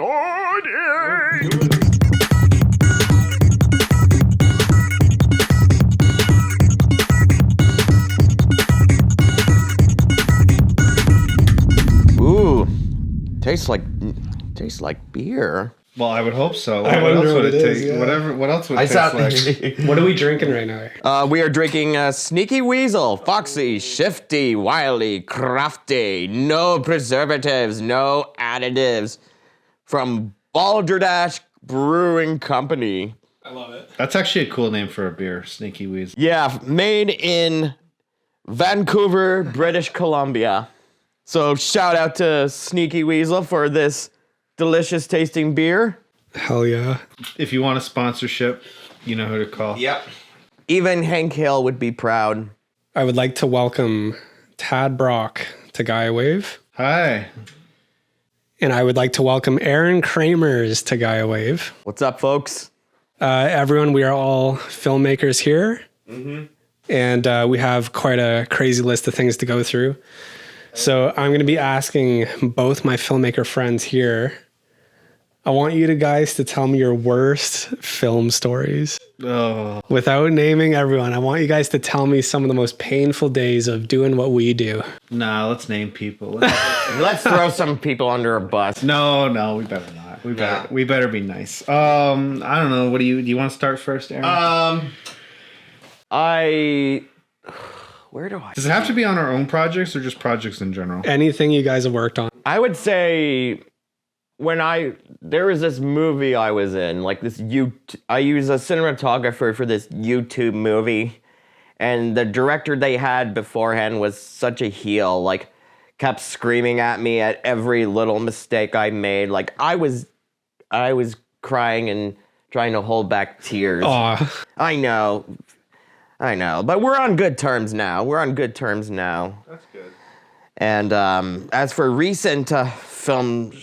recording. Ooh, tastes like beer. Well, I would hope so. I wonder what it is. Yeah. What else would it taste like? What are we drinking right now? We are drinking Sneaky Weasel, foxy, shifty, wily, crafty, no preservatives, no additives, from Balderdash Brewing Company. I love it. That's actually a cool name for a beer, Sneaky Weasel. Yeah, made in Vancouver, British Columbia. So shout out to Sneaky Weasel for this delicious tasting beer. Hell yeah. If you want a sponsorship, you know who to call. Yep. Even Hank Hill would be proud. I would like to welcome Tad Brock to Gaia Wave. Hi. And I would like to welcome Arron Kramers to Gaia Wave. What's up, folks? Everyone, we are all filmmakers here. Mm-hmm. And we have quite a crazy list of things to go through. So I'm going to be asking both my filmmaker friends here. I want you guys to tell me your worst film stories. Oh. Without naming everyone, I want you guys to tell me some of the most painful days of doing what we do. Nah, let's name people. Let's throw some people under a bus. No, we better not. We better be nice. I don't know. Do you want to start first, Aaron? Where do I? Does it have to be on our own projects or just projects in general? Anything you guys have worked on. I would say there was this movie I was in, like this I use a cinematographer for this YouTube movie, and the director they had beforehand was such a heel, like kept screaming at me at every little mistake I made. Like I was crying and trying to hold back tears. Aw. I know, but we're on good terms now. That's good. And as for recent film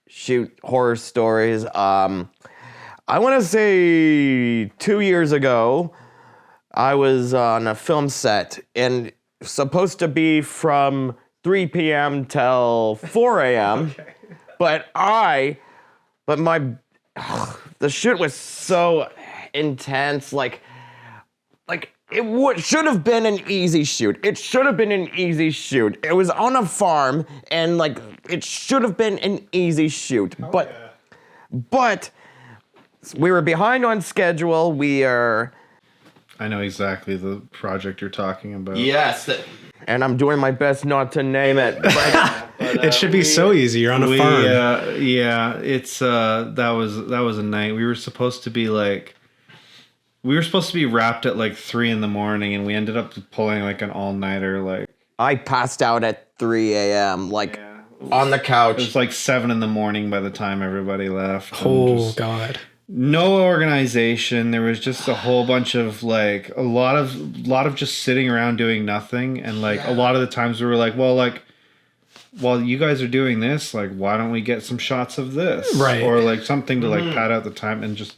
shoot horror stories, I want to say 2 years ago, I was on a film set and supposed to be from 3 p.m. till 4 a.m. Okay. But the shoot was so intense, like it should have been an easy shoot. It was on a farm, and like it should have been an easy shoot. But we were behind on schedule. I know exactly the project you're talking about. Yes. And I'm doing my best not to name it. But, it should be so easy. You're on a farm. Yeah, it's that was a night. We were supposed to be wrapped at like 3 a.m, and we ended up pulling like an all-nighter. Like I passed out at 3 a.m. On the couch. It was like 7 a.m. by the time everybody left. Oh God. No organization. There was just a whole bunch of like a lot of just sitting around doing nothing, and like a lot of the times we were like, well, like while you guys are doing this, like why don't we get some shots of this, right? Or like something to like pad out the time, and just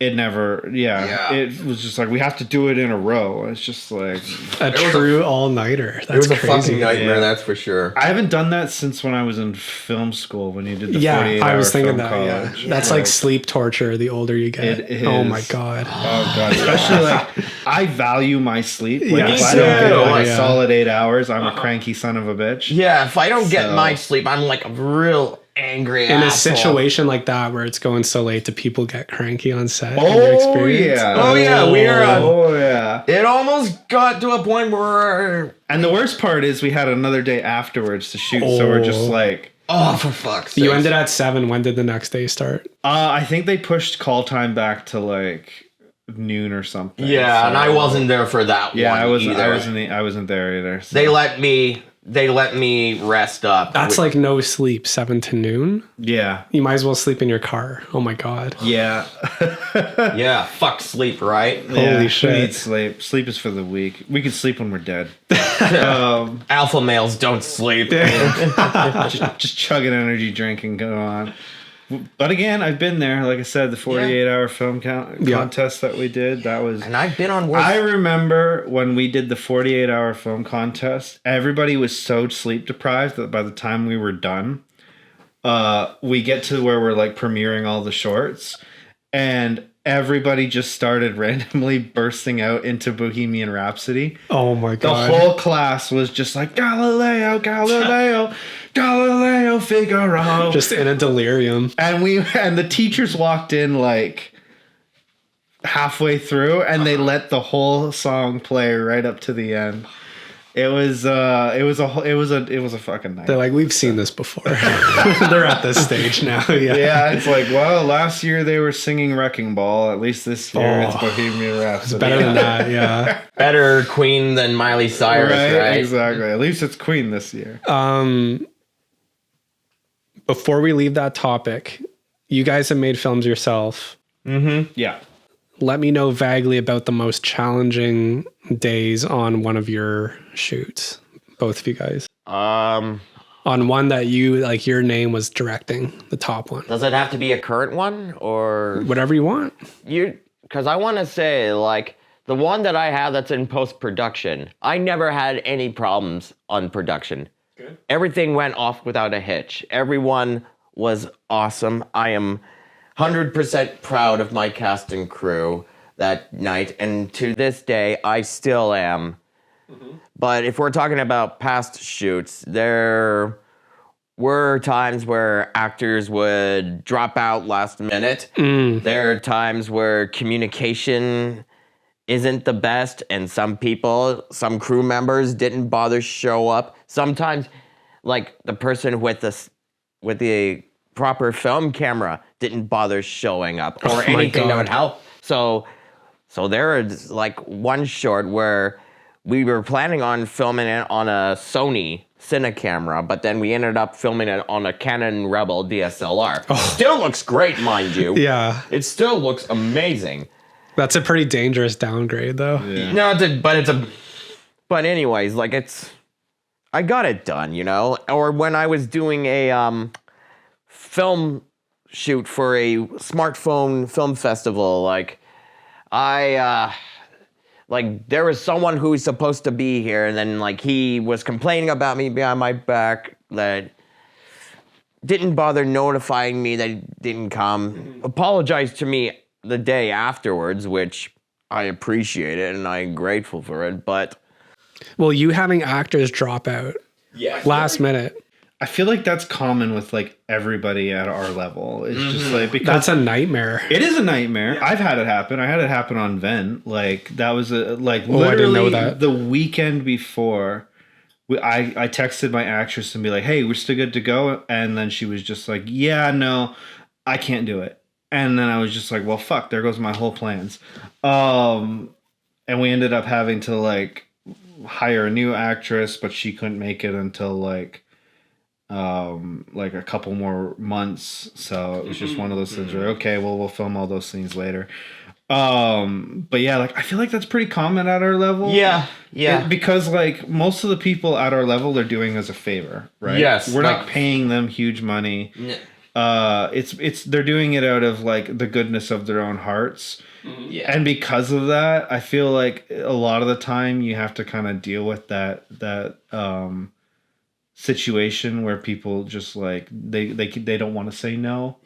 it never, it was just like we have to do it in a row. It's just like a true all-nighter. That's it was crazy. A fucking nightmare, that's for sure. I haven't done that since when I was in film school when you did the 48-hour I was thinking that. College. Yeah. That's like sleep torture. The older you get, it is. Oh my God. Oh God, especially like I value my sleep. Like if I too. don't get like solid 8 hours, I'm a cranky son of a bitch. Yeah, if I don't get my sleep, I'm like a real angry in asshole. A situation like that where it's going so late, do people get cranky on set? Oh yeah, we are. Yeah. It almost got to a point where. And the worst part is we had another day afterwards to shoot, so we're just like, oh, for fuck's sake! You ended at 7. When did the next day start? I think they pushed call time back to like noon or something. Yeah, so, and I wasn't there for that. Yeah, one I wasn't there either. So. They let me rest up. That's like no sleep, 7 to noon. Yeah. You might as well sleep in your car. Oh my God. Yeah. Yeah, fuck sleep, right? Holy shit. We need sleep. Sleep is for the weak. We can sleep when we're dead. Alpha males don't sleep. just chug an energy drink and go on. But again, I've been there. Like I said, the 48-hour film contest that we did, that was... And I've been on work. I remember when we did the 48-hour film contest, everybody was so sleep deprived that by the time we were done, we get to where we're like premiering all the shorts, and everybody just started randomly bursting out into Bohemian Rhapsody. Oh my The god. whole class was just like, Galileo, Galileo, Galileo Figaro. Just in a delirium. And the teachers walked in like halfway through, and they let the whole song play right up to the end. It was a fucking night. They're like, we've seen this before. They're at this stage now. Yeah. Yeah, it's like, well, last year they were singing Wrecking Ball. At least this year it's Bohemian Rhapsody. Better than that, yeah. Better Queen than Miley Cyrus, right? Exactly. At least it's Queen this year. Before we leave that topic, you guys have made films yourself. Yeah. Let me know vaguely about the most challenging days on one of your shoots, both of you guys. On one that you, like, your name was directing, the top one. Does it have to be a current one or Whatever you want. because I want to say, like, the one that I have that's in post-production, I never had any problems on production. Good. Everything went off without a hitch. Everyone was awesome. I am 100% proud of my cast and crew that night, and to this day, I still am. But if we're talking about past shoots, there were times where actors would drop out last minute. There are times where communication isn't the best, and some crew members didn't bother show up. Sometimes, like, the person with the proper film camera didn't bother showing up, or anything that would help. So there is like one short where we were planning on filming it on a Sony Cine camera, but then we ended up filming it on a Canon Rebel DSLR. Still looks great, mind you. Yeah. It still looks amazing. That's a pretty dangerous downgrade, though. Yeah. No, but anyways, like, I got it done, you know? Or when I was doing a film shoot for a smartphone film festival, like, there was someone who was supposed to be here, and then, like, he was complaining about me behind my back that didn't bother notifying me that he didn't come. Apologized to me the day afterwards, which I appreciated and I'm grateful for it, but... Well, you having actors drop out last minute. I feel like that's common with like everybody at our level. It's just like, because That's a nightmare. it is a nightmare. Yeah. I've had it happen. I had it happen on Vent. Like, that was I didn't literally know that. the weekend before. I texted my actress and be like, "Hey, we're still good to go," and then she was just like, "Yeah, no, I can't do it." And then I was just like, "Well, fuck, there goes my whole plans." And we ended up having to like hire a new actress, but she couldn't make it until like a couple more months. So it was just one of those things where, okay, well, we'll film all those things later. But yeah, like, I feel like that's pretty common at our level. Yeah. Because like most of the people at our level, they're doing us a favor, right? Yes, We're like, not paying them huge money. It's they're doing it out of like the goodness of their own hearts. Yeah. And because of that, I feel like a lot of the time you have to kind of deal with that situation where people just like they don't want to say no,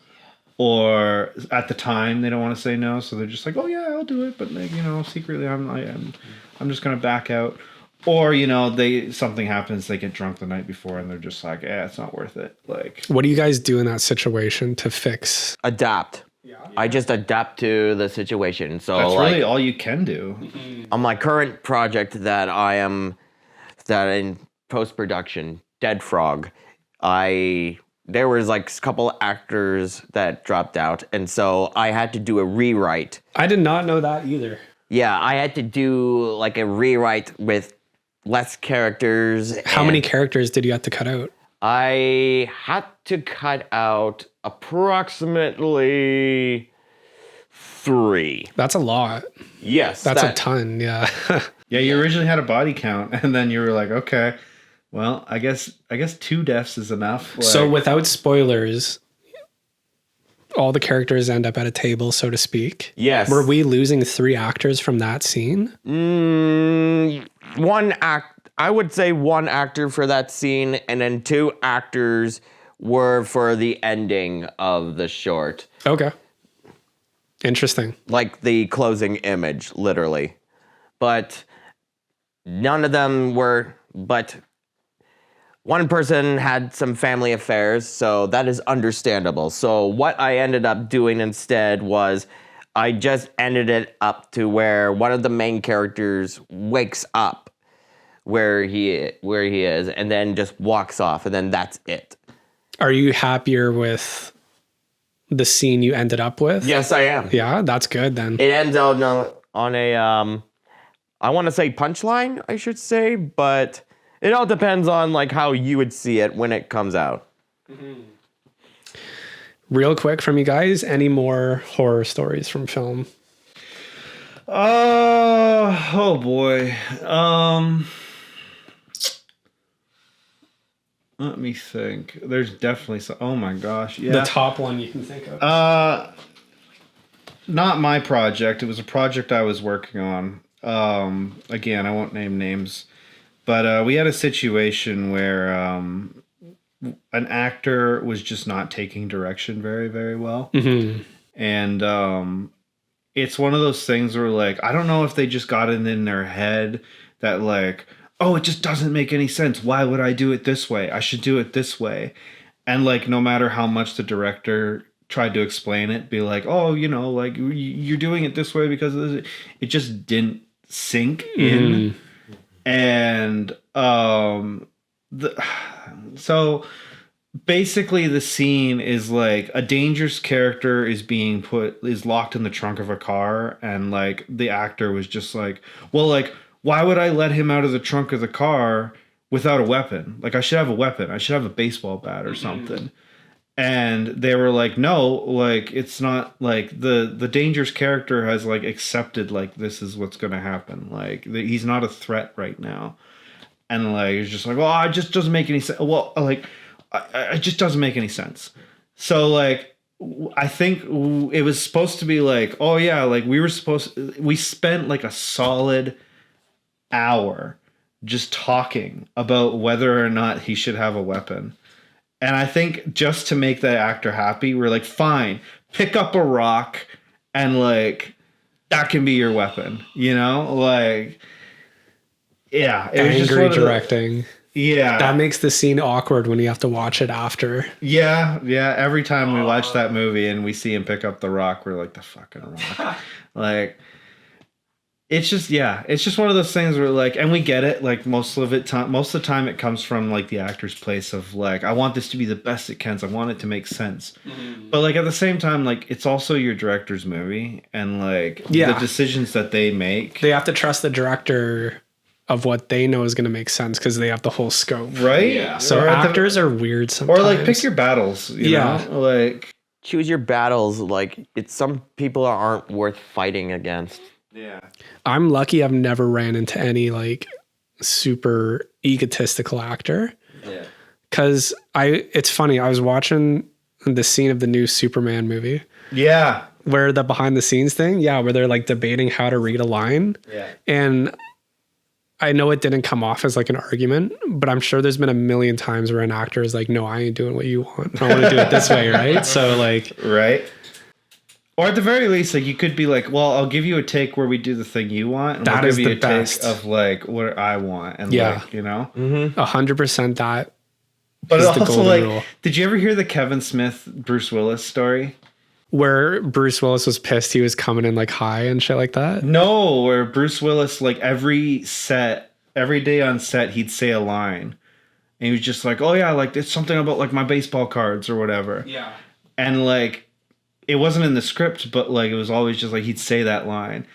or at the time they don't want to say no, so they're just like, oh yeah, I'll do it, but like, you know, secretly I'm just gonna back out. Or, you know, something happens, they get drunk the night before and they're just like, yeah, it's not worth it. Like, What do you guys do in that situation to fix? Adapt. I just adapt to the situation. So that's like, really all you can do. on my current project that in post-production, Dead Frog, there was like a couple actors that dropped out, and so I had to do a rewrite. I did not know that either. Yeah, I had to do like a rewrite with less characters. How many characters did you have to cut out? I had to cut out approximately 3. That's a lot. Yes. That's a ton, yeah. Yeah, you originally had a body count, and then you were like, okay, well, I guess 2 deaths is enough. Like, So without spoilers, all the characters end up at a table, so to speak. Yes. Were we losing 3 actors from that scene? I would say 1 actor for that scene, and then 2 actors were for the ending of the short. Okay. Interesting. Like the closing image, literally. But none of them were, but one person had some family affairs, so that is understandable. So what I ended up doing instead was I just ended it up to where one of the main characters wakes up where he is and then just walks off, and then that's it. Are you happier with the scene you ended up with? Yes, I am. Yeah, that's good then. It ends on a I want to say punchline, I should say, but it all depends on like how you would see it when it comes out. Real quick from you guys, any more horror stories from film? Oh boy. Let me think. There's definitely some. Oh my gosh. Yeah. The top one you can think of. Not my project. It was a project I was working on. Again, I won't name names, but we had a situation where an actor was just not taking direction very, very well. Mm-hmm. And it's one of those things where, like, I don't know if they just got it in their head that, like, oh, it just doesn't make any sense. Why would I do it this way? I should do it this way. And, like, no matter how much the director tried to explain it, be like, oh, you know, like, you're doing it this way because of this. It just didn't sink in. And so basically the scene is like a dangerous character is locked in the trunk of a car, and like the actor was just like, well, like, why would I let him out of the trunk of the car without a weapon? Like, I should have a weapon. I should have a baseball bat or something. And they were like, no, like, it's not like the dangerous character has like accepted like this is what's going to happen. Like, he's not a threat right now. And like, it's just like, well, it just doesn't make any sense. Well, like, it just doesn't make any sense. So like, I think it was supposed to be like, oh yeah, like we spent like a solid hour just talking about whether or not he should have a weapon. And I think just to make the actor happy, we're like, fine, pick up a rock and like, that can be your weapon, you know? Like, yeah. It was Angry directing. Yeah. That makes the scene awkward when you have to watch it after. Yeah. Every time we watch that movie and we see him pick up the rock, we're like, the fucking rock. Like, it's just one of those things where like, and we get it, like most of the time it comes from like the actor's place of like, I want this to be the best it can. So I want it to make sense. But like at the same time, like it's also your director's movie, and like the decisions that they make, they have to trust the director of what they know is going to make sense because they have the whole scope. Right? Yeah. So actors are weird sometimes. Or like pick your battles, you know? Like choose your battles. Like, some people aren't worth fighting against. Yeah. I'm lucky I've never ran into any like super egotistical actor. Yeah. Cause it's funny, I was watching the scene of the new Superman movie. Yeah. Where the behind the scenes thing, where they're like debating how to read a line. Yeah. And I know it didn't come off as like an argument, but I'm sure there's been a million times where an actor is like, no, I ain't doing what you want. I want to do it this way, right? So like, right. Or at the very least, like you could be like, well, I'll give you a take where we do the thing you want, and that we'll is give you the a best. take of like what I want, and like, you know, 100% that. But is also, like, rule. Did you ever hear the Kevin Smith Bruce Willis story? Where Bruce Willis was pissed he was coming in like high and shit like that? No, where Bruce Willis, like every day on set, he'd say a line, and he was just like, oh yeah, like it's something about like my baseball cards or whatever. Yeah. And like, it wasn't in the script, but like it was always just like he'd say that line,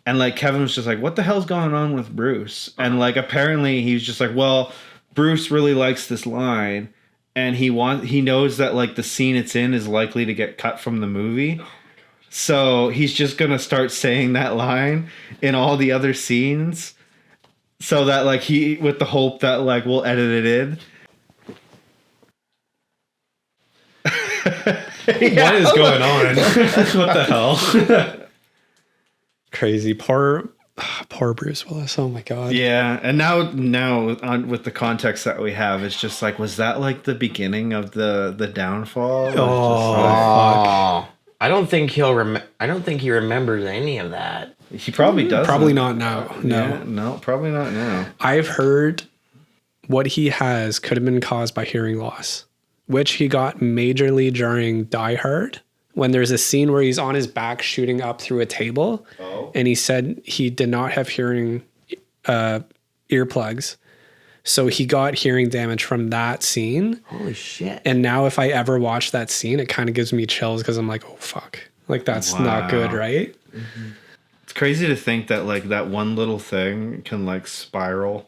and like Kevin was just like, what the hell's going on with Bruce? And like apparently he was just like, well, Bruce really likes this line, and he knows that like the scene it's in is likely to get cut from the movie, so he's just gonna start saying that line in all the other scenes, so that like with the hope that like we'll edit it in. What is going on? What the hell? Crazy. Poor Poor Bruce Willis. Oh my god. Yeah, and now with the context that we have, it's just like, was that like the beginning of the downfall? It's just Oh, I don't think I don't think he remembers any of that. he probably does. Probably not now. No. Yeah, no, probably not now. I've heard what he has could have been caused by hearing loss, which he got majorly during Die Hard. When there's a scene where he's on his back shooting up through a table, and he said he did not have hearing earplugs. So he got hearing damage from that scene. Holy shit. And now if I ever watch that scene, it kind of gives me chills because I'm like, oh, fuck. Like, that's not good, right? Mm-hmm. It's crazy to think that, like, that one little thing can, like, spiral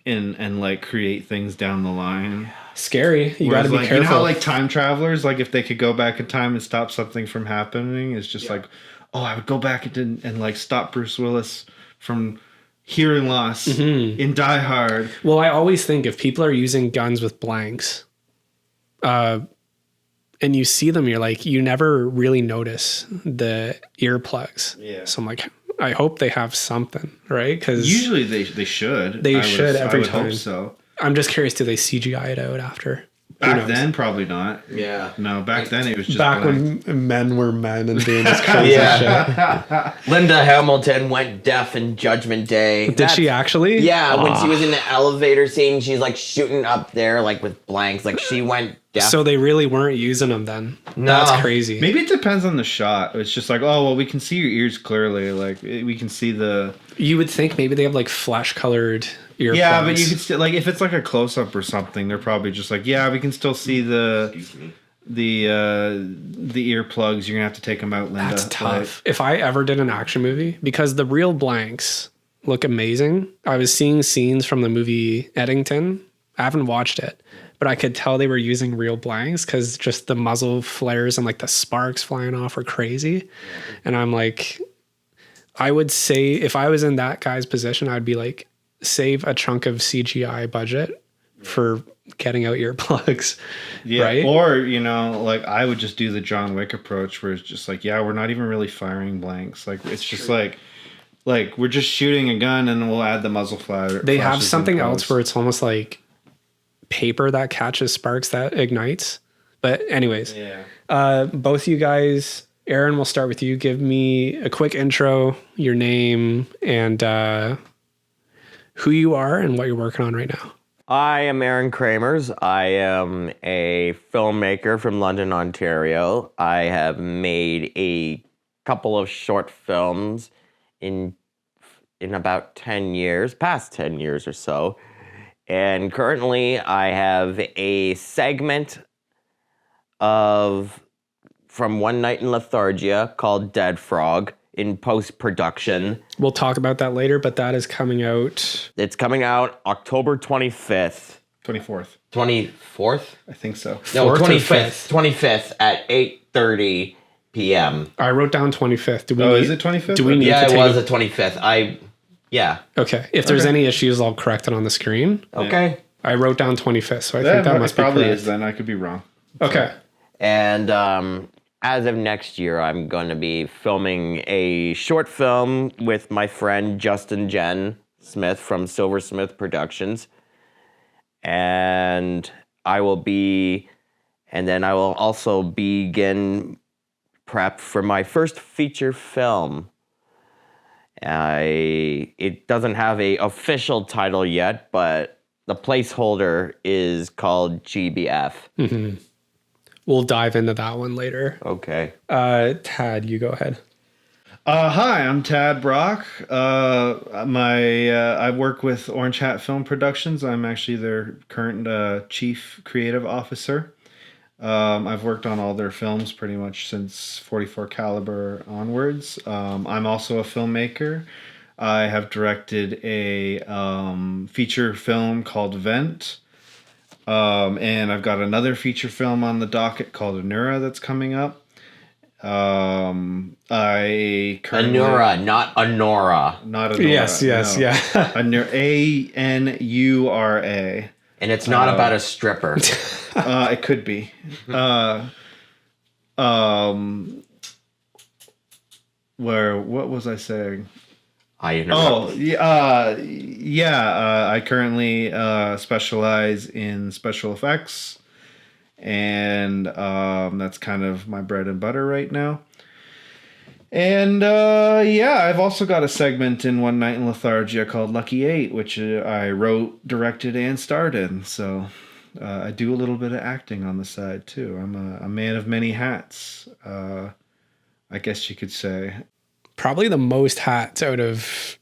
and like, create things down the line. Scary. You got to be like, careful. You know how, like, time travelers, like, if they could go back in time and stop something from happening, it's just like, oh, I would go back and like, stop Bruce Willis from hearing loss in Die Hard. Well, I always think if people are using guns with blanks, and you see them, you're like, you never really notice the earplugs. Yeah. So I'm like, I hope they have something, right? Because usually they should. They should every I would time. hope so. I'm just curious, do they CGI it out after? Back then, probably not. Yeah. No, back then it was just Back blank. when men were men and doing this crazy shit. Linda Hamilton went deaf in Judgment Day. Did she actually? Yeah, when she was in the elevator scene, she's like shooting up there like with blanks. Like she went deaf. So they really weren't using them then. No. That's crazy. Maybe it depends on the shot. It's just like, oh, well, we can see your ears clearly. Like, we can see the... You would think maybe they have like flesh-colored earplugs. Yeah, but you could still... Like, if it's like a close-up or something, they're probably just like, yeah, we can still see the earplugs. You're going to have to take them out, Linda. That's tough. If I ever did an action movie, because the real blanks look amazing. I was seeing scenes from the movie Eddington. I haven't watched it, but I could tell they were using real blanks because just the muzzle flares and like the sparks flying off are crazy. And I'm like, I would say if I was in that guy's position, I'd be like, save a chunk of CGI budget for getting out earplugs. Yeah. Right? Or, you know, like I would just do the John Wick approach where it's just like, yeah, we're not even really firing blanks. Like, it's just like we're just shooting a gun and we'll add the muzzle flash. They have something else where it's almost like paper that catches sparks that ignites. But anyways, both you guys, Arron, we'll start with you. Give me a quick intro, your name, and who you are and what you're working on right now. I am Arron Kramers. I am a filmmaker from London, Ontario. I have made a couple of short films in about 10 years, past 10 years or so. And currently I have a segment from One Night in Lethargia called Dead Frog in post-production. We'll talk about that later, but that is coming out. It's coming out October 25th. 24th. 24th? I think so. No, 4th or 25th. 25th at 8:30 p.m. I wrote down 25th. Do we Is it 25th? Do we need Yeah, to it take was the 25th. Yeah. Okay. If there's any issues, I'll correct it on the screen. Okay. I wrote down 25th, so I think that must probably be correct. is then. I could be wrong. Okay. And as of next year, I'm going to be filming a short film with my friend Justin Jen Smith from Silversmith Productions. And I will also begin prep for my first feature film. It doesn't have a official title yet, but the placeholder is called GBF. Mm-hmm. We'll dive into that one later. Okay. Tad, you go ahead. Hi, I'm Tad Brock. I work with Orange Hat Film Productions. I'm actually their current chief creative officer. I've worked on all their films pretty much since 44 Caliber onwards. I'm also a filmmaker. I have directed a feature film called Vent. And I've got another feature film on the docket called ANURA that's coming up. ANURA, not Anora. Not ANURA. Yes, yeah. ANURA. ANURA. And it's not about a stripper. It could be. What was I saying? I interrupt. I currently specialize in special effects, and that's kind of my bread and butter right now. And I've also got a segment in One Night in Lethargia called Lucky 8, which I wrote, directed, and starred in. So I do a little bit of acting on the side too. I'm a man of many hats, I guess you could say. Probably the most hats out of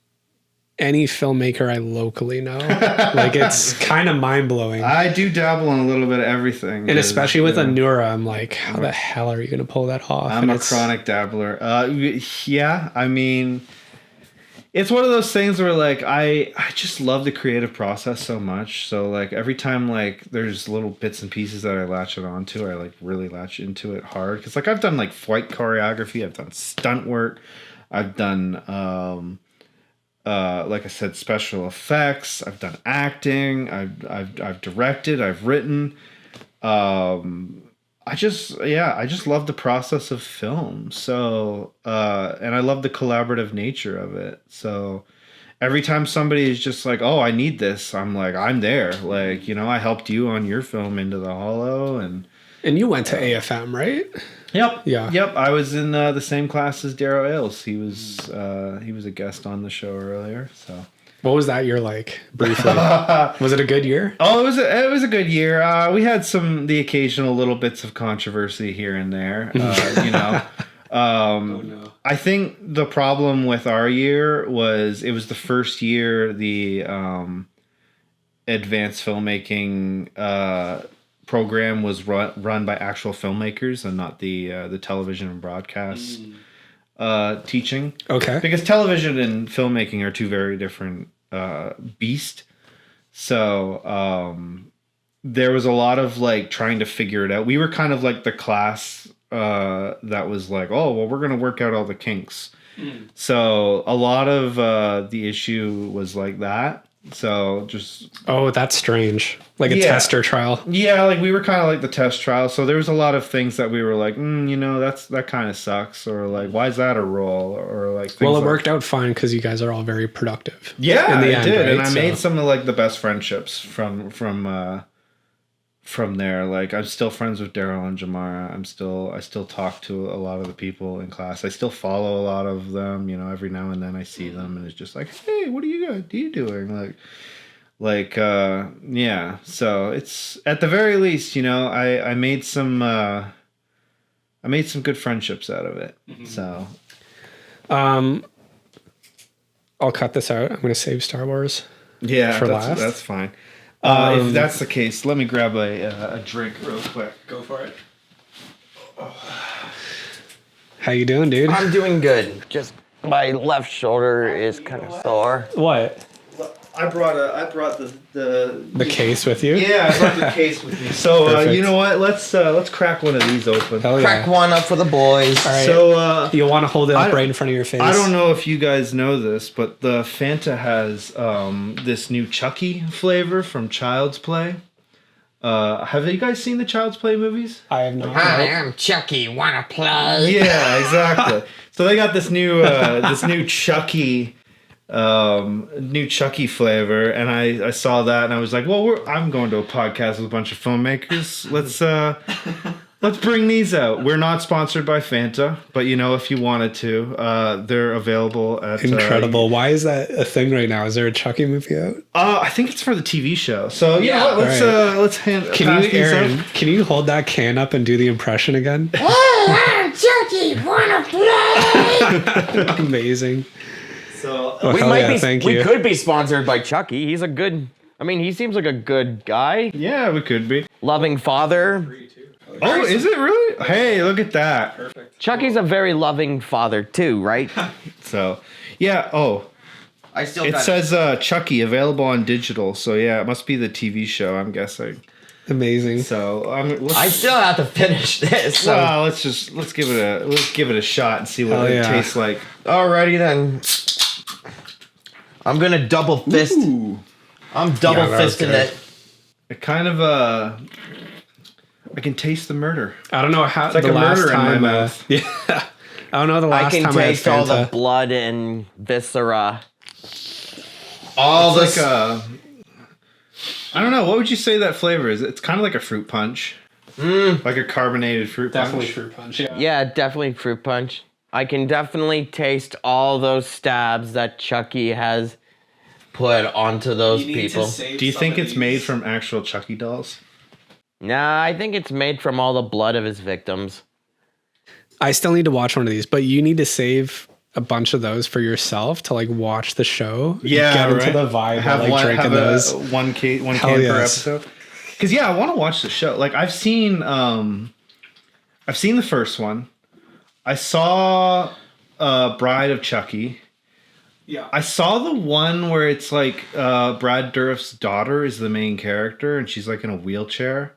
any filmmaker I locally know. Like, it's kind of mind-blowing. I do dabble in a little bit of everything. And especially with ANURA, I'm like, how the hell are you going to pull that off? I'm a chronic dabbler. I mean, it's one of those things where, like, I just love the creative process so much. So, like, every time, like, there's little bits and pieces that I latch it onto, I, like, really latch into it hard. Because, like, I've done, like, flight choreography. I've done stunt work. I've done... like I said, special effects. I've done acting. I've directed. I've written. I just love the process of film. So and I love the collaborative nature of it. So every time somebody is just like, "Oh, I need this," I'm like, "I'm there." Like, you know, I helped you on your film Into the Hollow, and you went to AFM, right? Yep. Yeah. Yep. I was in the same class as Darrow Ailes. He was a guest on the show earlier. So, what was that year like? Briefly, was it a good year? Oh, it was a good year. We had the occasional little bits of controversy here and there. You know, I think the problem with our year was it was the first year the advanced filmmaking program was run by actual filmmakers and not the television and broadcast teaching. Okay. Because television and filmmaking are two very different beasts. So there was a lot of like trying to figure it out. We were kind of like the class that was like, oh, well, we're going to work out all the kinks. So a lot of the issue was like that. So just... Oh, that's strange. Like a tester trial. Yeah, like we were kind of like the test trial. So there was a lot of things that we were like, you know, that kind of sucks. Or like, why is that a role? Or like... Well, it worked out fine because you guys are all very productive. Yeah, in the it end, did. right? And I made some of like the best friendships from there. Like I'm still friends with Daryl and Jamara. I still talk to a lot of the people in class. I still follow a lot of them. You know, every now and then I see them, and it's just like, hey, what are you doing? Yeah. So it's at the very least, you know, I made some good friendships out of it. Mm-hmm. So, I'll cut this out. I'm going to save Star Wars. Yeah, for last. That's fine. If that's the case, let me grab a drink real quick. Go for it. How you doing, dude? I'm doing good. Just my left shoulder is kind of sore. What? I brought the case with you? Yeah, I brought the case with me. So you know what? Let's crack one of these open. Hell yeah. Crack one up for the boys. All right. So you'll want to hold it up right in front of your face. I don't know if you guys know this, but the Fanta has this new Chucky flavor from Child's Play. Have you guys seen the Child's Play movies? I have not. Hi, I'm Chucky. Wanna play? Yeah, exactly. So they got this new Chucky. New Chucky flavor, and I saw that and I was like, well, I'm going to a podcast with a bunch of filmmakers. Let's bring these out. We're not sponsored by Fanta, but you know, if you wanted to, they're available at Incredible. Why is that a thing right now? Is there a Chucky movie out? I think it's for the TV show. So you know what? Let's Can you hold that can up and do the impression again? I'm Chucky. Wanna play? Amazing. So we could be sponsored by Chucky. He's a good. I mean, he seems like a good guy. Yeah, we could be. Loving father. Oh, is it really? Hey, look at that. Perfect. Chucky's a very loving father too, right? So, yeah. Oh, it says Chucky available on digital. So yeah, it must be the TV show. I'm guessing. Amazing. So I still have to finish this. So. Well, let's give it a shot and see what it tastes like. Alrighty then. I'm gonna double fist. Ooh. I'm double fisting it. It kind of I can taste the murder. I don't know how. It's like the a last murder time, in my mouth. Yeah. I don't know the last time I can taste I had all Fanta. the blood and viscera. all It's this. like I don't know. What would you say that flavor is? It's kind of like a fruit punch. Like a carbonated fruit Definitely punch. fruit punch. Yeah. Yeah, definitely fruit punch. I can definitely taste all those stabs that Chucky has put onto those people. Do you think it's made from actual Chucky dolls? Nah, I think it's made from all the blood of his victims. I still need to watch one of these, but you need to save a bunch of those for yourself to like watch the show. Yeah, get into right. the vibe. Have of, like drinking those. one can Hell per yes. episode. Because I want to watch the show. Like I've seen the first one. I saw Bride of Chucky. Yeah. I saw the one where it's like Brad Dourif's daughter is the main character and she's like in a wheelchair.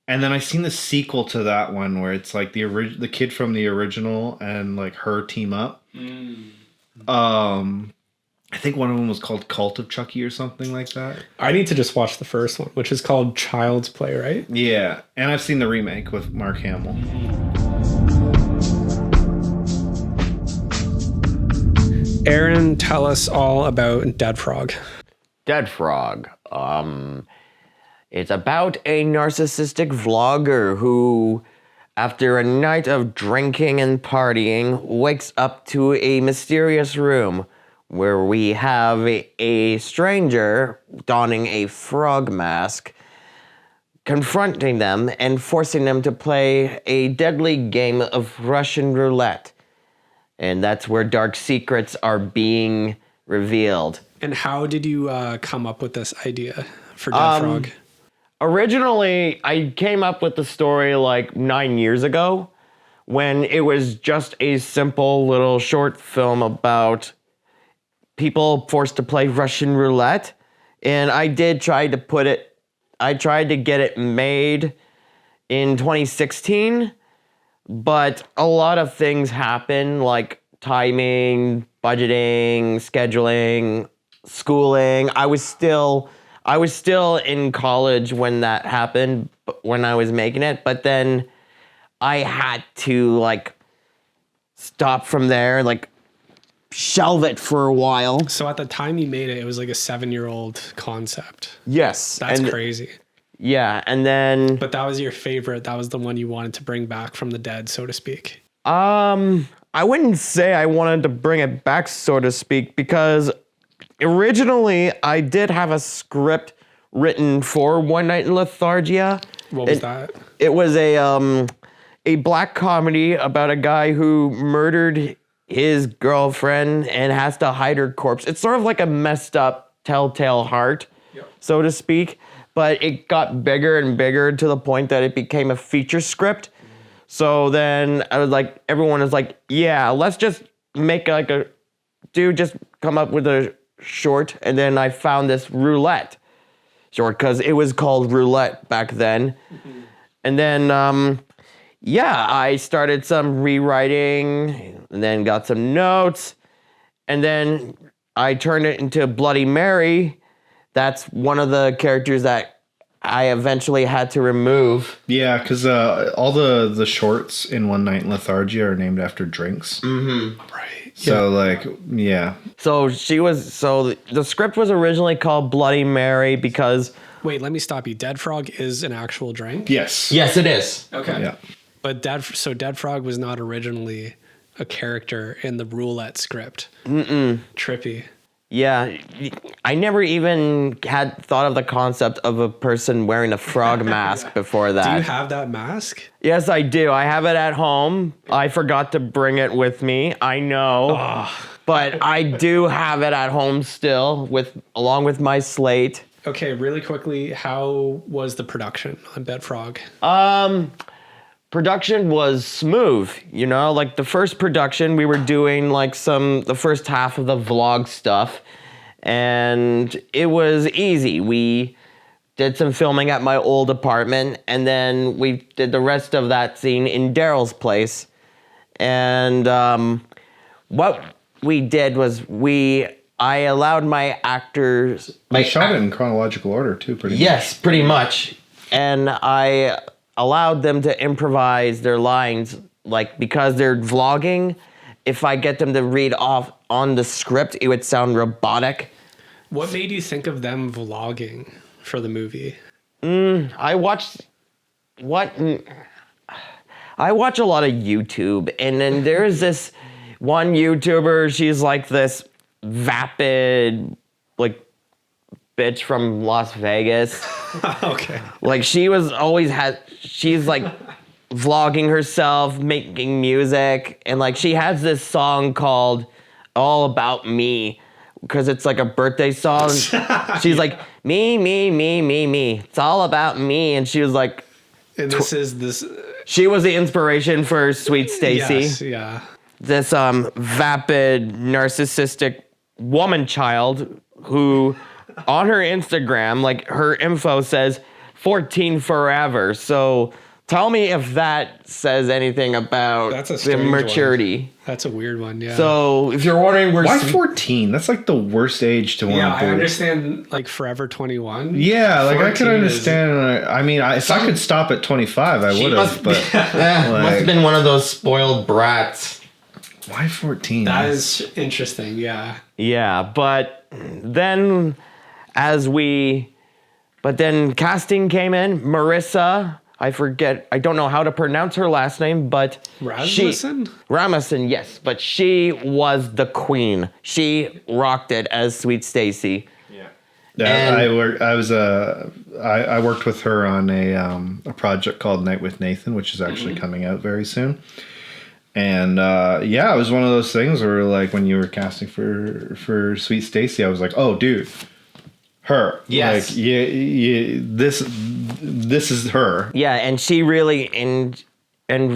And then I seen the sequel to that one where it's like the kid from the original and like her team up. I think one of them was called Cult of Chucky or something like that. I need to just watch the first one, which is called Child's Play, right? Yeah, and I've seen the remake with Mark Hamill. Aaron, tell us all about Dead Frog. Dead Frog. It's about a narcissistic vlogger who, after a night of drinking and partying, wakes up to a mysterious room where we have a stranger donning a frog mask, confronting them and forcing them to play a deadly game of Russian roulette. And that's where dark secrets are being revealed. And how did you come up with this idea for Dead Frog? Originally, I came up with the story like 9 years ago when it was just a simple little short film about people forced to play Russian roulette. And I tried to get it made in 2016, but a lot of things happen like timing, budgeting, scheduling, schooling. I was still in college when that happened, when I was making it, but then I had to like stop from there, like shelve it for a while. So at the time you made it, it was like a 7-year-old concept. Yes. That's crazy. Yeah, and then But that was your favorite. That was the one you wanted to bring back from the dead, so to speak. I wouldn't say I wanted to bring it back, so to speak, because originally I did have a script written for One Night in Lethargia. What was that? It was a black comedy about a guy who murdered his girlfriend and has to hide her corpse. It's sort of like a messed up Telltale Heart, so to speak, but it got bigger and bigger to the point that it became a feature script. So then I was like, everyone was like, yeah, let's just make like just come up with a short. And then I found this roulette short because it was called Roulette back then. And then, I started some rewriting and then got some notes. And then I turned it into Bloody Mary. That's one of the characters that I eventually had to remove. Yeah, because all the shorts in One Night in Lethargia are named after drinks. Right. So So the script was originally called Bloody Mary because... Wait, let me stop you. Dead Frog is an actual drink? yes. Yes, it is. Okay. Yeah. But Dead Frog was not originally a character in the roulette script. Trippy. Yeah, I never even had thought of the concept of a person wearing a frog mask before that. Do you have that mask? Yes, I do. I have it at home. I forgot to bring it with me. I know. But I do have it at home still along with my slate. Okay, really quickly, how was the production on Dead Frog? Production was smooth, like the first production we were doing like the first half of the vlog stuff, and it was easy. We did some filming at my old apartment, and then we did the rest of that scene in Daryl's place. And what we did was I allowed my actors... They shot it in chronological order too, pretty much. Yes, pretty much. And I allowed them to improvise their lines, like, because they're vlogging, if I get them to read off on the script, it would sound robotic. What made you think of them vlogging for the movie? I watch a lot of YouTube, and then there's this one YouTuber. She's like this vapid, like, bitch from Las Vegas. Okay. Like she's like vlogging herself, making music, and like she has this song called "All About Me" because it's like a birthday song. She's like me, me, me, me, me. It's all about me, and she was like, And this. she was the inspiration for Sweet Stacy. Yes, yeah. This vapid, narcissistic woman child who, on her Instagram, like her info says 14 forever. So tell me if that says anything about That's a the strange maturity. one. That's a weird one, yeah. So if you're wondering, Why 14? That's like the worst age to want yeah, to I do. understand like Forever 21. Yeah, like I could 14 is- understand. I mean, if I could stop at 25, I would have. But must have been one of those spoiled brats. why 14? That is interesting, yeah. Yeah, but then casting came in. Marissa, I don't know how to pronounce her last name, but Rasmussen, yes, but she was the queen. She rocked it as Sweet Stacy. Yeah, I worked with her on a project called Night with Nathan, which is actually coming out very soon. And it was one of those things where, like, when you were casting for Sweet Stacy, I was like, oh, dude, her. Yes. Like, this is her. Yeah, and she really and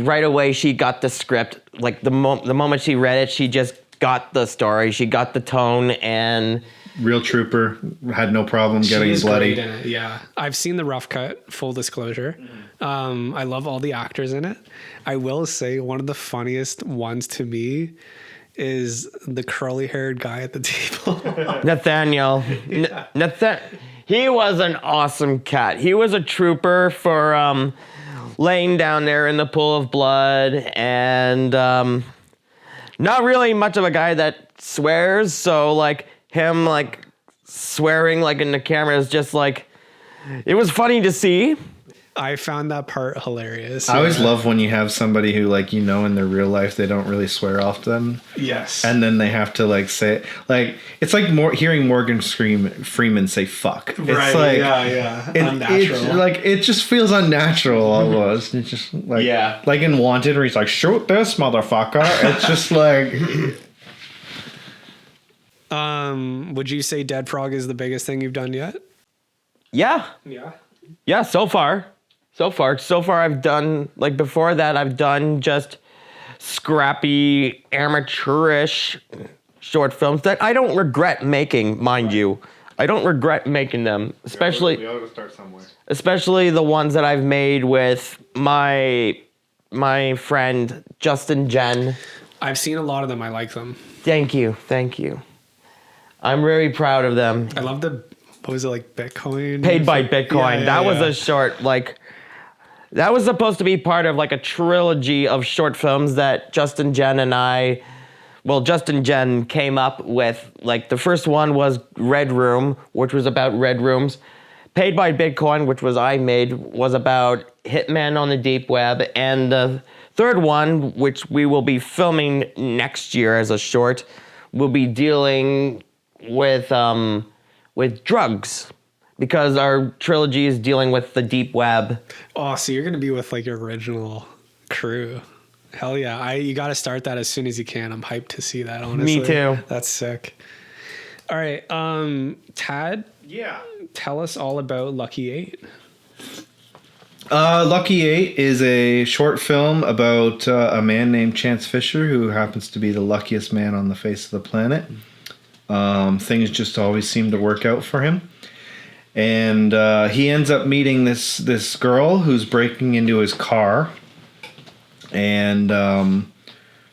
right away she got the script. Like the moment she read it, she just got the story. She got the tone, and Real trooper, had no problem getting She's bloody. great in it, yeah. I've seen the rough cut, full disclosure. I love all the actors in it. I will say one of the funniest ones to me is the curly-haired guy at the table. Nathaniel. He was an awesome cat. He was a trooper for laying down there in the pool of blood, and not really much of a guy that swears. So like him like swearing like in the camera is just like, it was funny to see. I found that part hilarious. I always love when you have somebody who, like, you know, in their real life they don't really swear often. Yes. And then they have to like say it. Like, it's like hearing Morgan Freeman say fuck. It's like, yeah. Unnatural. It just feels unnatural almost. It's just like, Yeah. like in Wanted where he's like, shoot this motherfucker. It's just like, would you say Dead Frog is the biggest thing you've done yet? Yeah. Yeah, so far I've done, like, before that I've done just scrappy amateurish short films that I don't regret making, mind you. I don't regret making them, especially we ought to start somewhere. Especially the ones that I've made with my friend Justin Jen. I've seen a lot of them. I like them. Thank you. I'm very proud of them. I love what was it, like Bitcoin? Paid by Bitcoin. Yeah, that was yeah. a short, like, that was supposed to be part of like a trilogy of short films that Justin Jen came up with. Like, the first one was Red Room, which was about red rooms. Paid by Bitcoin, which I made, was about hitmen on the deep web. And the third one, which we will be filming next year as a short, will be dealing with drugs, because our trilogy is dealing with the deep web. Oh, so you're gonna be with like your original crew. Hell yeah. You got to start that as soon as you can. I'm hyped to see that, honestly. Me too. That's sick. All right. Tad, Yeah. tell us all about Lucky 8. Lucky 8 is a short film about a man named Chance Fisher who happens to be the luckiest man on the face of the planet. Things just always seem to work out for him. And he ends up meeting this girl who's breaking into his car, and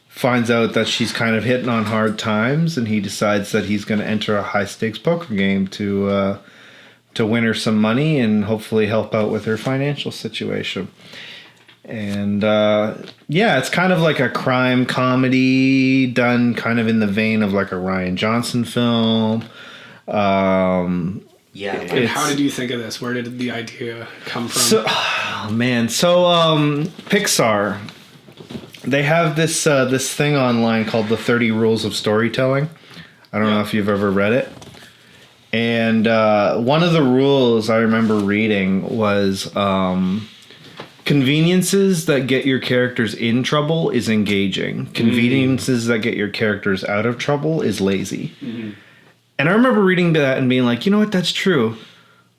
finds out that she's kind of hitting on hard times, and he decides that he's going to enter a high-stakes poker game to win her some money and hopefully help out with her financial situation. And it's kind of like a crime comedy done kind of in the vein of like a Ryan Johnson film. Yeah. And how did you think of this? Where did the idea come from? So, Pixar, they have this this thing online called the 30 Rules of Storytelling. I don't know if you've ever read it. And one of the rules I remember reading was conveniences that get your characters in trouble is engaging. Conveniences that get your characters out of trouble is lazy. Mm-hmm. And I remember reading that and being like, you know what, that's true.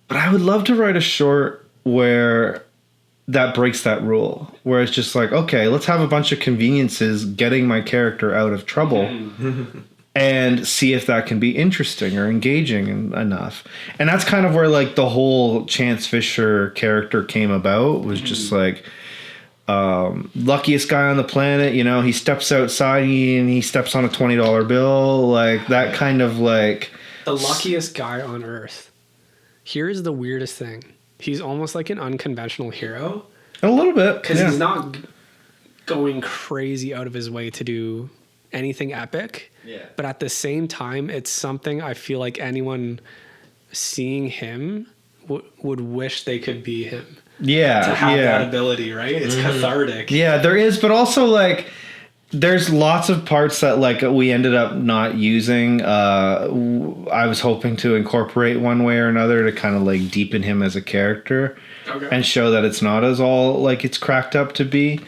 But I would love to write a short where that breaks that rule. Where it's just like, okay, let's have a bunch of conveniences getting my character out of trouble. And see if that can be interesting or engaging enough. And that's kind of where like the whole Chance Fisher character came about, was just like luckiest guy on the planet, you know, he steps outside and he steps on a $20 bill, like that kind of like the luckiest guy on earth. Here's the weirdest thing. He's almost like an unconventional hero. A little bit. Because he's not going crazy out of his way to do anything epic. Yeah. But at the same time, it's something I feel like anyone seeing him would wish they could be him. Yeah. To have that ability, right? It's cathartic. Yeah, there is, but also like there's lots of parts that like we ended up not using. I was hoping to incorporate one way or another to kind of like deepen him as a character and show that it's not as all like it's cracked up to be.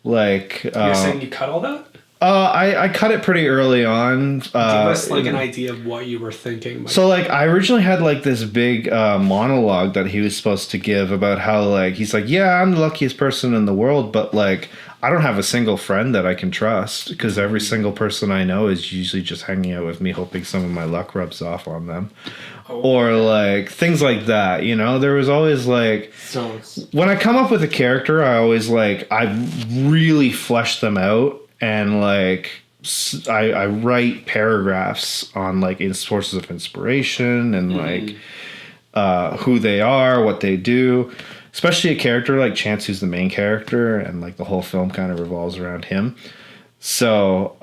Like you're saying you cut all that? I cut it pretty early on. Give us like an idea of what you were thinking. So like I originally had like this big monologue that he was supposed to give about how like he's like, yeah, I'm the luckiest person in the world, but like I don't have a single friend that I can trust because every single person I know is usually just hanging out with me hoping some of my luck rubs off on them. Or like things like that, you know. There was always like when I come up with a character, I always like I really flesh them out. And like I write paragraphs on like sources of inspiration and like who they are, what they do. Especially a character like Chance, who's the main character, and like the whole film kind of revolves around him. So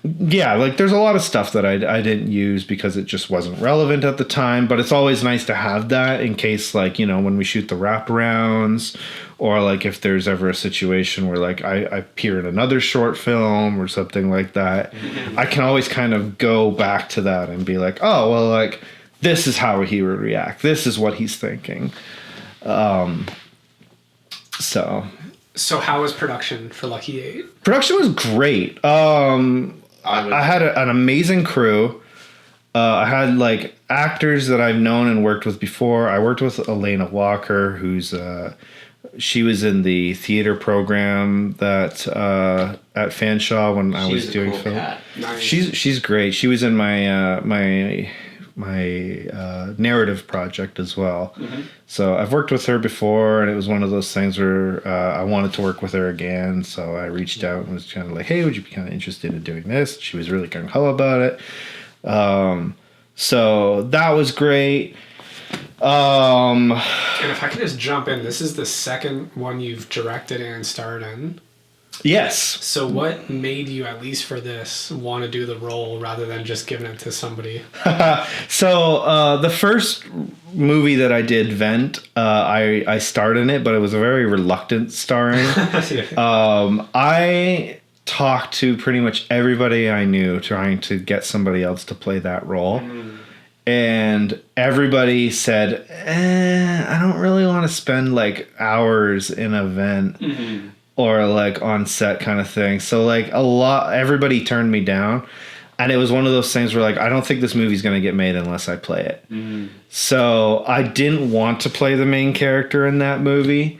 yeah, like there's a lot of stuff that I didn't use because it just wasn't relevant at the time. But it's always nice to have that in case, like, you know, when we shoot the wraparounds, or like if there's ever a situation where like I appear in another short film or something like that, I can always kind of go back to that and be like, oh, well, like this is how he would react. This is what he's thinking. So how was production for Lucky 8? Production was great. I had an amazing crew. I had like actors that I've known and worked with before. I worked with Elena Walker, who's she was in the theater program that at Fanshawe when I was doing film. Nice. She's great. She was in my my narrative project as well. So I've worked with her before, and it was one of those things where I wanted to work with her again. So I reached out and was kind of like, hey, would you be kind of interested in doing this? She was really gung-ho about it. So that was great. And if I could just jump in, this is the second one you've directed and starred in. Yes. So what made you, at least for this, want to do the role rather than just giving it to somebody? So the first movie that I did, Vent, I starred in it, but it was a very reluctant starring. I talked to pretty much everybody I knew trying to get somebody else to play that role. And everybody said, I don't really want to spend like hours in a vent or like on set kind of thing. So like everybody turned me down. And it was one of those things where like, I don't think this movie's going to get made unless I play it. So I didn't want to play the main character in that movie.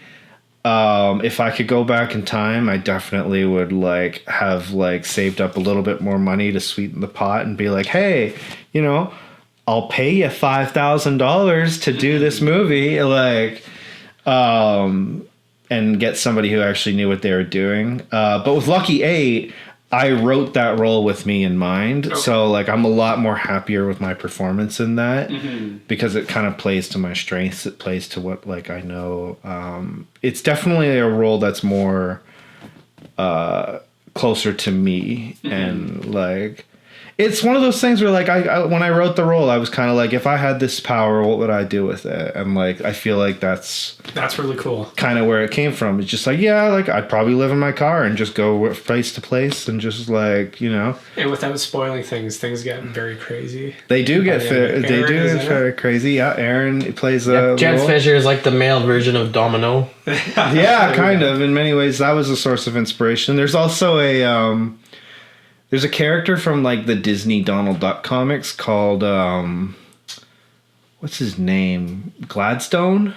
If I could go back in time, I definitely would like have like saved up a little bit more money to sweeten the pot and be like, hey, you know, I'll pay you $5,000 to do this movie, like, and get somebody who actually knew what they were doing. But with Lucky 8, I wrote that role with me in mind. Okay. So like, I'm a lot more happier with my performance in that because it kind of plays to my strengths. It plays to what like I know. It's definitely a role that's more closer to me and like. it's one of those things where like I when I wrote the role, I was kind of like, if I had this power, what would I do with it? And like I feel like that's really cool. kind of where it came from. It's just like, yeah, like I'd probably live in my car and just go place to place and just like, you know. And without spoiling things get very crazy. They do get very crazy. Yeah, Aaron plays a James role. Fisher is like the male version of Domino. Yeah, kind of. In many ways, that was a source of inspiration. There's also there's a character from like the Disney Donald Duck comics called what's his name? Gladstone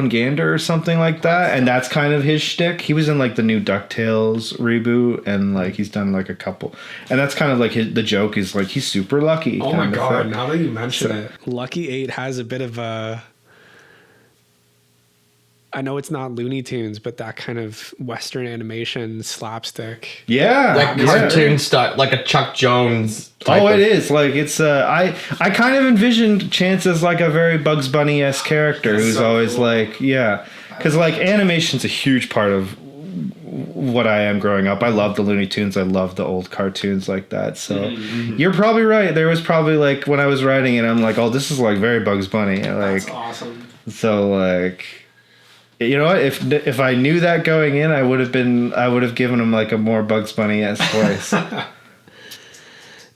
Gander or something like that, and that's kind of his shtick. He was in like the new DuckTales reboot, and like he's done like a couple, and that's kind of like the joke is like he's super lucky. Oh my god! Now that you mention it, Lucky 8 has a bit of a. I know it's not Looney Tunes, but that kind of Western animation slapstick. Yeah, Like cartoon stuff, like a Chuck Jones type it is. Like it's I kind of envisioned Chance as like a very Bugs Bunny-esque character who's so always cool. Like, yeah. Because like animation's a huge part of what I am growing up. I love the Looney Tunes. I love the old cartoons like that. So you're probably right. There was probably like when I was writing it, I'm like, oh, this is like very Bugs Bunny. Like, that's awesome. So like, you know what? If I knew that going in, I would have given him like a more Bugs Bunny-esque voice.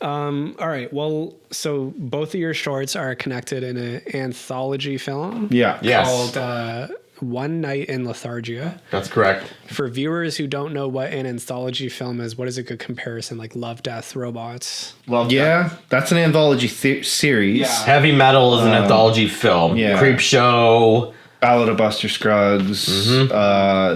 All right. Well, so both of your shorts are connected in an anthology film. Yeah. Yes. Called One Night in Lethargia. That's correct. For viewers who don't know what an anthology film is, what is a good comparison? Like Love, Death, Robots. That's an anthology series. Yeah. Heavy Metal is an anthology film. Yeah. Creep Show. Ballad of Buster Scruggs,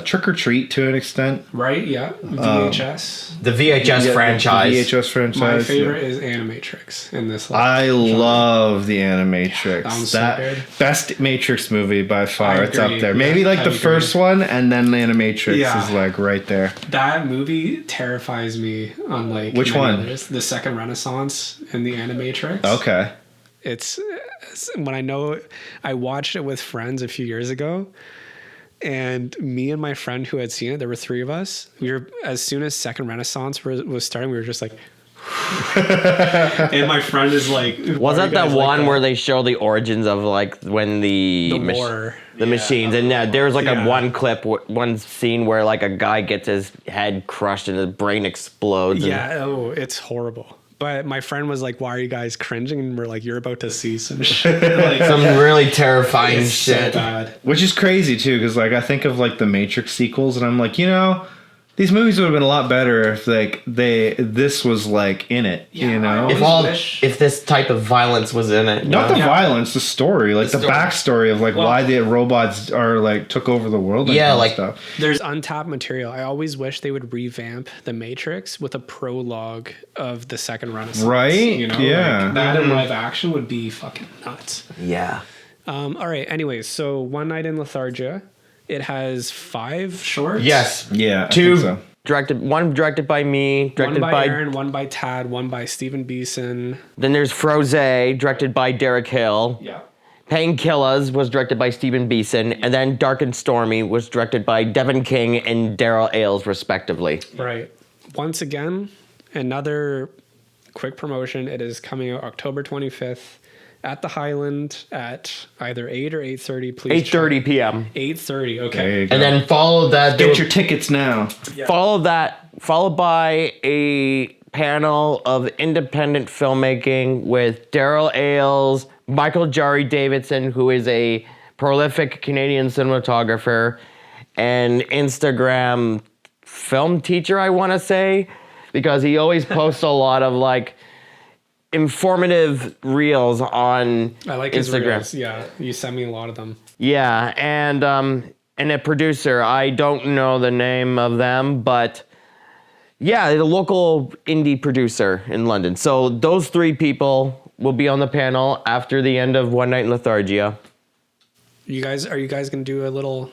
Trick or Treat to an extent. Right, yeah. VHS. The VHS franchise. The VHS franchise. My favorite is Animatrix in this. I love the Animatrix. So good. Best Matrix movie by far. I It's up agree. there. Maybe like the first one, and then the Animatrix is like right there. That movie terrifies me. Unlike which one? Others. The Second Renaissance and the Animatrix. Okay. It's when I watched it with friends a few years ago, and me and my friend who had seen it, there were three of us. We were, as soon as Second Renaissance was starting, we were just like, and my friend is like, was that the one where they show the origins of like when the war, the machines, and there was like a one clip, one scene where like a guy gets his head crushed and his brain explodes. Yeah, it's horrible. But my friend was like, why are you guys cringing? And we're like, you're about to see some shit. Like, some really terrifying shit. So bad. Which is crazy too, because like I think of like the Matrix sequels, and I'm like, you know, these movies would have been a lot better if like this was like in it, you know. If this type of violence was in it, not the violence, the story, like the backstory of like why the robots are like took over the world. And like stuff. There's untapped material. I always wish they would revamp the Matrix with a prologue of the Second Renaissance. Right? You know, yeah. Like, that in live action would be fucking nuts. Yeah. All right. Anyways, so One Night in Lethargia. It has 5 shorts. Yes. Yeah. Two one directed by me, directed one by Aaron, one by Tad, one by Stephen Beeson. Then there's Froze, directed by Derek Hill. Yeah. Painkillers was directed by Stephen Beeson, and then Dark and Stormy was directed by Devin King and Daryl Ailes, respectively. Right. Once again, another quick promotion. It is coming out October 25th. At the Highland at either 8 or 8:30, please. 8:30 p.m. 8:30, okay. And then follow that. Get your tickets now. Yeah. Followed by a panel of independent filmmaking with Daryl Ailes, Michael Jari Davidson, who is a prolific Canadian cinematographer and Instagram film teacher, I want to say, because he always posts a lot of like informative reels on I like Instagram. his reels. Yeah, you sent me a lot of them. Yeah, and a producer. I don't know the name of them, but yeah, the local indie producer in London. So those 3 people will be on the panel after the end of One Night in Lethargia. Are you guys going to do a little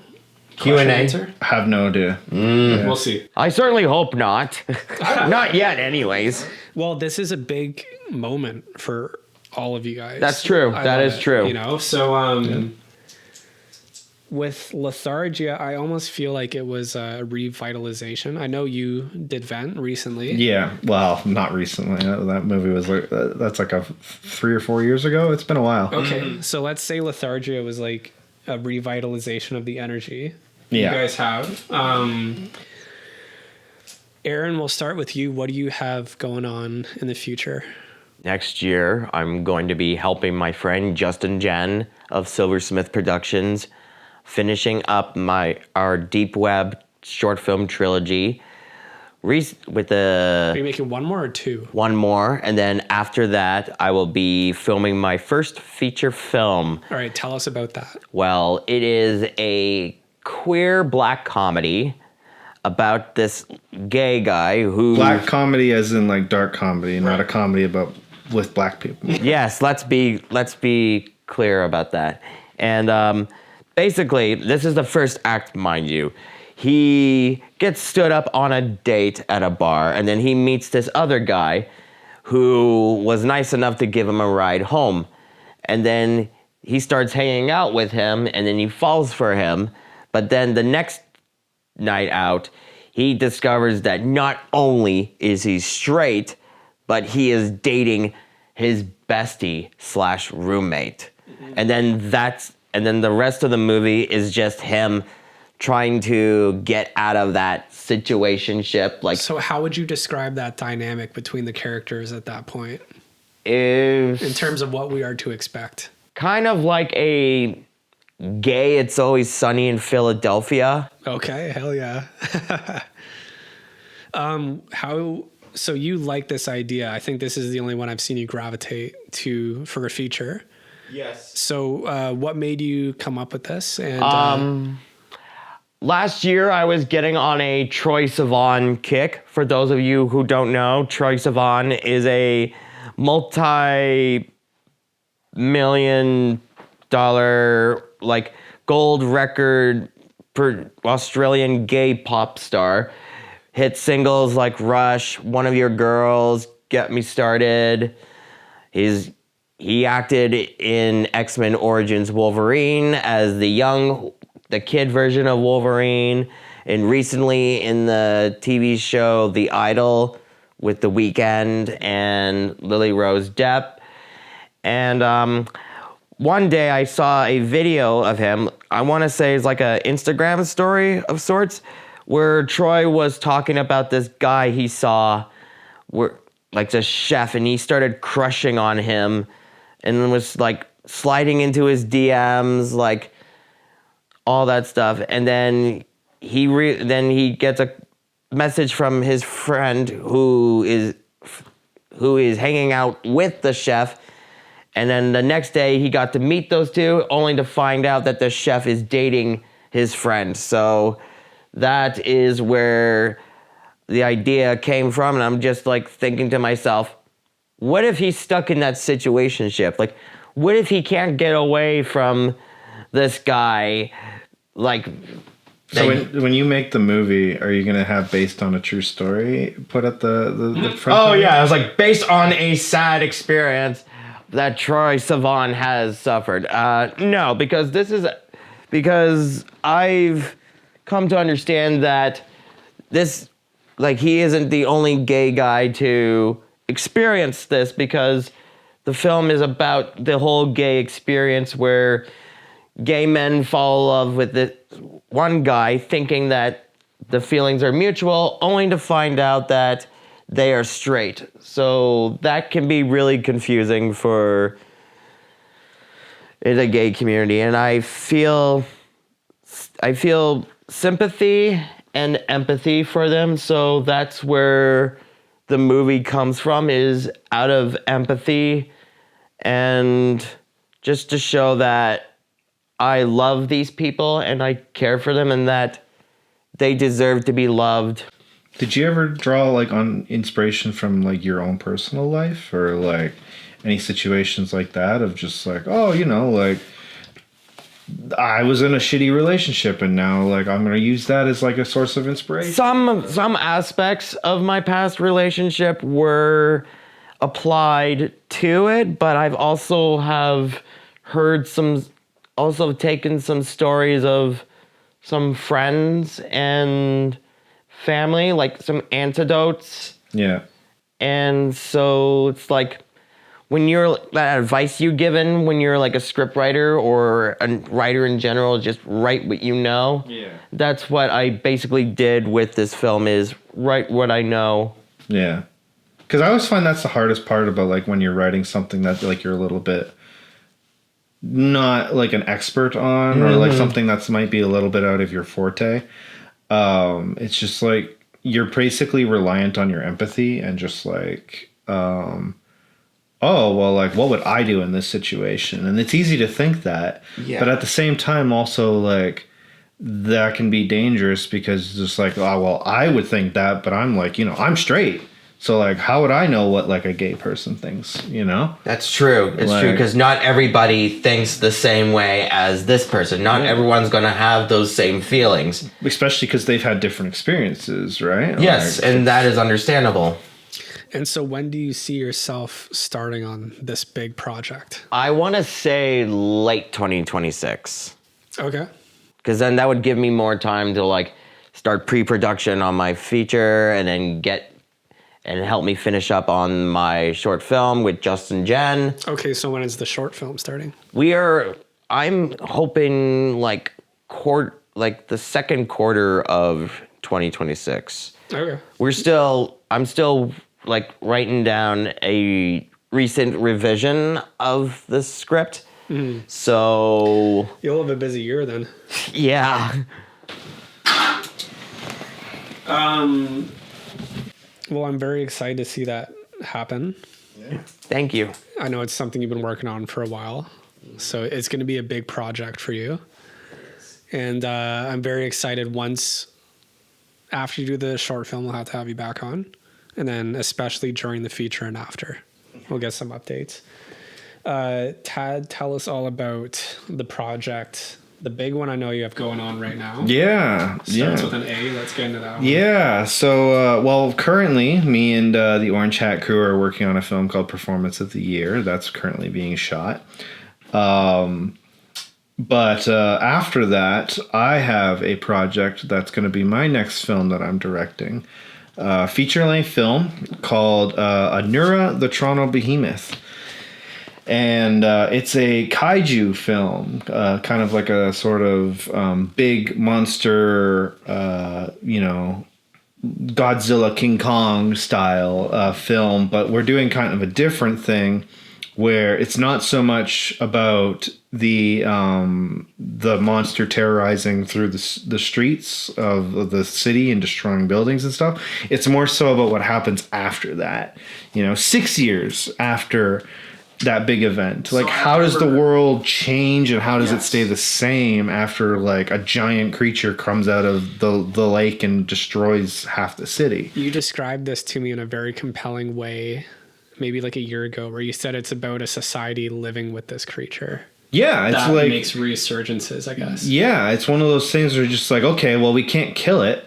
Q&A? answer? I have no idea. Yeah. We'll see. I certainly hope not. Not yet, anyways. Well, this is a big moment for all of you guys. That's true. That is true. You know, so with Lethargia, I almost feel like it was a revitalization. I know you did Vent recently. Yeah, well, not recently. That movie was like that's like a 3 or 4 years ago. It's been a while. Okay, so let's say Lethargia was like a revitalization of the energy you Yeah. guys have. Arron, we'll start with you. What do you have going on in the future? Next year, I'm going to be helping my friend Justin Jen of Silversmith Productions, finishing up our Deep Web short film trilogy with Are you making one more or two? one more, and then after that, I will be filming my first feature film. All right, tell us about that. Well, it is a queer black comedy about this gay guy who... Black comedy as in like dark comedy, not a comedy about with black people. Yes, let's be clear about that. And basically, this is the first act, mind you. He gets stood up on a date at a bar, and then he meets this other guy who was nice enough to give him a ride home. And then he starts hanging out with him, and then he falls for him. But then the next night out, he discovers that not only is he straight, but he is dating his bestie / roommate. And then the rest of the movie is just him trying to get out of that situationship. Like, So how would you describe that dynamic between the characters at that point is in terms of what we are to expect? kind of like a gay It's Always Sunny in Philadelphia. Okay, hell yeah. So you like this idea? I think this is the only one I've seen you gravitate to for a feature. Yes. So what made you come up with this? And Last year, I was getting on a Troye Sivan kick. For those of you who don't know, Troye Sivan is a multi-million-dollar, like, gold record for Australian gay pop star. Hit singles like Rush, One of Your Girls, Get Me Started. He acted in X-Men Origins Wolverine as the kid version of Wolverine, and recently in the TV show The Idol with The Weeknd and Lily Rose Depp. And one day I saw a video of him, I want to say it's like an Instagram story of sorts, where Troy was talking about this guy he saw, like the chef, and he started crushing on him and was like sliding into his DMs, like all that stuff. And then he gets a message from his friend who is hanging out with the chef. And then the next day he got to meet those two, only to find out that the chef is dating his friend. So that is where the idea came from. And I'm just like thinking to myself, what if he's stuck in that situationship? Like, what if he can't get away from this guy? Like, So when you make the movie, are you going to have based on a true story put at the front? oh yeah, it was like based on a sad experience that Troye Sivan has suffered. No, because I've come to understand that he isn't the only gay guy to experience this, because the film is about the whole gay experience where gay men fall in love with this one guy thinking that the feelings are mutual, only to find out that they are straight. So that can be really confusing for the gay community. And I feel sympathy and empathy for them. So that's where the movie comes from, is out of empathy and just to show that I love these people and I care for them and that they deserve to be loved. Did you ever draw like on inspiration from like your own personal life, or like any situations like that of just like, oh, like I was in a shitty relationship and now like I'm going to use that as like a source of inspiration? Some aspects of my past relationship were applied to it, but I've also have heard some also taken some stories of some friends and family, like some antidotes. Yeah. And so it's like when you're that advice you given when you're like a script writer or a writer in general, just write what you know. Yeah. That's what I basically did with this film, is write what I know. Yeah. Because I always find that's the hardest part about like when you're writing something that like you're a little bit not like an expert on, or like something that's might be a little bit out of your forte. It's just like you're basically reliant on your empathy and just like, oh, well, like what would I do in this situation? And it's easy to think that, but at the same time also like that can be dangerous, because it's just like, oh, well, I would think that, but I'm like, I'm straight. So, like, how would I know what, like, a gay person thinks, That's true. It's true, because not everybody thinks the same way as this person. Not everyone's going to have those same feelings. Especially because they've had different experiences, right? Yes, like, and that is understandable. And so when do you see yourself starting on this big project? I want to say late 2026. Okay. Because then that would give me more time to, like, start pre-production on my feature and then and help me finish up on my short film with Justin Jen. Okay, so when is the short film starting? I'm hoping like the second quarter of 2026. Okay. I'm still like writing down a recent revision of the script. So You'll have a busy year then. yeah. Well, I'm very excited to see that happen. Thank you. I know it's something you've been working on for a while, so it's going to be a big project for you. And I'm very excited. After you do the short film, we'll have to have you back on, and then especially during the feature and after, we'll get some updates. Tad, tell us all about the project. The big one I know you have going on right now. Yeah. Starts with an A. Let's get into that one. Yeah. So, well, currently, me and the Orange Hat crew are working on a film called Performance of the Year. That's currently being shot. But after that, I have a project that's going to be my next film that I'm directing. Feature-length film called ANURA, the Toronto Behemoth. And it's a kaiju film, kind of like a sort of big monster, Godzilla, King Kong style film. But we're doing kind of a different thing, where it's not so much about the monster terrorizing through the streets of the city and destroying buildings and stuff. It's more so about what happens after that. 6 years after that big event, like how does the world change, and how does it stay the same after like a giant creature comes out of the lake and destroys half the city? You described this to me in a very compelling way, maybe like a year ago, where you said it's about a society living with this creature. Yeah, it's that like makes resurgences, I guess. Yeah, it's one of those things where you're just like, okay, well, we can't kill it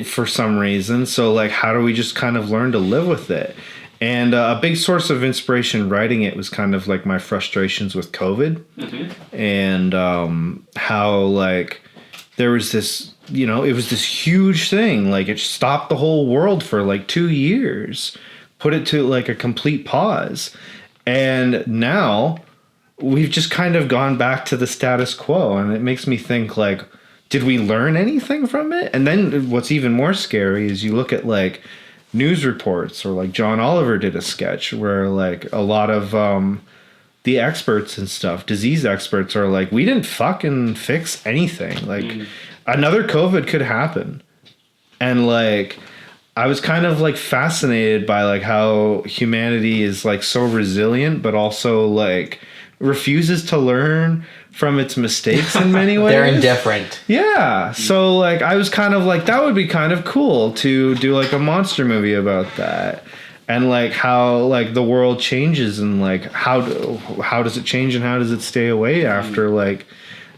for some reason, so like how do we just kind of learn to live with it? And a big source of inspiration writing it was kind of like my frustrations with COVID, and how like there was this, it was this huge thing. Like it stopped the whole world for like 2 years, put it to like a complete pause. And now we've just kind of gone back to the status quo. And it makes me think like, did we learn anything from it? And then what's even more scary is you look at like news reports, or like John Oliver did a sketch where like a lot of the experts and stuff, disease experts, are like, we didn't fucking fix anything. Like another COVID could happen. And like I was kind of like fascinated by like how humanity is like so resilient, but also like refuses to learn from its mistakes in many ways. They're indifferent. Yeah. So like I was kind of like, that would be kind of cool to do like a monster movie about that. And like how like the world changes, and like how does it change, and how does it stay away after like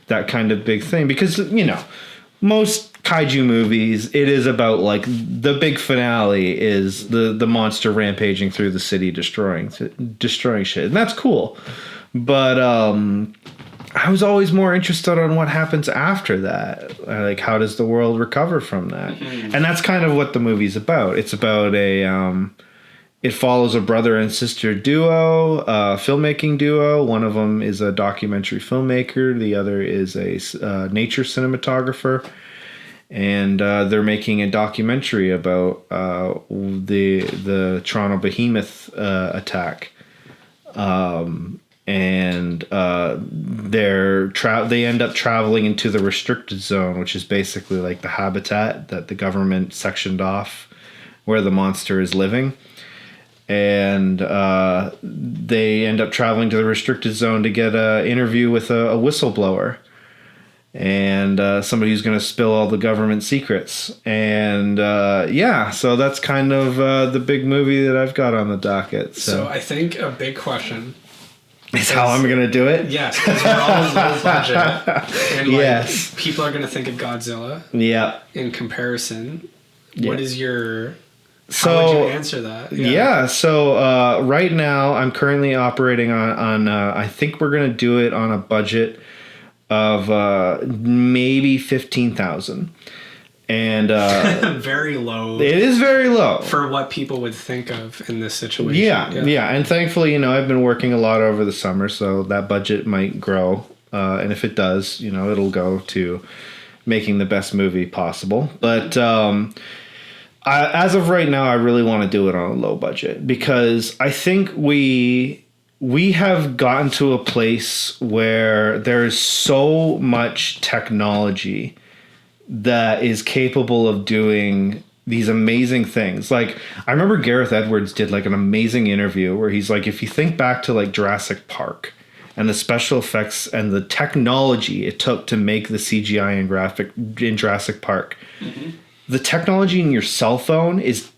that kind of big thing? Because most kaiju movies, it is about like the big finale is the monster rampaging through the city, destroying shit, and that's cool. But I was always more interested on what happens after that. Like, how does the world recover from that? And that's kind of what the movie's about. It's about it follows a brother and sister duo, a filmmaking duo. One of them is a documentary filmmaker. The other is a nature cinematographer. And they're making a documentary about the Toronto Behemoth attack. They end up traveling into the restricted zone, which is basically like the habitat that the government sectioned off where the monster is living. And they end up traveling to the restricted zone to get an interview with a whistleblower and somebody who's going to spill all the government secrets. And so that's kind of the big movie that I've got on the docket. So I think a big question is how I'm going to do it. Yes, because we're all low budget, and yes, people are going to think of Godzilla. Yeah. In comparison, what is your? So, how would you answer that? So right now I'm currently operating on I think we're going to do it on a budget of maybe 15,000. And very low. It is very low for what people would think of in this situation. Yeah. And thankfully, I've been working a lot over the summer, so that budget might grow. And if it does, it'll go to making the best movie possible. But as of right now, I really want to do it on a low budget because I think we have gotten to a place where there's so much technology that is capable of doing these amazing things. Like, I remember Gareth Edwards did like an amazing interview where he's like, if you think back to like Jurassic Park and the special effects and the technology it took to make the CGI in Jurassic Park, the technology in your cell phone is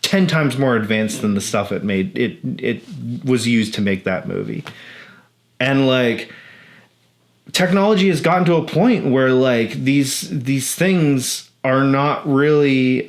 10 times more advanced than the stuff it made. It was used to make that movie. And like, technology has gotten to a point where like these things are not really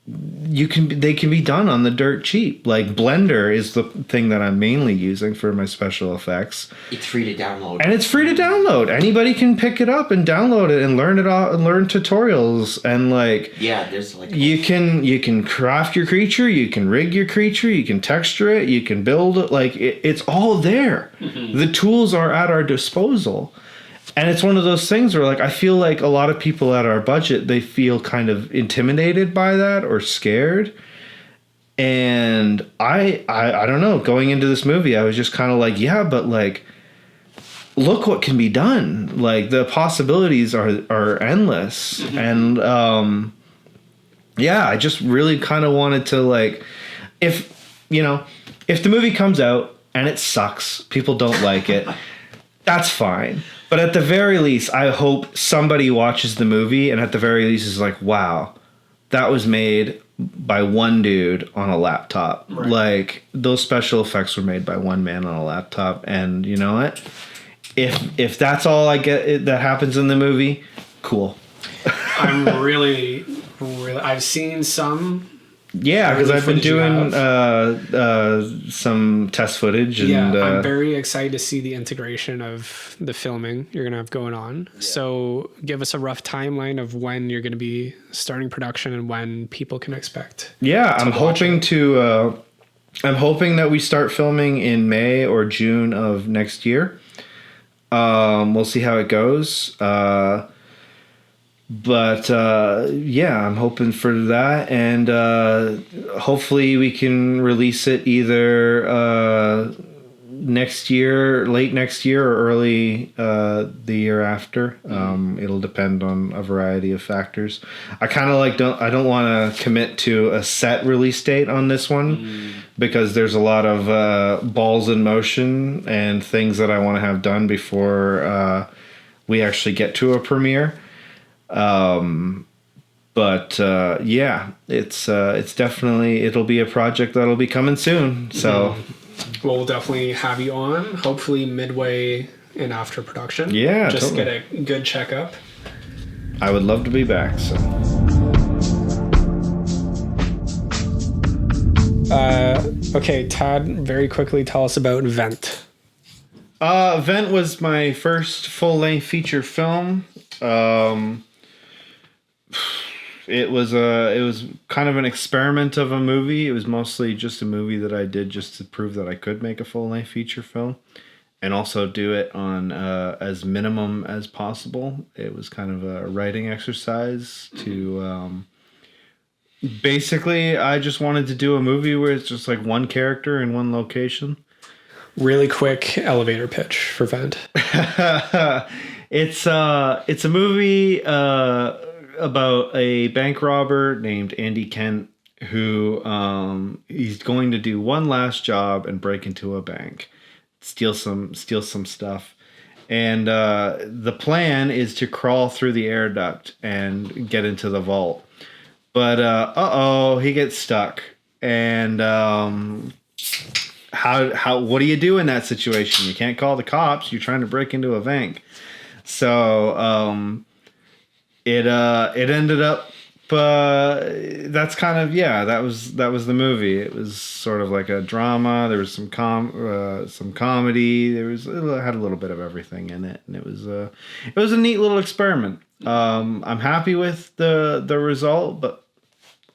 they can be done on the dirt cheap. Like Blender is the thing that I'm mainly using for my special effects. It's free to download. And it's free to download. Anybody can pick it up and download it and learn it all and learn tutorials and like there's like you can craft your creature, you can rig your creature, you can texture it, you can build it, like it's all there. The tools are at our disposal. And it's one of those things where, like, I feel like a lot of people at our budget, they feel kind of intimidated by that or scared. And I don't know, going into this movie, I was just kind of like, yeah, but, like, look what can be done. Like, the possibilities are endless. And, I just really kind of wanted to, like, if the movie comes out and it sucks, people don't like it, that's fine. But at the very least, I hope somebody watches the movie and at the very least is like, wow, that was made by one dude on a laptop. Right. Like, those special effects were made by one man on a laptop. And you know what? If that's all I get that happens in the movie, cool. I'm really I've seen some. Yeah, because I've been doing some test footage. And, I'm very excited to see the integration of the filming you're going to have going on. Yeah. So give us a rough timeline of when you're going to be starting production and when people can expect. Yeah, I'm hoping that we start filming in May or June of next year. We'll see how it goes. But I'm hoping for that, and hopefully we can release it either next year, late next year, or early the year after. It'll depend on a variety of factors. I kind of I don't want to commit to a set release date on this one because there's a lot of balls in motion and things that I want to have done before we actually get to a premiere. It's definitely, it'll be a project that'll be coming soon. So we'll definitely have you on, hopefully midway in after production. Yeah. Just totally. Get a good checkup. I would love to be back. So. Okay, Todd, very quickly tell us about Vent. Vent was my first full-length feature film. It was kind of an experiment of a movie. It was mostly just a movie that I did just to prove that I could make a full-length feature film, and also do it on as minimum as possible. It was kind of a writing exercise to basically, I just wanted to do a movie where it's just like one character in one location. Really quick elevator pitch for Vent. It's a movie about a bank robber named Andy Kent who he's going to do one last job and break into a bank, steal some stuff, and the plan is to crawl through the air duct and get into the vault. But he gets stuck, and what do you do in that situation? You can't call the cops. You're trying to break into a bank. So it ended up that's kind of that was the movie. It was sort of like a drama. There was some comedy. It had a little bit of everything in it, and it was a neat little experiment. I'm happy with the result, but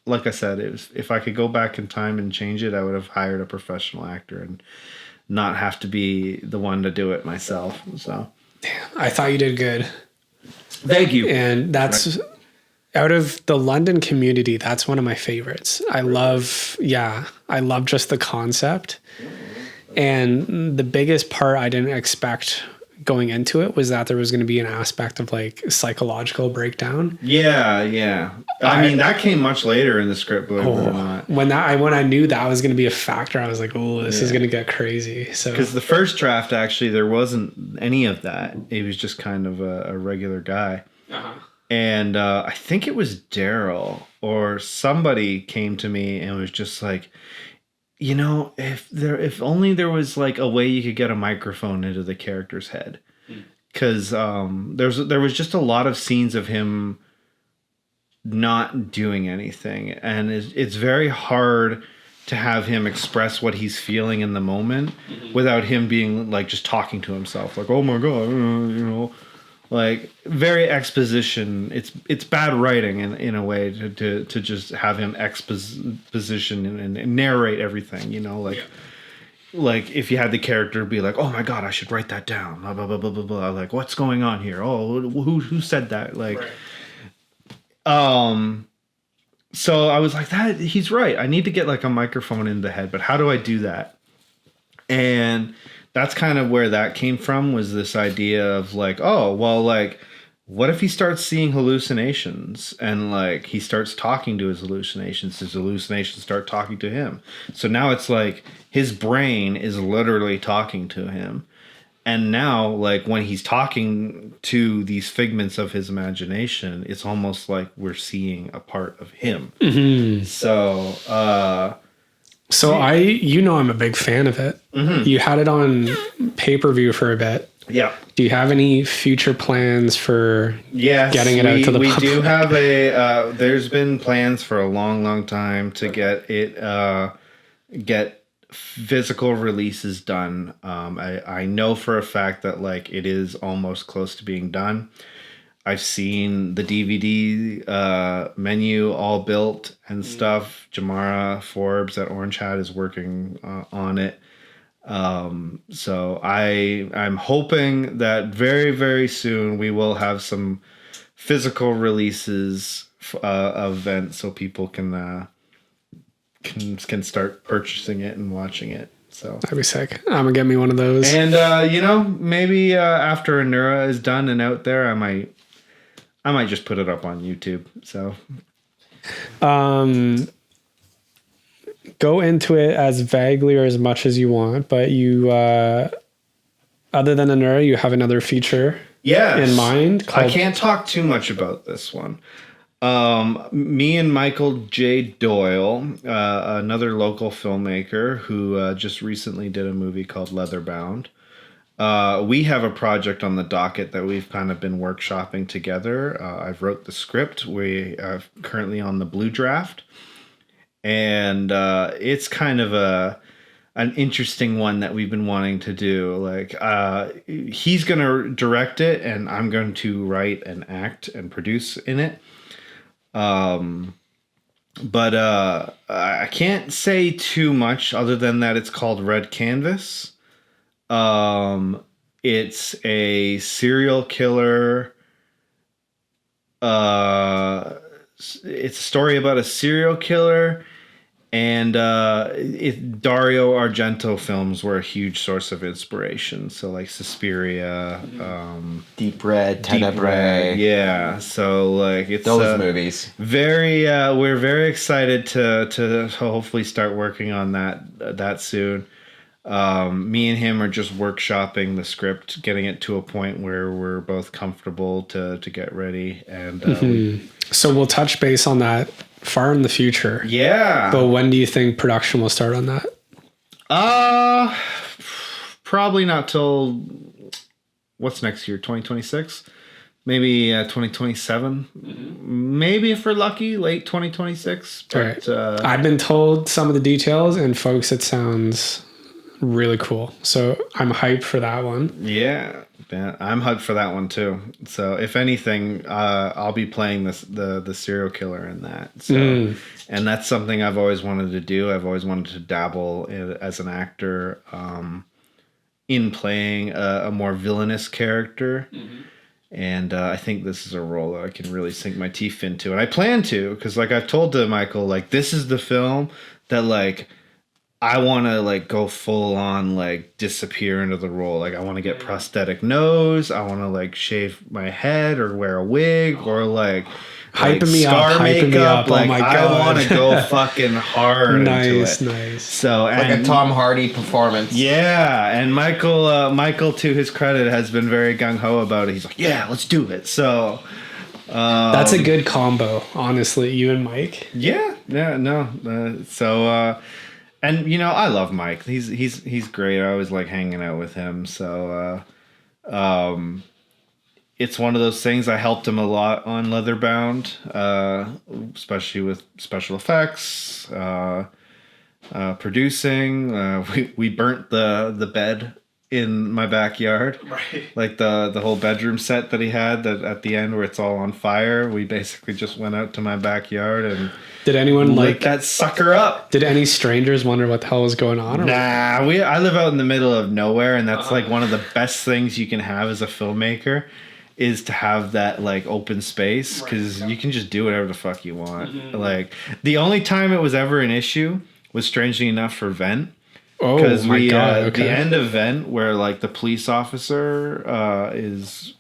like I said, if I could go back in time and change it, I would have hired a professional actor and not have to be the one to do it myself. So, I thought you did good. Thank you. And that's out of the London community, that's one of my favorites. I love just the concept. And the biggest part I didn't expect going into it was that there was going to be an aspect of like psychological breakdown. Yeah. I mean, that came much later in the script, believe it or not. When I knew that was going to be a factor, I was like, oh, this is going to get crazy. So because the first draft, actually, there wasn't any of that. It was just kind of a regular guy. Uh-huh. And I think it was Daryl or somebody came to me and was just like, if only there was like a way you could get a microphone into the character's head, because there was just a lot of scenes of him not doing anything, and it's very hard to have him express what he's feeling in the moment without him being like just talking to himself, like, oh my god, like very exposition. It's bad writing in a way to just have him exposition and narrate everything, like if you had the character be like, oh my god, I should write that down, blah blah blah blah blah blah, like what's going on here, oh who said that, like right. So I was like, that he's right, I need to get like a microphone in the head, but how do I do that? And that's kind of where that came from, was this idea of like, oh, well, like, what if he starts seeing hallucinations and like he starts talking to his hallucinations start talking to him. So now it's like his brain is literally talking to him. And now, like, when he's talking to these figments of his imagination, it's almost like we're seeing a part of him. Mm-hmm. So, I'm a big fan of it. Mm-hmm. You had it on pay-per-view for a bit. Yeah. Do you have any future plans for getting it out to the public? We do have there's been plans for a long, long time to get physical releases done. I know for a fact that like it is almost close to being done. I've seen the DVD menu all built and stuff. Jamara Forbes at Orange Hat is working on it. So I'm hoping that very, very soon we will have some physical releases of Vent, so people can start purchasing it and watching it. So that'd be sick. I'm gonna get me one of those. And maybe after ANURA is done and out there, I might just put it up on YouTube. So go into it as vaguely or as much as you want, but you other than ANURA, you have another feature in mind. I can't talk too much about this one. Me and Michael J. Doyle, another local filmmaker who just recently did a movie called Leatherbound. We have a project on the docket that we've kind of been workshopping together. I've wrote the script. We are currently on the blue draft. And it's kind of a an interesting one that we've been wanting to do. Like he's going to direct it, and I'm going to write and act and produce in it. But I can't say too much other than that it's called Red Canvas. It's a serial killer. It's a story about a serial killer, and Dario Argento films were a huge source of inspiration. So like Suspiria, Deep Red, Tenebrae. yeah. So like it's Those movies. Very, we're very excited to hopefully start working on that soon. Me and him are just workshopping the script, getting it to a point where we're both comfortable to get ready. And So we'll touch base on that far in the future. yeah, But when do you think production will start on that? probably not till what's next year, 2026, maybe 2027, maybe if we're lucky, late 2026. But Right. I've been told some of the details, and folks, it sounds really cool. So I'm hyped for that one. yeah, I'm hyped for that one too. So if anything, I'll be playing the serial killer in that. So, and that's something I've always wanted to do. I've always wanted to dabble as an actor in playing a more villainous character. And I think this is a role that I can really sink my teeth into, and I plan to, because like I've told to Michael, like this is the film that like I want to like go full on like disappear into the role. Like I want to get prosthetic nose. I want to like shave my head or wear a wig or like Hyping me scar up, hyping me makeup. up. Oh Like my I God. want to go fucking hard Nice, into it. nice. So Like a and Tom Hardy performance. yeah, and Michael, to his credit, has been very gung ho about it. He's like, yeah, let's do it. So That's a good combo, honestly. You and Mike. yeah, no. And you know, I love Mike. He's great. I always like hanging out with him. So it's one of those things. I helped him a lot on Leatherbound, especially with special effects, producing. We burnt the bed in my backyard, Right. like the whole bedroom set that he had. That at the end where it's all on fire, we basically just went out to my backyard and Did anyone lit like that sucker up. Did any strangers wonder what the hell was going on? Or Nah, I live out in the middle of nowhere, and that's like one of the best things you can have as a filmmaker is to have that like open space, because you can just do whatever the fuck you want. Like the only time it was ever an issue was, strangely enough, for Vent. Oh Because my God. Okay. the end of Vent, where like the police officer is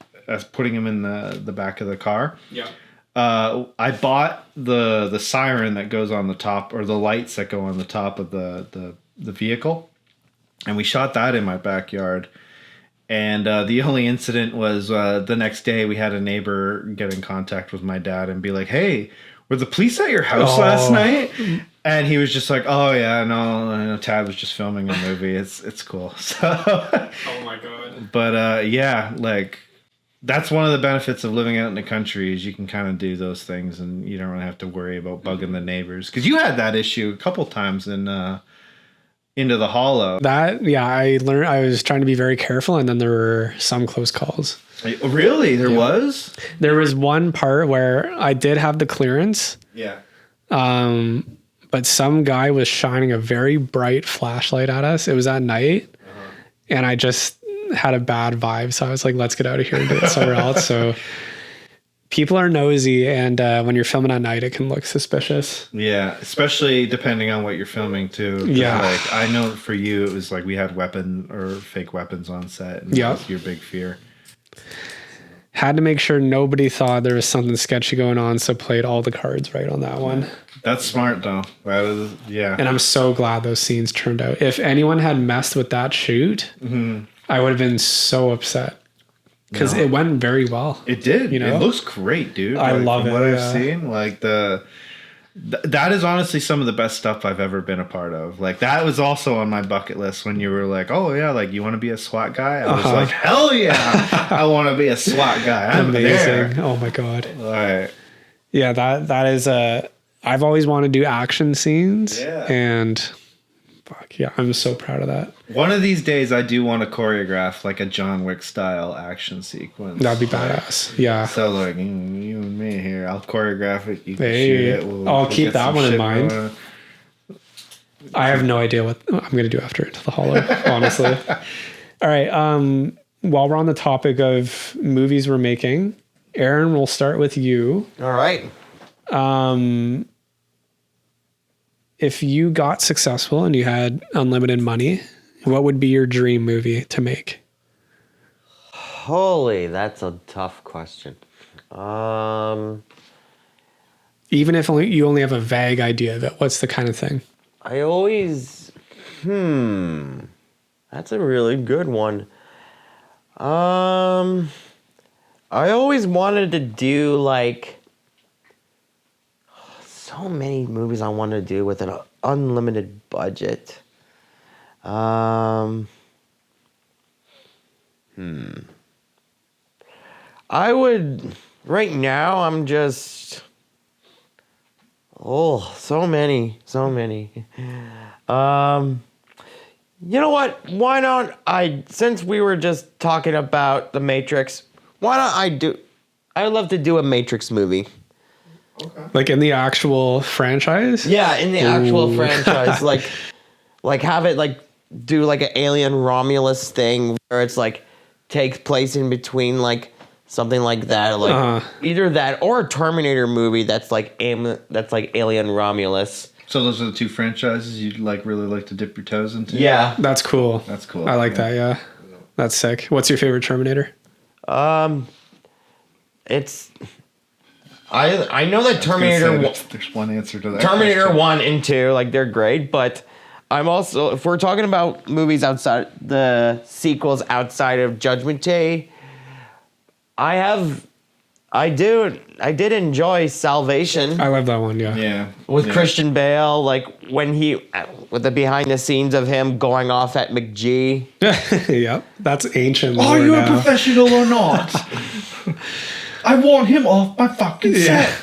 putting him in the back of the car. Yeah. I bought the siren that goes on the top, or the lights that go on the top of the vehicle, and we shot that in my backyard. And the only incident was the next day we had a neighbor get in contact with my dad and be like, "Hey, were the police at your house last night?" And he was just like, "Oh yeah, no, Tad was just filming a movie. It's cool." So, Oh my God. but yeah, like that's one of the benefits of living out in the country is you can kind of do those things and you don't really have to worry about bugging the neighbors. Because you had that issue a couple times in Into the Hollow. I learned. I was trying to be very careful, and then there were some close calls. Really? There was? There was one part where I did have the clearance, Yeah. but some guy was shining a very bright flashlight at us. It was at night, and I just had a bad vibe. So I was like, let's get out of here and do it somewhere else. So people are nosy, and when you're filming at night, it can look suspicious. Yeah, especially depending on what you're filming too. 'Cause, Yeah. like I know for you, it was like we had weapon or fake weapons on set, and Yeah. that was your big fear. Had to make sure nobody thought there was something sketchy going on, so played all the cards right on that one. That's smart though. That is, yeah. And I'm so glad those scenes turned out. If anyone had messed with that shoot, I would have been so upset because it went very well. It did. You know? It looks great, dude. I love from it, What I've yeah. seen, like that is honestly some of the best stuff I've ever been a part of. Like that was also on my bucket list when you were like, "Oh yeah, like you want to be a SWAT guy?" I was like, "Hell yeah, I want to be a SWAT guy." I'm Amazing. there. Oh my God. All right. Yeah, that is I've always wanted to do action scenes, Yeah. and Fuck yeah, I'm so proud of that. One of these days, I do want to choreograph like a John Wick style action sequence. That'd be badass. Yeah. So like you and me here, I'll choreograph it. You can Hey, shoot it. I'll keep get that some one in shit mind. going. I have no idea what I'm going to do after Into the Hollow, honestly. All right. While we're on the topic of movies we're making, Aaron, we'll start with you. All right. If you got successful and you had unlimited money, what would be your dream movie to make? Holy, that's a tough question. Even if you only have a vague idea of it, what's the kind of thing? I always, that's a really good one. I always wanted to do like so many movies I wanted to do with an unlimited budget. I would, right now, I'm just, so many. You know what? Why don't since we were just talking about The Matrix, I'd love to do a Matrix movie. Okay. Like in the actual franchise? Yeah, in the actual franchise. Like have it like do like an Alien Romulus thing where it's like takes place in between like something like that. Like either that or a Terminator movie that's like Alien Romulus. So those are the two franchises you'd like really like to dip your toes into? Yeah. That's cool. That's cool. I like that, yeah. That's sick. What's your favorite Terminator? It's I know that Terminator there's one answer to that. Terminator question. 1 and 2, like they're great, but I'm also, if we're talking about movies outside the sequels outside of Judgment Day, I did enjoy Salvation. I love that one, yeah. Yeah. With Christian Bale, like when with the behind the scenes of him going off at McGee. Yep. That's ancient. Are lore you now. a professional or not? I want him off my fucking set.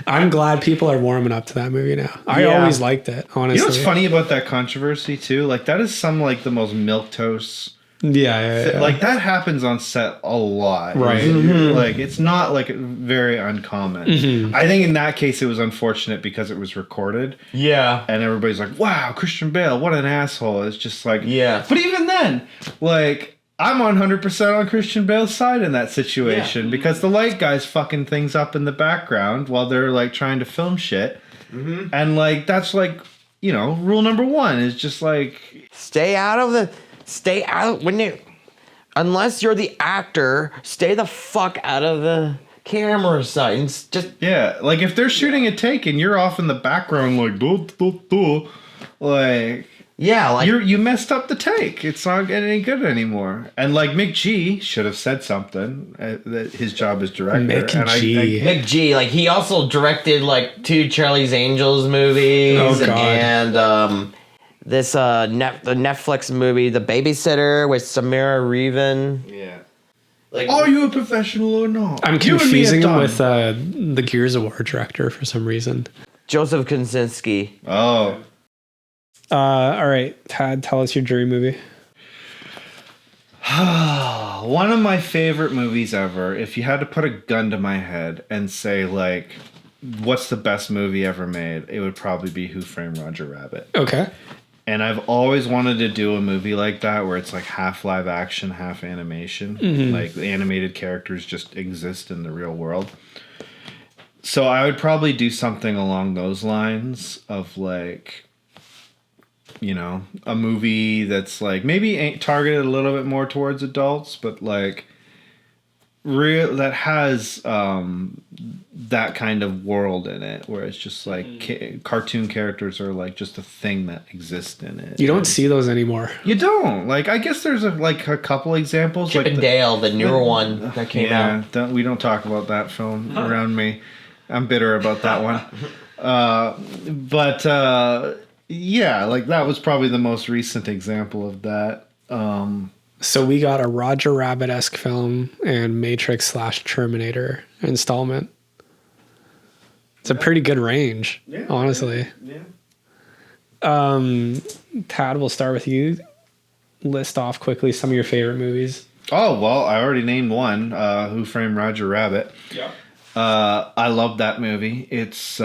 I'm glad people are warming up to that movie now. I always liked it, honestly. You know what's funny about that controversy too? Like that is some like the most milquetoast. Yeah. Like that happens on set a lot. Right. Like it's not like very uncommon. I think in that case it was unfortunate because it was recorded. Yeah. And everybody's like, wow, Christian Bale, what an asshole. It's just like, yeah. But even then, like, I'm 100% on Christian Bale's side in that situation because the light guy's fucking things up in the background while they're like trying to film shit. And like, that's like, you know, rule number 1 is just like, unless you're the actor, stay the fuck out of the camera side. Just like if they're shooting a take and you're off in the background like, like, yeah, like you messed up the take. It's not any good anymore. And like McG should have said something. That his job as director. McG, like he also directed like 2 Charlie's Angels movies. Oh God. And this the Netflix movie, The Babysitter with Samira Revan. Yeah. Like, are you a professional or not? I'm confusing him with the Gears of War director for some reason. Joseph Kosinski. Oh. All right, Tad, tell us your dream movie. One of my favorite movies ever. If you had to put a gun to my head and say like, what's the best movie ever made? It would probably be Who Framed Roger Rabbit. Okay. And I've always wanted to do a movie like that where it's like half live action, half animation. Like the animated characters just exist in the real world. So I would probably do something along those lines of like, you know, a movie that's like maybe targeted a little bit more towards adults, but like that has that kind of world in it where it's just like cartoon characters are like just a thing that exists in it. You don't see those anymore. You don't. Like I guess there's a couple examples. Chip and Dale, the newer one that came out. We don't talk about that film around me. I'm bitter about that one. Yeah, like that was probably the most recent example of that. So we got a Roger Rabbit-esque film and Matrix/Terminator installment. It's a pretty good range, honestly. Yeah. Tad, we'll start with you. List off quickly some of your favorite movies. Oh, well, I already named one, Who Framed Roger Rabbit. Yeah. I love that movie. It's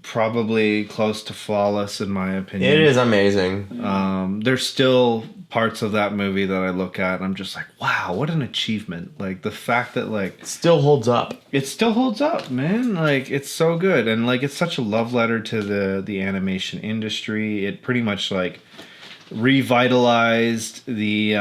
probably close to flawless in my opinion. It is amazing. There's still parts of that movie that I look at and I'm just like, wow, what an achievement. Like the fact that like It still holds up. it still holds up, man. Like it's so good. And like it's such a love letter to the animation industry. It pretty much like revitalized the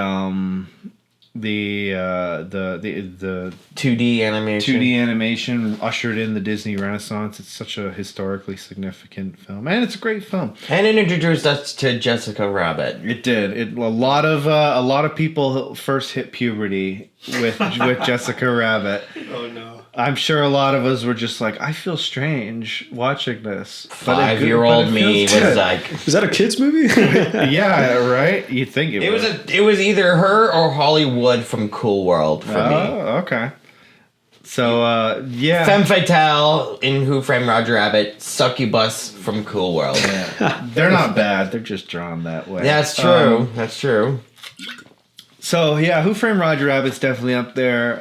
2D animation. 2D animation, ushered in the Disney Renaissance. It's such a historically significant film, and it's a great film. And it introduced us to Jessica Rabbit. It did. A lot of people first hit puberty with Jessica Rabbit. Oh no. I'm sure a lot of us were just like, I feel strange watching this. But 5-year-old me was like, Is that a kids movie? yeah, right. You'd think it was. it was either her or Hollywood from Cool World for me. Oh, okay. So yeah. Femme Fatale in Who Framed Roger Rabbit, Succubus from Cool World. They're not bad. They're just drawn that way. That's true. That's true. So yeah, Who Framed Roger Rabbit's definitely up there.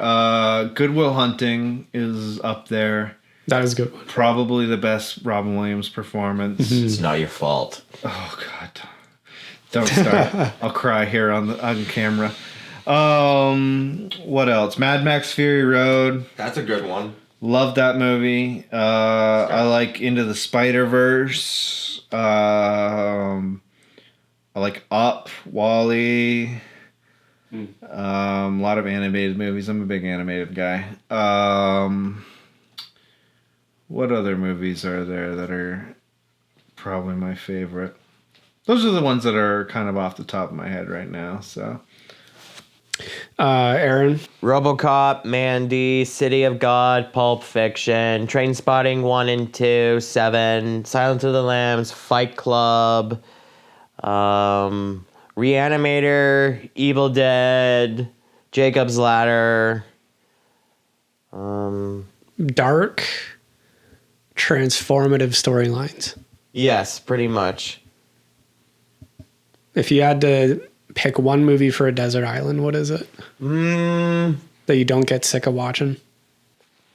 Good Will Hunting is up there. That is a good one. Probably the best Robin Williams performance. It's not your fault. Oh God, don't start. I'll cry here on camera. What else? Mad Max Fury Road. That's a good one. Love that movie. I like Into the Spider-Verse. I like Up, Wall-E. A lot of animated movies. I'm a big animated guy. What other movies are there that are probably my favorite? Those are the ones that are kind of off the top of my head right now. So, Aaron. RoboCop, Mandy, City of God, Pulp Fiction, Trainspotting 1 and 2, Seven, Silence of the Lambs, Fight Club, Reanimator, Evil Dead, Jacob's Ladder. Dark, transformative storylines. Yes, pretty much. If you had to pick one movie for a desert island, what is it? That you don't get sick of watching?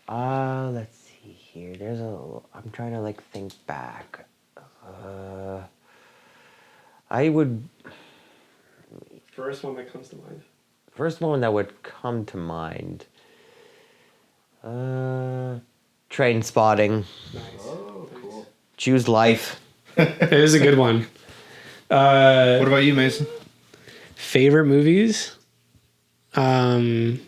Let's see here. I'm trying to like think back. I would. First one that comes to mind. First one that would come to mind. Train Spotting. Nice. Oh, cool. Choose Life. It is a good one. What about you, Mason? Favorite movies? Ghost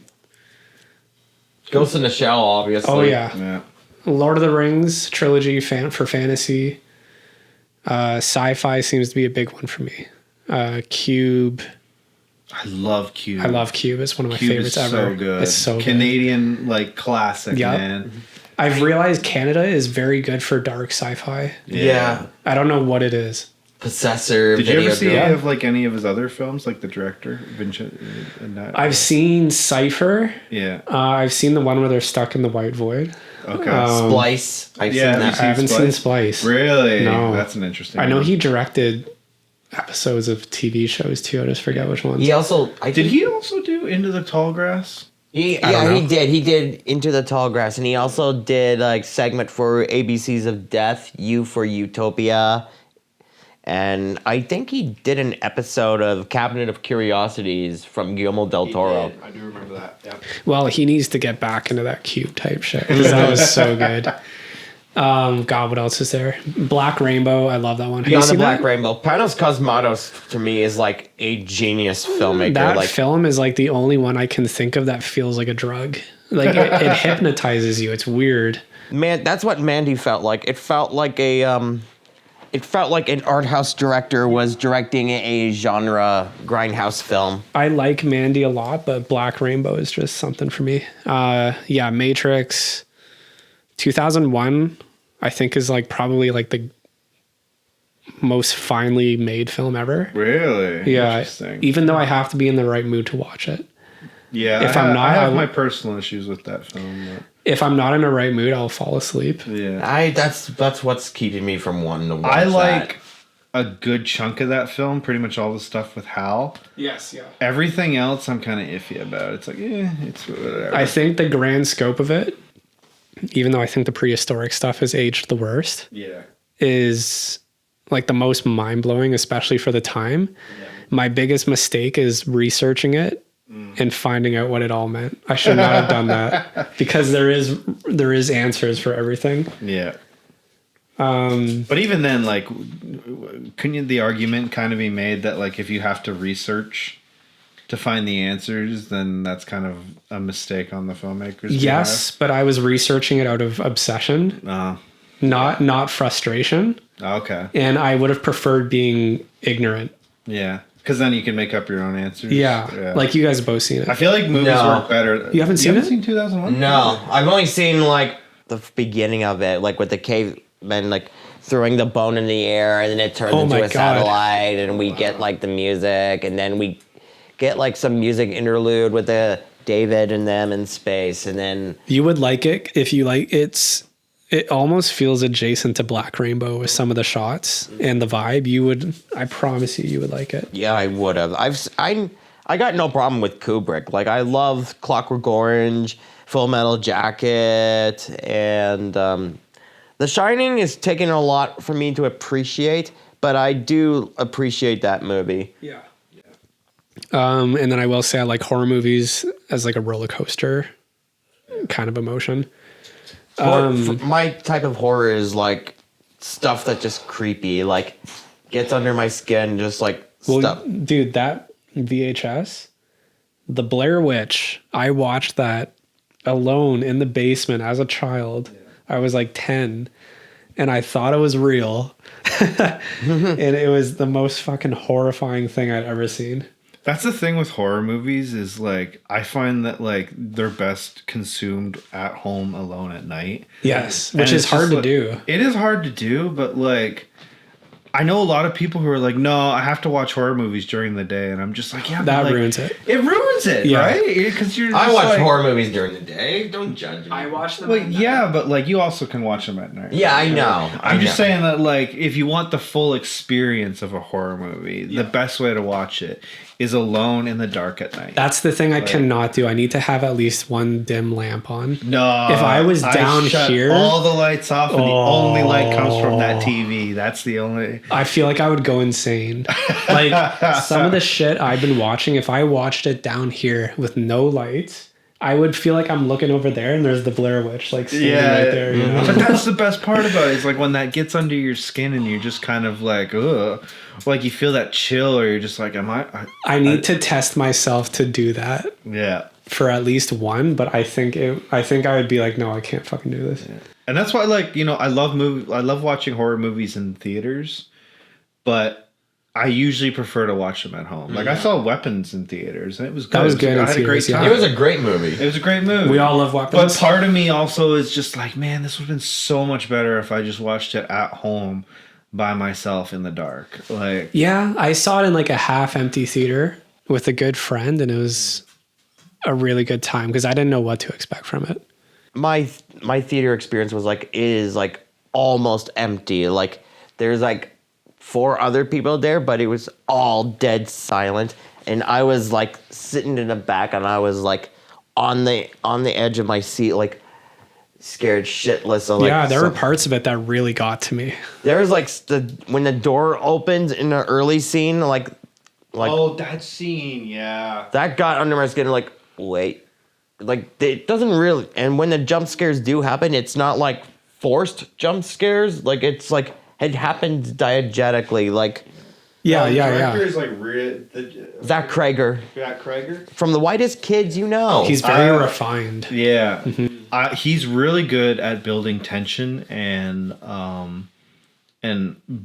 in the Shell, obviously. Oh yeah. Yeah. Lord of the Rings trilogy for fantasy. Sci-fi seems to be a big one for me. Cube. I love Cube. I love Cube. It's one of my Cube favorites is ever. so good. It's so Canadian like classic, Yep. man. I've realized Canada is very good for dark sci-fi. Yeah. I don't know what it is. Possessor. Did you ever see Video any of his other films, like the director, Vincent? I've seen Cypher. Yeah. I've seen the one where they're stuck in the white void. Okay. Splice. I've yeah, seen have that. I haven't seen Splice. Really? No. That's an interesting I know one. he directed episodes of TV shows too. I just forget which ones. He also. Did he also do Into the Tall Grass? He know. did. He did Into the Tall Grass, and he also did like segment for ABCs of Death, U for Utopia, and I think he did an episode of Cabinet of Curiosities from Guillermo del Toro. I do remember that. Yeah. Well, he needs to get back into that Cube type shit because that was so good. God, what else is there? Black Rainbow. I love that one. Have you Beyond the seen Black that? Rainbow. Panos Cosmatos to me is like a genius filmmaker. That like film is like the only one I can think of that feels like a drug. Like it hypnotizes you. It's weird. man, that's what Mandy felt like. It felt like an art house director was directing a genre grindhouse film. I like Mandy a lot, but Black Rainbow is just something for me. Yeah, Matrix 2001, I think is like probably like the most finely made film ever. Really? Yeah, Interesting. even though I have to be in the right mood to watch it. Yeah. If I'm not, I have I- my personal issues with that film. If I'm not in the right mood, I'll fall asleep. But yeah. That's what's keeping me from wanting to watch I like that. a good chunk of that film, pretty much all the stuff with Hal. Yes, yeah. Everything else I'm kind of iffy about. It's like, it's whatever. I think the grand scope of it, even though I think the prehistoric stuff has aged the worst, is like the most mind-blowing, especially for the time. Yeah. My biggest mistake is researching it and finding out what it all meant. I should not have done that, because there is answers for everything. Yeah. But even then, like, couldn't the argument kind of be made that, like, if you have to research to find the answers, then that's kind of a mistake on the filmmakers? Yes, but I was researching it out of obsession, not frustration. Okay. And I would have preferred being ignorant. Yeah. Because then you can make up your own answers. Yeah. Like, you guys have both seen it. I feel like movies work better. You haven't seen it? Seen 2001? No. I've only seen, like, the beginning of it, like, with the cavemen, like, throwing the bone in the air, and then it turns into a satellite, and we get, like, the music, and then we get, like, some music interlude with the David and them in space, and then... You would like it if you like... It almost feels adjacent to Black Rainbow with some of the shots and the vibe. I promise you would like it. Yeah, I would have. I got no problem with Kubrick. Like, I love Clockwork Orange, Full Metal Jacket, and The Shining is taking a lot for me to appreciate, but I do appreciate that movie. Yeah. And then I will say I like horror movies as like a roller coaster kind of emotion. My type of horror is like stuff that's just creepy, like gets under my skin, just like stuff. Dude, that VHS, The Blair Witch, I watched that alone in the basement as a child. I was like 10 and I thought it was real. And it was the most fucking horrifying thing I'd ever seen. That's the thing with horror movies is, like, I find that, like, they're best consumed at home alone at night. Yes, which is hard to do. It is hard to do, but, like, I know a lot of people who are like, no, I have to watch horror movies during the day, and I'm just like, yeah, that like, ruins it. It ruins it, right? Because I watch horror movies during the day. Don't judge me. I watch them. Well, yeah, but like you also can watch them at night. Yeah, I know. I'm just saying that, like, if you want the full experience of a horror movie, the best way to watch it is alone in the dark at night. That's the thing I cannot do. I need to have at least one dim lamp on. No. If I was down here, all the lights off, and the only light comes from that TV. That's the only. I feel like I would go insane. Like, some of the shit I've been watching, if I watched it down here with no lights, I would feel like I'm looking over there and there's the Blair Witch, like, standing right there. You know? But that's the best part about it, is like when that gets under your skin and you're just kind of like, ugh. Like, you feel that chill, or you're just like, I need to test myself to do that. Yeah. For at least one, but I think I would be like, no, I can't fucking do this. Yeah. And that's why, like, you know, I love watching horror movies in theaters, but I usually prefer to watch them at home. Like, I saw Weapons in theaters, and it was good. That was good. I had a great time. It was a great movie. It was a great movie. We all love Weapons. But part of me also is just like, man, this would have been so much better if I just watched it at home by myself in the dark. Like, yeah, I saw it in like a half-empty theater with a good friend, and it was a really good time because I didn't know what to expect from it. My theater experience was like, it is like almost empty. Like, there's like 4 other people there, but it was all dead silent, and I was like sitting in the back, and I was like on the edge of my seat, like scared shitless. So, like, yeah, there were parts of it that really got to me. There was like when the door opens in the early scene, like oh, that scene, yeah, that got under my skin. Like, wait, like, it doesn't really. And when the jump scares do happen, it's not like forced jump scares. Like, it's like it happened diegetically. Like, yeah. Is like Zach Krager. Zach Krager From The Whitest Kids, you know. He's very refined. Yeah, he's really good at building tension and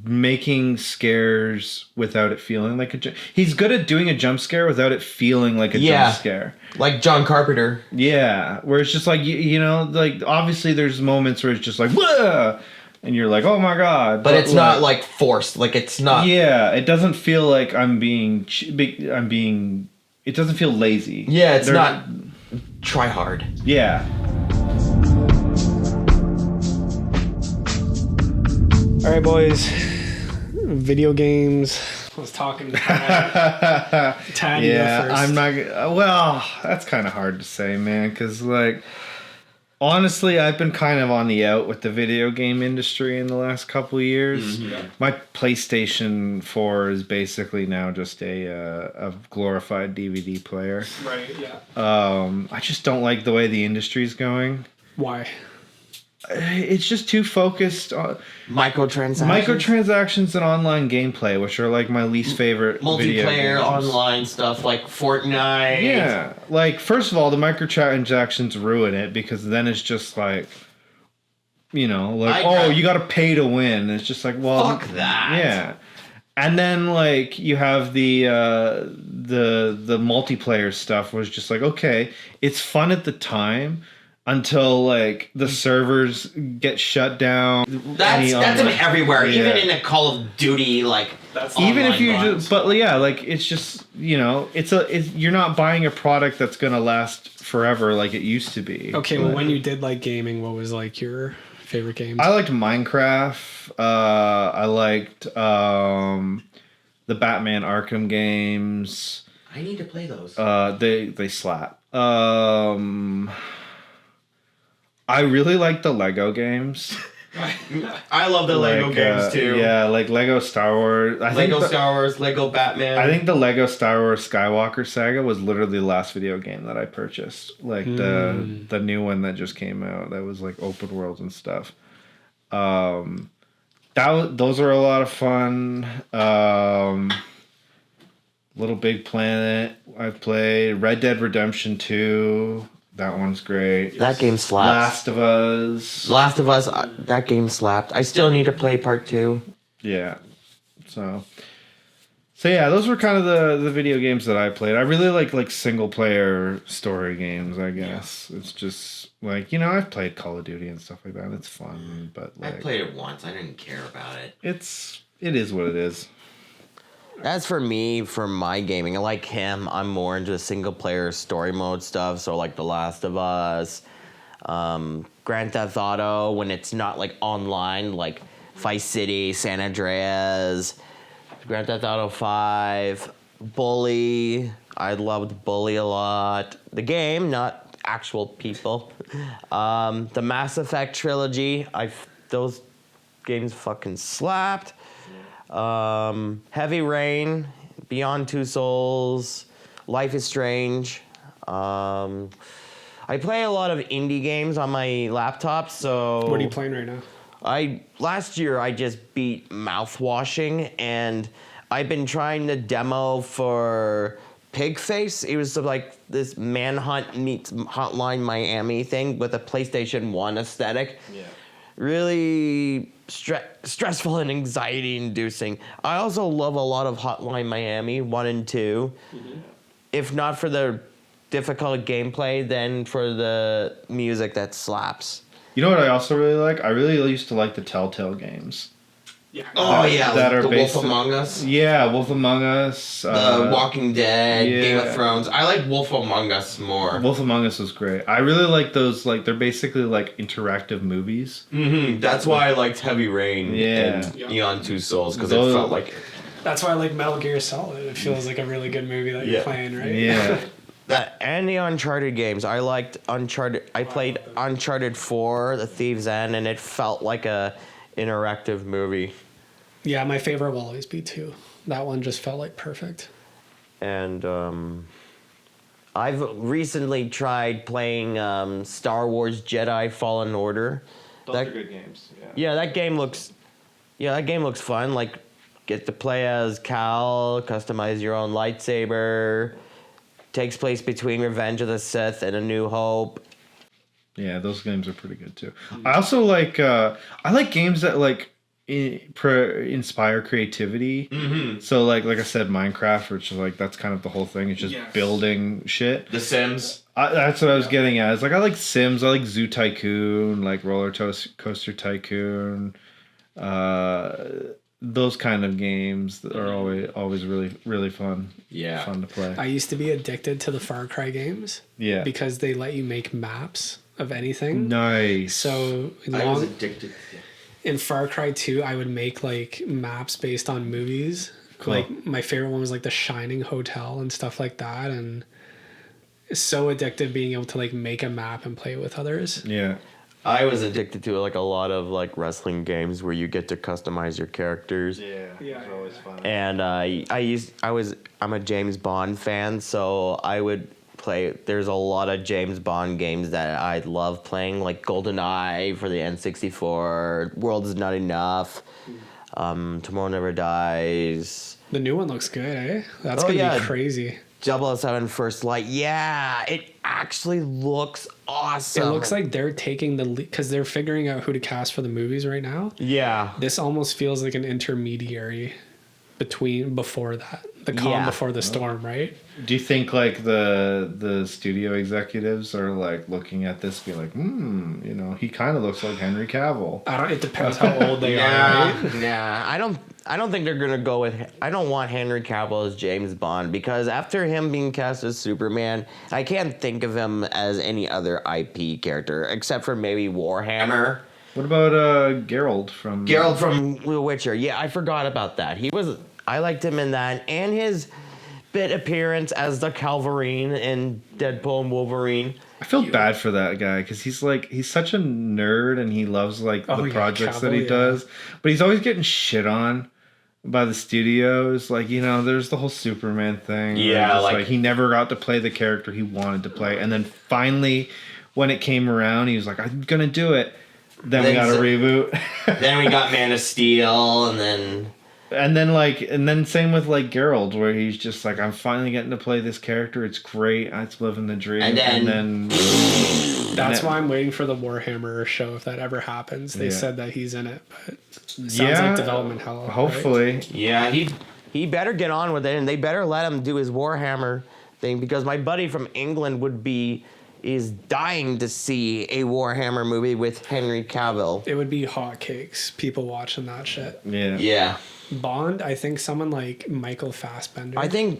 making scares without it feeling like a. He's good at doing a jump scare without it feeling like a jump scare. Like John Carpenter. Yeah, where it's just like you know, like obviously there's moments where it's just like whoa, and you're like, oh my god, but it's not like forced. Like, it's not. Yeah, it doesn't feel like I'm being. It doesn't feel lazy. Yeah, it's not. Try hard. Yeah. All right, boys. video games. I was talking to Tad. Yeah, First. I'm not. Well, that's kind of hard to say, man. Because like, honestly, I've been kind of on the out with the video game industry in the last couple of years. Mm-hmm. My PlayStation 4 is basically now just a glorified DVD player. Right. Yeah. I just don't like the way the industry's going. Why? It's just too focused on microtransactions and online gameplay, which are like my least favorite video multiplayer games. online stuff like Fortnite. Yeah, like first of all, the microtransactions ruin it because then it's just like, you know, like you got to pay to win. It's just like, well, fuck that. Yeah, and then like you have the multiplayer stuff was just like, okay, it's fun at the time. Until like the servers get shut down. That's everywhere. Yeah. Even in a Call of Duty, like that's even if you just, but yeah, like it's just, you know, you're not buying a product that's gonna last forever like it used to be. Okay, well, when you did like gaming, what was like your favorite games? I liked Minecraft. I liked the Batman Arkham games. I need to play those. They slap. I really like the Lego games. I love the Lego games too. Yeah, like Lego Star Wars. Star Wars, Lego Batman. I think the Lego Star Wars Skywalker saga was literally the last video game that I purchased. Like the new one that just came out that was like open world and stuff. Those are a lot of fun. Little Big Planet I've played. Red Dead Redemption 2. That one's great. That game slaps. Last of Us. That game slapped. I still need to play part 2. Yeah. So yeah, those were kind of the video games that I played. I really like single player story games, I guess. Yeah. It's just like, you know, I've played Call of Duty and stuff like that. It's fun, but like I played it once. I didn't care about it. It is what it is. As for me, for my gaming, like him, I'm more into single player story mode stuff. So like The Last of Us, Grand Theft Auto, when it's not like online, like Vice City, San Andreas, Grand Theft Auto 5, Bully. I loved Bully a lot. The game, not actual people. The Mass Effect trilogy, those games fucking slapped. Heavy Rain, Beyond Two Souls, Life is Strange. I play a lot of indie games on my laptop, so... What are you playing right now? Last year I just beat Mouthwashing, and I've been trying to demo for Pigface. It was like this Manhunt meets Hotline Miami thing with a PlayStation 1 aesthetic. Yeah. Really stressful and anxiety-inducing. I also love a lot of Hotline Miami 1 and 2. Mm-hmm. If not for the difficult gameplay, then for the music that slaps. You know what I also really like? I really used to like the Telltale games. Yeah. Oh yeah, that are the based Wolf Among Us. Yeah, Wolf Among Us. The Walking Dead, yeah. Game of Thrones. I like Wolf Among Us more. Wolf Among Us was great. I really like those. Like they're basically like interactive movies. Mm-hmm. That's why I liked Heavy Rain and Yeah. Beyond Two Souls, because it felt like. That's why I like Metal Gear Solid. It feels like a really good movie that you're playing, right? Yeah. That and the Uncharted games. I liked Uncharted. I played Uncharted 4, The Thieves' End, and it felt like a interactive movie. Yeah, my favorite will always be 2. That one just felt like perfect. And I've recently tried playing Star Wars Jedi Fallen Order. Those are good games. Yeah, that game looks fun. Like, get to play as Cal, customize your own lightsaber. Takes place between Revenge of the Sith and A New Hope. Yeah, those games are pretty good too. I also like games that like inspire creativity. Mm-hmm. So like I said, Minecraft, which is like that's kind of the whole thing. It's just building shit. The Sims. That's what I was getting at. It's like I like Sims. I like Zoo Tycoon, like Roller Coaster Tycoon. Those kind of games that are always really fun. Yeah, fun to play. I used to be addicted to the Far Cry games. Yeah, because they let you make maps of anything. Nice. So I was addicted. In Far Cry 2, I would make like maps based on movies. Cool. Like my favorite one was like the Shining Hotel and stuff like that, and it's so addictive being able to like make a map and play it with others. Yeah. I was addicted to like a lot of like wrestling games where you get to customize your characters. Yeah. Yeah, It's always fun. And I'm a James Bond fan, so I would play. There's a lot of James Bond games that I love playing, like GoldenEye for the N64, World Is Not Enough, Tomorrow Never Dies, The new one looks good, eh? That's Oh, gonna yeah. be crazy. 007 First Light. Yeah, it actually looks awesome. It looks like they're taking the lead because they're figuring out who to cast for the movies right now. Yeah. This almost feels like an intermediary before that, the calm Yeah. before the storm, right? Do you think like the studio executives are like looking at this, be like, he kind of looks like Henry Cavill. It depends how old they are. Yeah, Right? yeah. I don't think they're gonna go with. I don't want Henry Cavill as James Bond because after him being cast as Superman, I can't think of him as any other IP character except for maybe Warhammer. What about Geralt from Geralt from The Witcher. Yeah, I forgot about that. I liked him in that and his bit appearance as the Calverine in Deadpool and Wolverine. I feel bad for that guy because he's such a nerd and he loves like the projects that he Cavill, does, but he's always getting shit on by the studios. Like, there's the whole Superman thing. Yeah, where it's like- he never got to play the character he wanted to play, and then finally, when it came around, he was like, "I'm gonna do it." Then we got a reboot. Then we got Man of Steel, and then And then same with like Geralt, where he's just like, I'm finally getting to play this character. It's great. It's living the dream. And then That's why I'm waiting for the Warhammer show if that ever happens. They said that he's in it, but sounds like development hell. Right? Hopefully, yeah, he better get on with it, and they better let him do his Warhammer thing because my buddy from England is dying to see a Warhammer movie with Henry Cavill. It would be hotcakes. People watching that shit. yeah. Yeah. Bond, I think someone like Michael Fassbender. I think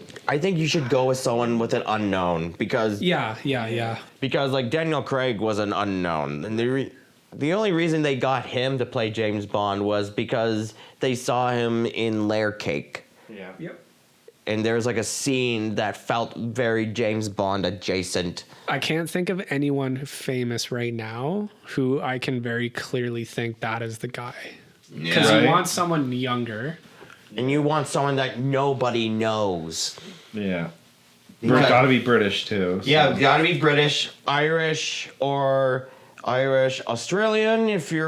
you should go with someone with an unknown because Yeah. like Daniel Craig was an unknown, and the only reason they got him to play James Bond was because they saw him in Layer Cake, Yeah. Yep. and there's like a scene that felt very James Bond adjacent. I can't think of anyone famous right now who I can very clearly think that is the guy. Because Right. you want someone younger. And you want someone that nobody knows. Yeah. Because- Gotta be British too. so. Yeah, gotta be British, Irish, or Irish, Australian if you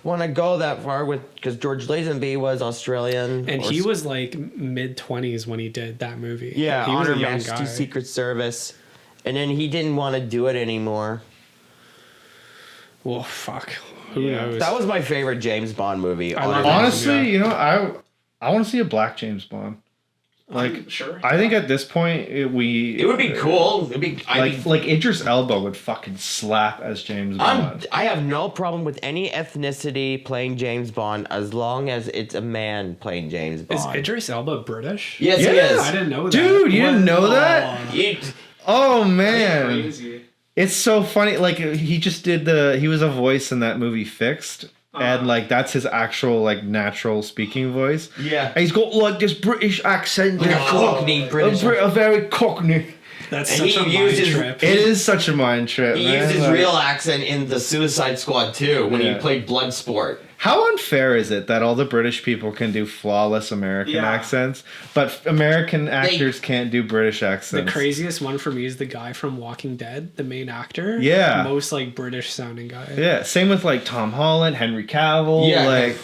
want to go that far with, because George Lazenby was Australian. And or he was like mid-20s when he did that movie. Yeah, he was Honor a young Majesty guy. Secret Service. And then he didn't want to do it anymore. Well, fuck. Who Yeah. knows? That was my favorite James Bond movie. I love Honor that. Honestly, I want to see a black James Bond. Like, sure. I think at this point It would be cool. It'd be, like Idris Elba would fucking slap as James Bond. I have no problem with any ethnicity playing James Bond as long as it's a man playing James Is Bond. Idris Elba British? Yes, he Yes. is. I didn't know that. Dude, you didn't know that? It- Oh man, Crazy. it's so funny. Like he just he was a voice in that movie Fixed. And like that's his actual like natural speaking voice. Yeah. And he's got like this British accent. Like a Cockney British. a very Cockney. That's And such a he mind used his- trip. It is such a mind trip. He man. used his Like, real accent in the Suicide Squad too when Yeah. he played Bloodsport. How unfair is it that all the British people can do flawless American Yeah. accents, but American actors can't do British The accents? craziest one for me is the guy from Walking Dead, the main actor. Yeah. Most like British sounding guy. Yeah, same with like Tom Holland, Henry Cavill. Yeah. Like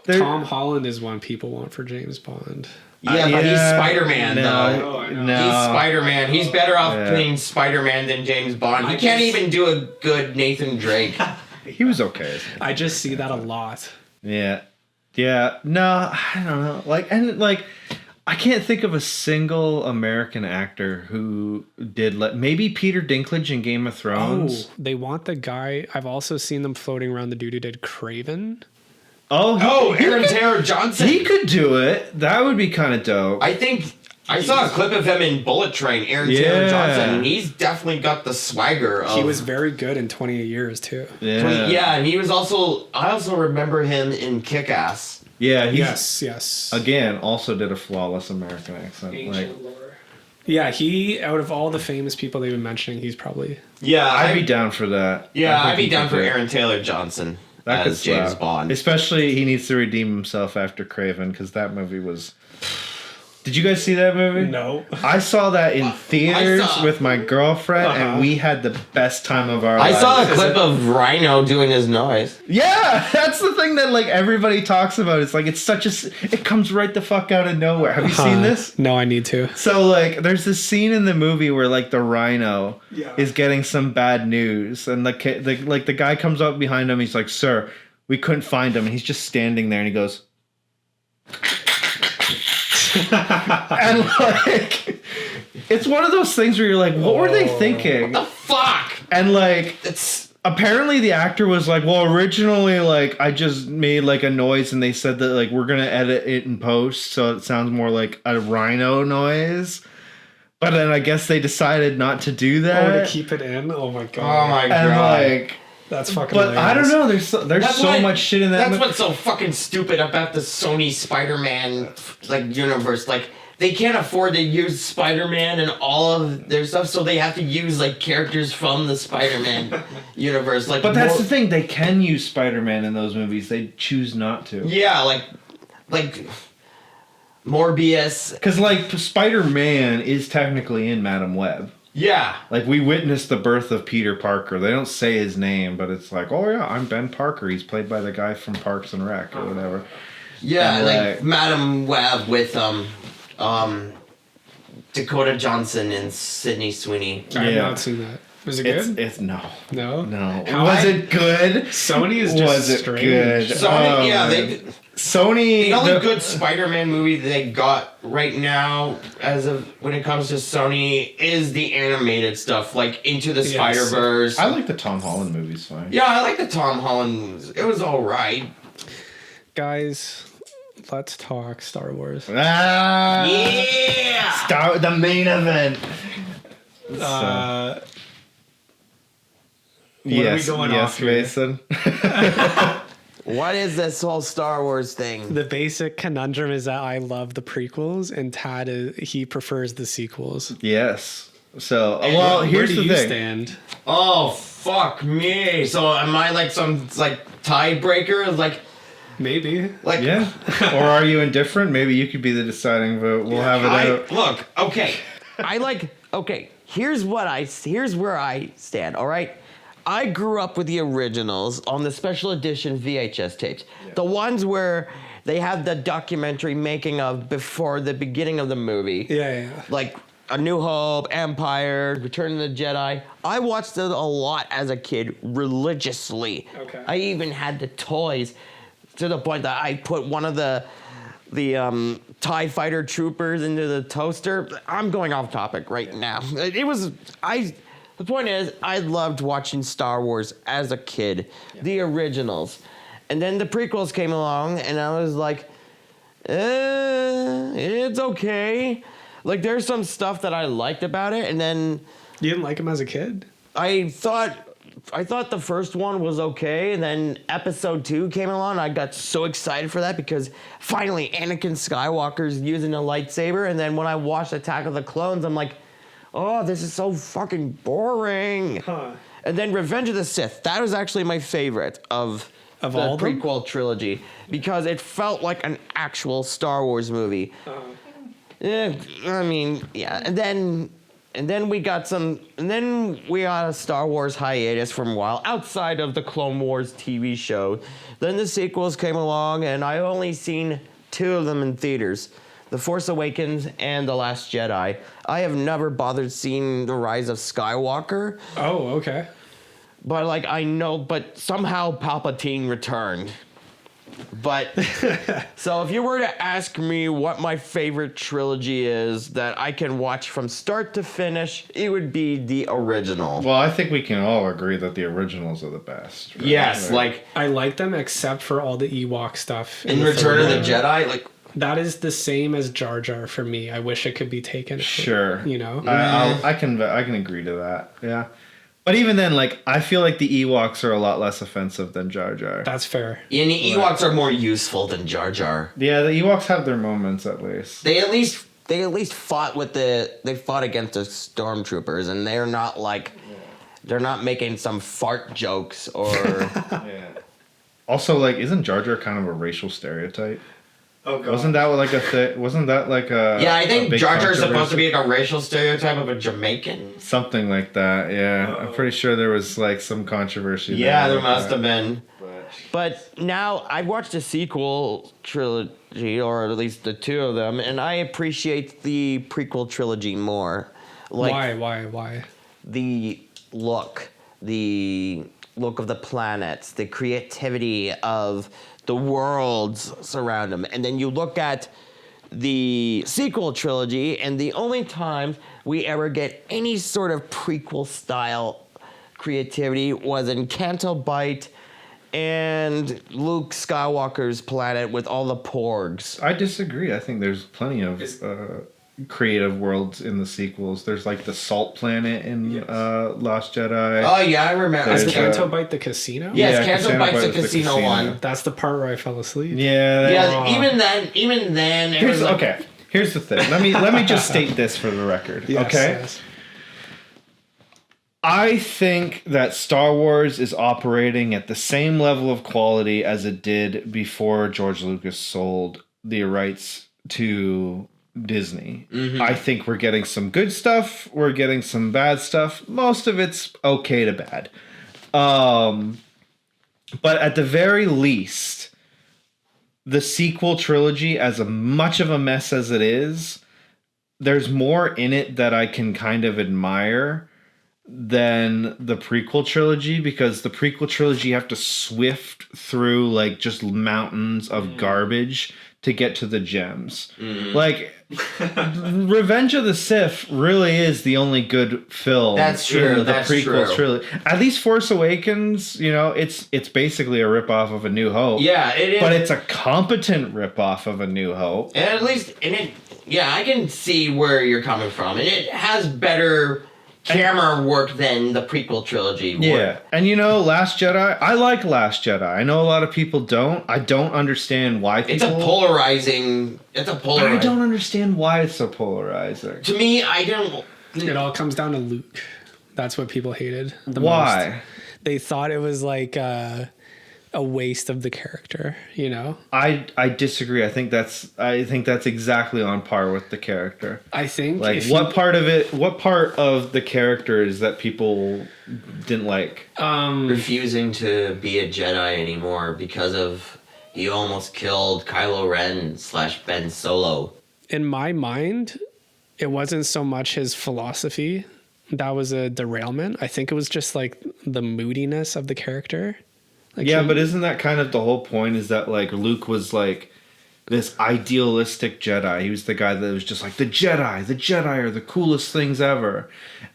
they're- Tom Holland is one people want for James Bond. Yeah, but he's Spider-Man no, though. Oh, I know. No. He's Spider-Man. He's better off Yeah. playing Spider-Man than James Bond. He I can't just- even do a good Nathan Drake. He was okay. I just see that a lot. Yeah. Yeah. No, I don't know. I can't think of a single American actor who did maybe Peter Dinklage in Game of Thrones. Oh, they want the guy. I've also seen them floating around the dude who did Craven. Oh, Aaron Taylor Johnson. he could do it. That would be kind of dope. I think I saw a clip of him in Bullet Train, Aaron Taylor Johnson, and he's definitely got the swagger of... He was very good in 28 Years, too. Yeah, and he was also... I also remember him in Kick-Ass. Yeah, yes. Again, also did a flawless American accent. Ancient lore. Yeah, he, out of all the famous people they've been mentioning, he's probably... Yeah, I'd be down for that. Yeah, I'd be down for Aaron Taylor Johnson that as James Bond. Especially he needs to redeem himself after Craven, because that movie was... Did you guys see that movie? No. I saw that in theaters with my girlfriend, and we had the best time of our lives. I saw a clip of Rhino doing his noise. Yeah, that's the thing that like everybody talks about. It's like it's such a... It comes right the fuck out of nowhere. Have you seen this? No, I need to. So like, there's this scene in the movie where like the Rhino is getting some bad news, and the guy comes up behind him. He's like, "Sir, we couldn't find him," and he's just standing there, and he goes. And like, it's one of those things where you're like, what were they thinking? What the fuck? And like, It's apparently the actor was like, well, originally like I just made like a noise, and they said that like we're gonna edit it in post so it sounds more like a rhino noise. But then I guess they decided not to do that. Oh, to keep it in? Oh my god. oh my And god. like, That's fucking but I don't hilarious. know. There's so much shit in that. That's what's so fucking stupid about the Sony Spider-Man like universe. Like they can't afford to use Spider-Man and all of their stuff, so they have to use like characters from the Spider-Man universe. Like, But that's the thing. They can use Spider-Man in those movies. They choose not to. yeah, like Morbius. Because like Spider-Man is technically in Madam Web. Yeah. Like, we witnessed the birth of Peter Parker. They don't say his name, but it's like, oh yeah, I'm Ben Parker. He's played by the guy from Parks and Rec or whatever. Yeah, And, like Madam Web with Dakota Johnson and Sydney Sweeney. I have Yeah. not seen that. Was it good? It's no. No? No. How was I- it good? Sony is just Was it strange. good? Sony, Oh, yeah, man. Sony. the only good Spider-Man movie they got right now, as of when it comes to Sony, is the animated stuff, like Into the Yes. Spider-Verse. I like the Tom Holland movies fine. Yeah, I like the Tom Holland. It was all right. Guys, let's talk Star Wars. Ah, Yeah. the main event. What are we going off here? Mason. What is this whole Star Wars thing? The basic conundrum is that I love the prequels, and he prefers the sequels. Yes. So, well, Where here's do the you thing. stand? Oh fuck me! So am I like some like tiebreaker? Maybe. Like Yeah. Or are you indifferent? Maybe you could be the deciding vote. We'll have it out. Look, okay. Here's where I stand, all right? I grew up with the originals on the special edition VHS tapes. Yeah. The ones where they have the documentary making of before the beginning of the movie. Yeah. Like A New Hope, Empire, Return of the Jedi. I watched it a lot as a kid, religiously. Okay. I even had the toys to the point that I put one of the TIE fighter troopers into the toaster. I'm going off topic right now. The point is, I loved watching Star Wars as a kid, the originals. And then the prequels came along, and I was like, it's okay. Like, there's some stuff that I liked about it, and then... You didn't like him as a kid? I thought the first one was okay, and then episode 2 came along. I got so excited for that because finally Anakin Skywalker's using a lightsaber, and then when I watched Attack of the Clones, I'm like, oh, this is so fucking boring. Huh. And then Revenge of the Sith, that was actually my favorite of the all of them? prequel trilogy because it felt like an actual Star Wars movie. I mean, yeah, and then we got a Star Wars hiatus for a while outside of the Clone Wars TV show. Then the sequels came along, and I only seen 2 of them in theaters: The Force Awakens and The Last Jedi. I have never bothered seeing The Rise of Skywalker, Oh, okay. but somehow Palpatine returned. But so if you were to ask me what my favorite trilogy is that I can watch from start to finish, it would be the original. Well, I think we can all agree that the originals are the best. Right? Yes, Right. like I like them except for all the Ewok stuff. in the Return of third the one. Jedi, like That is the same as Jar Jar for me. I wish it could be taken. Sure. You know? I can agree to that. Yeah. But even then, like, I feel like the Ewoks are a lot less offensive than Jar Jar. That's fair. And the Ewoks are more useful than Jar Jar. Yeah, the Ewoks have their moments at least. They at least fought they fought against the stormtroopers, and they're not like they're not making some fart jokes or. Yeah. Also, like, isn't Jar Jar kind of a racial stereotype? Oh, God. Wasn't that like a thing? Wasn't that like a? Yeah, I think a big Jar Jar's supposed to controversy? be like a racial stereotype of a Jamaican. Something like that. Yeah, I'm pretty sure there was like some controversy. Yeah, there with must that. have been. But But now I've watched the sequel trilogy, or at least the two of them, and I appreciate the prequel trilogy more. Like Why? the look of the planets, the creativity of the worlds surround them. And then you look at the sequel trilogy, and the only time we ever get any sort of prequel style creativity was in Canto Bight and Luke Skywalker's planet with all the porgs. I disagree. I think there's plenty of creative worlds in the sequels. There's like the Salt Planet in Lost Jedi. Oh yeah, I remember. There's Is Canto Bight the casino? Yes, Yeah, Canto Canto Bight's Bight the was the casino casino. one. That's the part where I fell asleep. Yeah. Yeah, even then, it was like, Okay. Here's the thing. Let me just state this for the record. Yes, okay. yes. I think that Star Wars is operating at the same level of quality as it did before George Lucas sold the rights to Disney. I think we're getting some good stuff. We're getting some bad stuff. Most of it's okay to bad. But at the very least, the sequel trilogy, as much of a mess as it is, there's more in it that I can kind of admire than the prequel trilogy, because the prequel trilogy you have to swift through like just mountains of garbage to get to the gems. Like Revenge of the Sith really is the only good film. That's true, in the that's prequel true. trilogy. At least Force Awakens, you know, it's basically a ripoff of A New Hope. yeah, it is. But it's a competent ripoff of A New Hope. And at least, I can see where you're coming from, and it has better camera work than the prequel trilogy. Yeah. And you know, Last Jedi, I like Last Jedi. I know a lot of people don't. I don't understand why people... It's a polarizing. But I don't understand why it's so polarizing. To me, I don't. It all comes down to Luke. That's what people hated the Why? most. They thought it was like a waste of the character, you know? I disagree. I think that's exactly on par with the character. I think Like what part of the character is that people didn't like? Refusing to be a Jedi anymore because of he almost killed Kylo Ren / Ben Solo. in my mind, it wasn't so much his philosophy that was a derailment. I think it was just like the moodiness of the character. Like Yeah, but isn't that kind of the whole point, is that like Luke was like this idealistic Jedi. He was the guy that was just like the Jedi are the coolest things ever.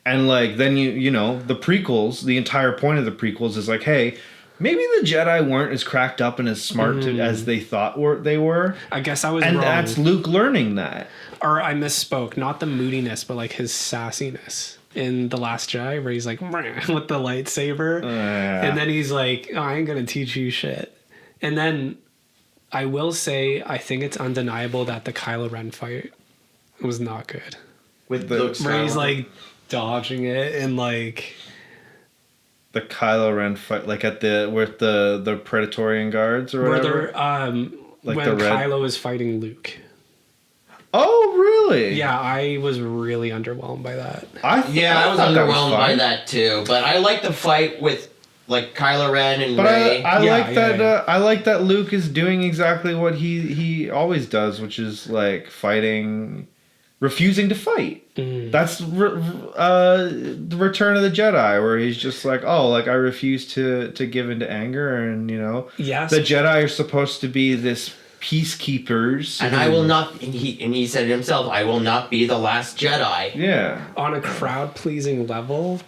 And like then you know, the prequels, the entire point of the prequels is like, hey, maybe the Jedi weren't as cracked up and as smart as they thought they were. I guess I was And wrong. that's Luke learning that. Or I misspoke. Not the moodiness, but like his sassiness in The Last Jedi, where he's like with the lightsaber. And then he's like, oh, I ain't going to teach you shit. And then I will say, I think it's undeniable that the Kylo Ren fight was not good. With Luke Where he's like dodging it and like... The Kylo Ren fight, like at with the Praetorian guards or Where whatever. they're, Like when the red- Kylo is fighting Luke. Oh, really? Yeah, I was really underwhelmed by that. I was thought that was underwhelmed by fine. that too. But I like the fight with like Kylo Ren and But Rey. I Yeah, like that. yeah. I like that Luke is doing exactly what he always does, which is like fighting, refusing to fight. That's the Return of the Jedi, where he's just like, oh, like I refuse to give into anger, and you know, Yes. the Jedi are supposed to be this peacekeepers, and I will not. And he said it himself. I will not be the last Jedi. Yeah. On a crowd-pleasing level,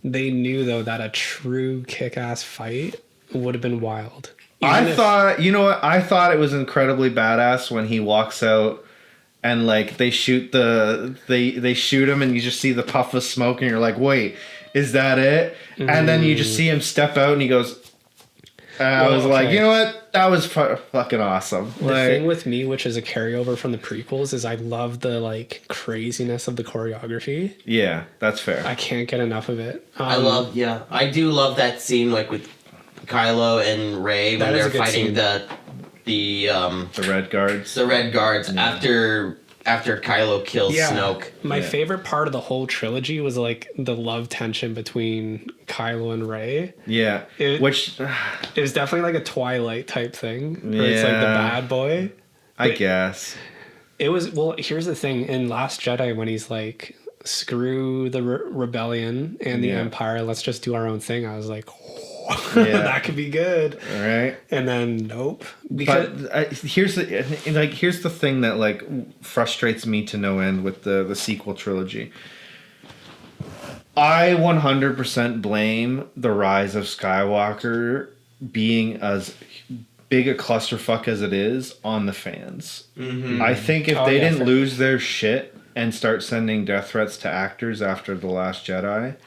they knew, though, that a true kick-ass fight would have been wild. I thought, you know what? I thought it was incredibly badass when he walks out and like they shoot they shoot him and you just see the puff of smoke and you're like, wait, is that it? And then you just see him step out and he goes. I was like, you know what? That was fucking awesome. The thing with me, which is a carryover from the prequels, is I love the like craziness of the choreography. Yeah, that's fair. I can't get enough of it. I do love that scene, like with Kylo and Rey when they're fighting the Red Guards. The Red Guards after Kylo kills Snoke. My favorite part of the whole trilogy was like the love tension between Kylo and Rey. Yeah, it was definitely like a Twilight type thing, where it's like the bad boy. I guess it was. Well, here's the thing: in Last Jedi, when he's like, "Screw the rebellion and the Empire, let's just do our own thing," I was like, that could be good, right? And then nope. Here's the thing that like frustrates me to no end with the sequel trilogy. I 100% blame the Rise of Skywalker being as big a clusterfuck as it is on the fans. Mm-hmm. I think if they didn't lose their shit and start sending death threats to actors after The Last Jedi,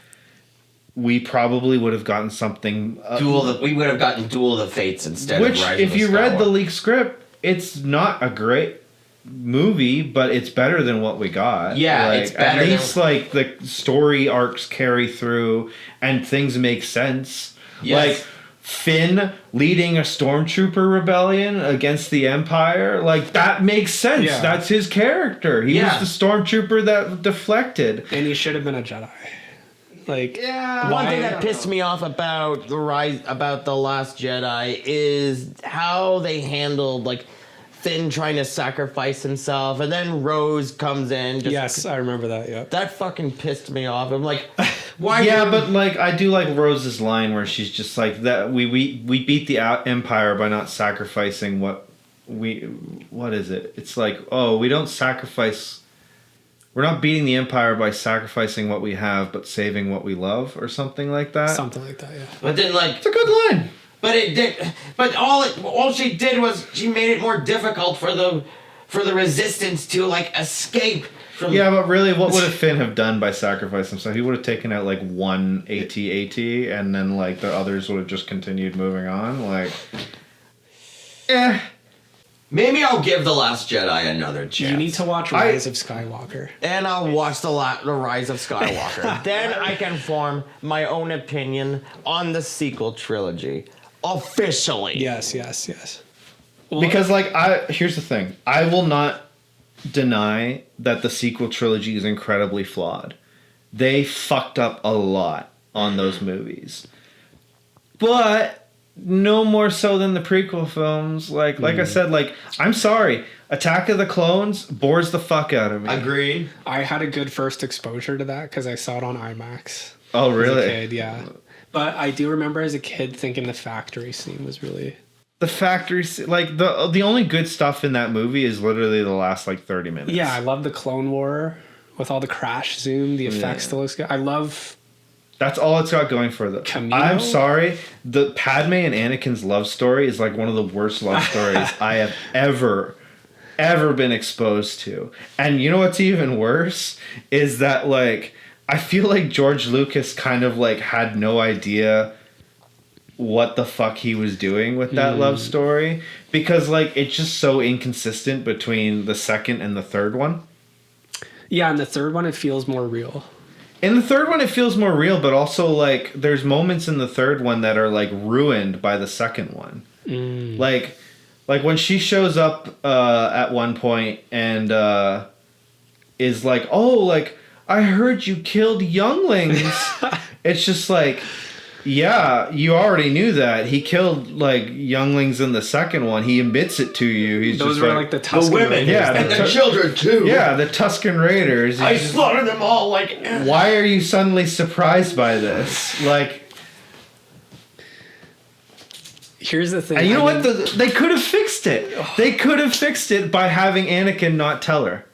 we probably would have gotten something. We would have gotten Duel of the Fates instead of Rise of the Skywalker. Which, if you read the leaked script, it's not a great movie, but it's better than what we got. Yeah, like, it's better. At least like the story arcs carry through and things make sense. Yes. Like Finn leading a stormtrooper rebellion against the Empire, like that makes sense. Yeah. That's his character. He was the stormtrooper that deflected, and he should have been a Jedi. Like, one thing that pissed me off about The Last Jedi is how they handled like Finn trying to sacrifice himself, and then Rose comes in. Yes, I remember that. Yeah, that fucking pissed me off. I'm like, why? Yeah, but like I do like Rose's line where she's just like that. We beat the Empire by not sacrificing what is it? It's like, oh, we don't sacrifice. We're not beating the Empire by sacrificing what we have, but saving what we love, or something like that. Something like that, yeah. But then, like, it's a good line. But it did. But all she did was she made it more difficult for the Resistance to like escape from. Yeah, but really, what would Finn have done by sacrificing himself? He would have taken out like one AT-AT, and then like the others would have just continued moving on. Like, Maybe I'll give The Last Jedi another chance. You need to watch Rise of Skywalker. And I'll watch the Rise of Skywalker. Then I can form my own opinion on the sequel trilogy. Officially. Yes. Well, because, like, here's the thing. I will not deny that the sequel trilogy is incredibly flawed. They fucked up a lot on those movies. But no more so than the prequel films. Like I said, like, I'm sorry. Attack of the Clones bores the fuck out of me. Agreed. I had a good first exposure to that because I saw it on IMAX. Oh, really? As a kid, yeah. But I do remember as a kid thinking the factory scene was really... The factory scene, like, the only good stuff in that movie is literally the last, like, 30 minutes. Yeah, I love the Clone War with all the crash zoom, the effects still looks good. I love... That's all it's got going for it. I'm sorry. The Padme and Anakin's love story is like one of the worst love stories I have ever been exposed to. And you know what's even worse is that, like, I feel like George Lucas kind of like had no idea what the fuck he was doing with that love story, because like it's just so inconsistent between the second and the third one. Yeah, and the third one it feels more real. In the third one, it feels more real, but also, like, there's moments in the third one that are, like, ruined by the second one. Like when she shows up at one point and is like, oh, like, I heard you killed younglings. It's just like, yeah, you already knew that. He killed, like, younglings in the second one. He admits it to you. He's Those just were like the Tusken women, Raiders. yeah, and the children too. Yeah, the Tusken Raiders. I slaughtered them all. Like, why are you suddenly surprised by this? Like, here's the thing. and you know what? They could have fixed it. They could have fixed it by having Anakin not tell her.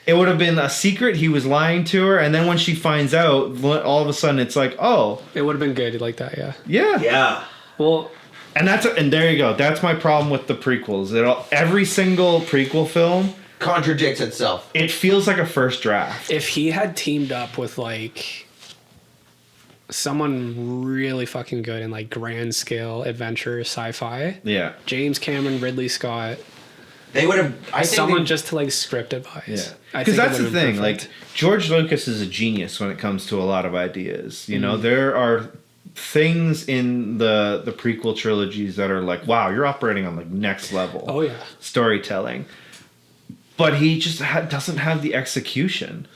It would have been a secret. He was lying to her, and then when she finds out, all of a sudden it's like, oh. It would have been good like that, yeah. Yeah. Yeah. Well, And and there you go. That's my problem with the prequels. Every single prequel film contradicts itself. It feels like a first draft. If he had teamed up with like someone really fucking good in like grand scale adventure sci-fi, Yeah. James Cameron, Ridley Scott, they would have. Someone just to like script advice. Yeah. Because that's the thing. Like George Lucas is a genius when it comes to a lot of ideas. You know, there are things in the prequel trilogies that are like, wow, you're operating on like next level storytelling, but he just doesn't have the execution.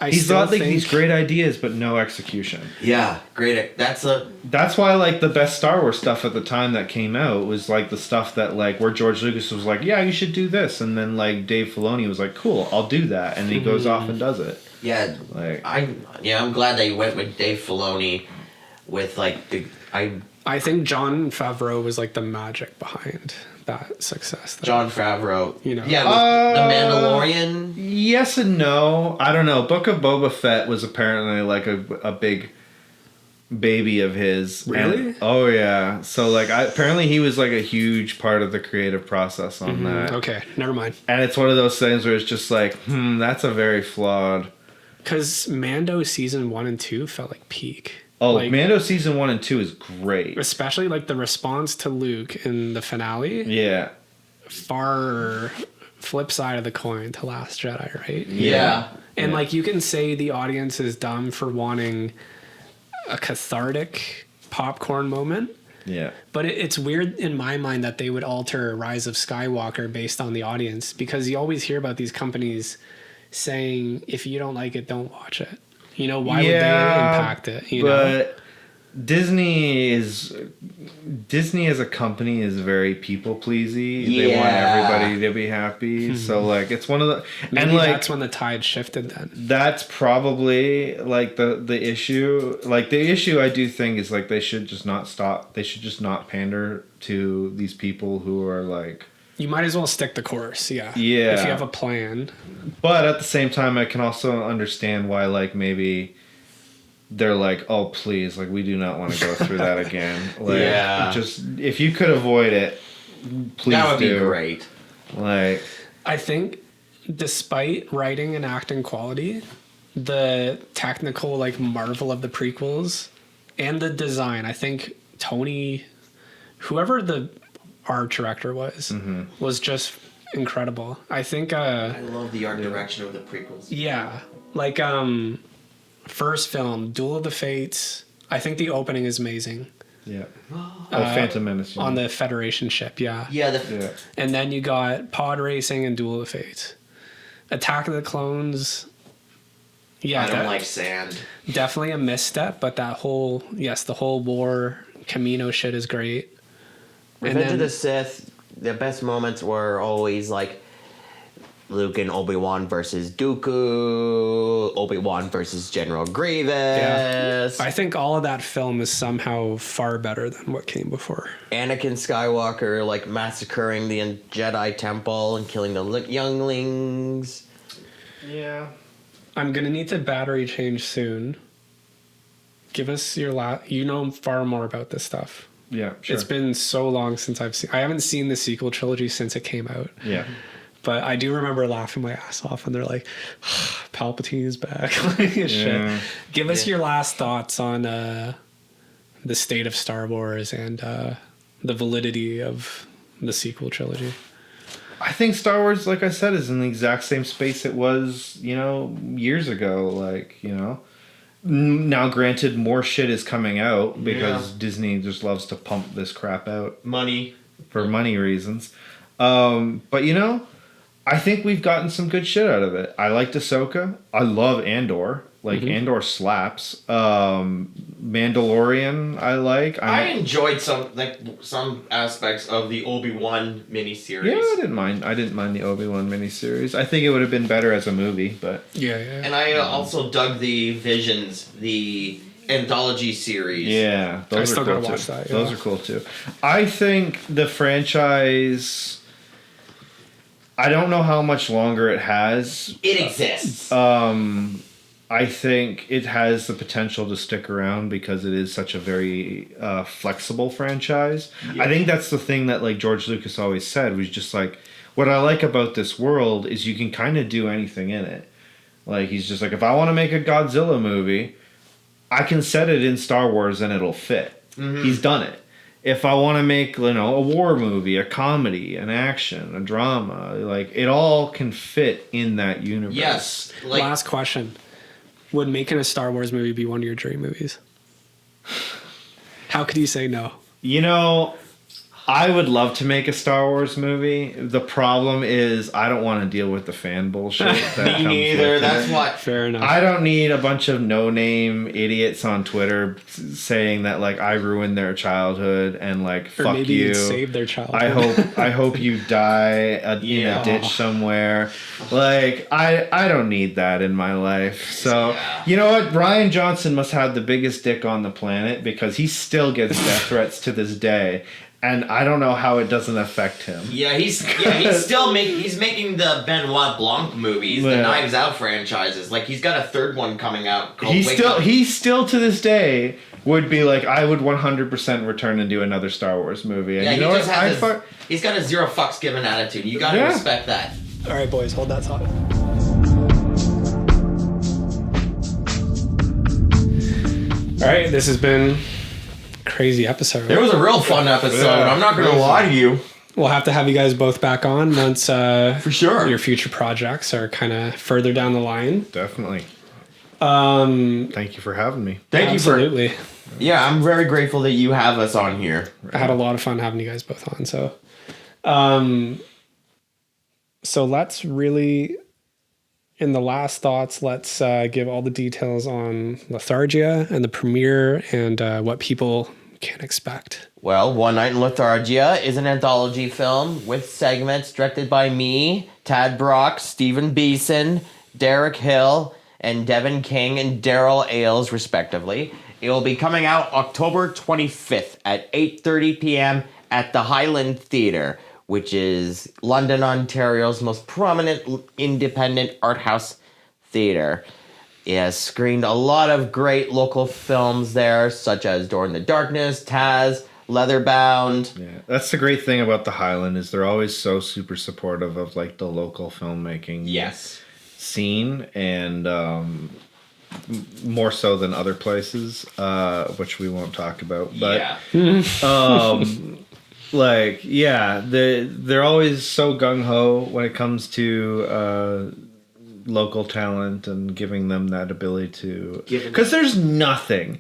He's got like these great ideas but no execution. Yeah, great. That's why like the best Star Wars stuff at the time that came out was like the stuff that like where George Lucas was like, yeah, you should do this, and then like Dave Filoni was like, cool, I'll do that, and he goes off and does it. Yeah, like I'm glad that you went with Dave Filoni. With like I think Jon Favreau was like the magic behind that success. Jon Favreau, you know, yeah, the Mandalorian. Yes and no. I don't know. Book of Boba Fett was apparently like a big baby of his. Really? And, oh yeah. So like, apparently he was like a huge part of the creative process on that. Okay, never mind. And it's one of those things where it's just like, that's a very flawed. Because Mando season 1 and 2 felt like peak. Oh, like, Mando season 1 and 2 is great. Especially like the response to Luke in the finale. Yeah. Far flip side of the coin to Last Jedi, right? Yeah. And like you can say the audience is dumb for wanting a cathartic popcorn moment. Yeah. But it's weird in my mind that they would alter Rise of Skywalker based on the audience, because you always hear about these companies saying, if you don't like it, don't watch it. You know, why would they impact it? You know? Disney as a company is very people pleasy. Yeah. They want everybody to be happy. So like it's one of the Maybe and like that's when the tide shifted then. That's probably like the issue. Like the issue I do think is like they should just not pander to these people who are like, you might as well stick the course, yeah. If you have a plan. But at the same time, I can also understand why, like, maybe they're like, oh, please, like, we do not want to go through that again. Like, just, if you could avoid it, please do. That would be great. Like, I think, despite writing and acting quality, the technical, like, marvel of the prequels and the design, I think Tony, whoever the art director was just incredible. I think I love the art direction of the prequels. Yeah. Like first film, Duel of the Fates, I think the opening is amazing. Yeah. Phantom Menace. On the Federation ship, yeah. Yeah, and then you got pod racing and Duel of the Fates. Attack of the Clones. Yeah. I don't like sand. Definitely a misstep, but the whole war Camino shit is great. Revenge of the Sith, the best moments were always like Luke and Obi-Wan versus Dooku, Obi-Wan versus General Grievous. Yeah. I think all of that film is somehow far better than what came before. Anakin Skywalker like massacring the Jedi Temple and killing the younglings. Yeah. I'm gonna need to battery change soon. Give us your you know far more about this stuff. Yeah, sure. It's been so long since I haven't seen the sequel trilogy since it came out. Yeah. But I do remember laughing my ass off when they're like, Palpatine is back. Shit. Give us your last thoughts on the state of Star Wars and the validity of the sequel trilogy. I think Star Wars, like I said, is in the exact same space it was, years ago. Like, now, granted, more shit is coming out because Disney just loves to pump this crap out. For money reasons. But, I think we've gotten some good shit out of it. I liked Ahsoka. I love Andor. Andor slaps. Mandalorian, I like. I enjoyed some aspects of the Obi-Wan miniseries. Yeah, I didn't mind the Obi-Wan miniseries. I think it would have been better as a movie, but yeah. And I also dug the Visions, the anthology series. Yeah, those are cool too. Watch that, yeah. Those are cool too. I think the franchise, I don't know how much longer it has. It exists. I think it has the potential to stick around because it is such a very flexible franchise. I think that's the thing that like George Lucas always said was just like, what I like about this world is you can kind of do anything in it. Like he's just like, if I want to make a Godzilla movie, I can set it in Star Wars and it'll fit. He's done it. If I want to make, you know, a war movie, a comedy, an action, a drama, like it all can fit in that universe. Yes. Like, Last question. Would making a Star Wars movie be one of your dream movies? How could you say no? You know, I would love to make a Star Wars movie. The problem is I don't want to deal with the fan bullshit. That me neither. That's what. what. Fair enough. I don't need a bunch of no-name idiots on Twitter saying that like I ruined their childhood and like or fuck maybe you. save their childhood. I hope you die in a ditch somewhere. Like I don't need that in my life. So you know what? Ryan Johnson must have the biggest dick on the planet because he still gets death threats to this day. And I don't know how it doesn't affect him. He's still making the Benoit Blanc movies, the Knives Out franchises. Like he's got a third one coming out. Called He still to this day would be like, I would 100% return and do another Star Wars movie. And yeah, you know what? He's got a zero fucks given attitude. You gotta respect that. All right, boys, hold that thought. All right, this has been crazy episode. It was a real fun episode. I'm not gonna lie to you. We'll have to have you guys both back on once for sure your future projects are kind of further down the line. Definitely. Thank you for having me. Absolutely. Yeah, I'm very grateful that you have us on here. I had a lot of fun having you guys both on. So let's really, in the last thoughts, let's give all the details on Lethargia and the premiere and what people can expect. Well, One Night in Lethargia is an anthology film with segments directed by me, Tad Brock, Stephen Beeson, Derek Hill, and Devin King and Daryl Ailes, respectively. It will be coming out October 25th at 8:30 p.m. at the Highland Theatre, which is London, Ontario's most prominent independent art house theatre. It has screened a lot of great local films there, such as Door in the Darkness, Taz, Leatherbound. Yeah, that's the great thing about the Highland is they're always so super supportive of like the local filmmaking scene and more so than other places, which we won't talk about. But they're always so gung ho when it comes to local talent and giving them that ability to, because there's nothing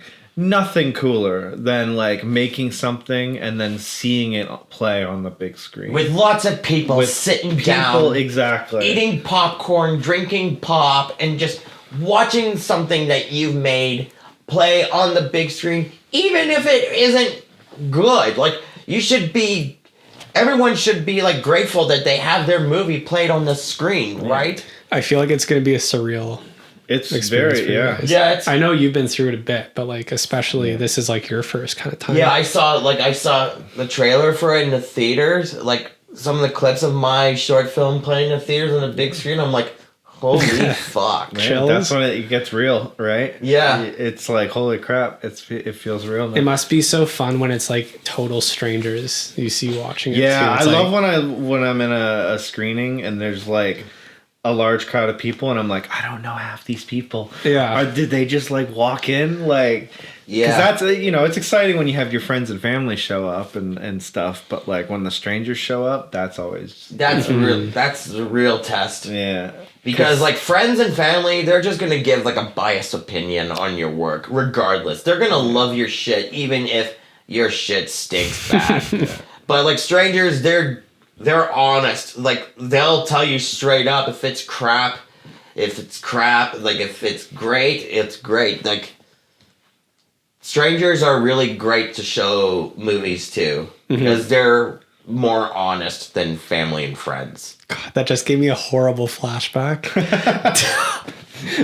cooler than like making something and then seeing it play on the big screen with lots of people sitting down, exactly, eating popcorn, drinking pop, and just watching something that you've made play on the big screen, even if it isn't good. Like everyone should be like grateful that they have their movie played on the screen, right? I feel like it's going to be a surreal experience for you guys. Yeah, I know you've been through it a bit, but like especially this is like your first kind of time. Yeah, I saw the trailer for it in the theaters, like some of the clips of my short film playing in the theaters on the big screen. I'm like, holy fuck. Man, that's when it gets real, right? Yeah. It's like, holy crap, it feels real now. It must be so fun when it's like total strangers you see watching it. Yeah, I love when I'm in a screening and there's like a large crowd of people and I'm like, I don't know half these people. Yeah. Did they just like walk in? Like, yeah. Because that's, it's exciting when you have your friends and family show up and stuff. But like when the strangers show up, that's always. That's the real test. Yeah. Because like friends and family, they're just going to give like a biased opinion on your work regardless. They're going to love your shit even if your shit stinks bad. But like strangers, they're honest. Like they'll tell you straight up if it's crap. If it's crap, like if it's great, it's great. Like strangers are really great to show movies to because they're more honest than family and friends. God, that just gave me a horrible flashback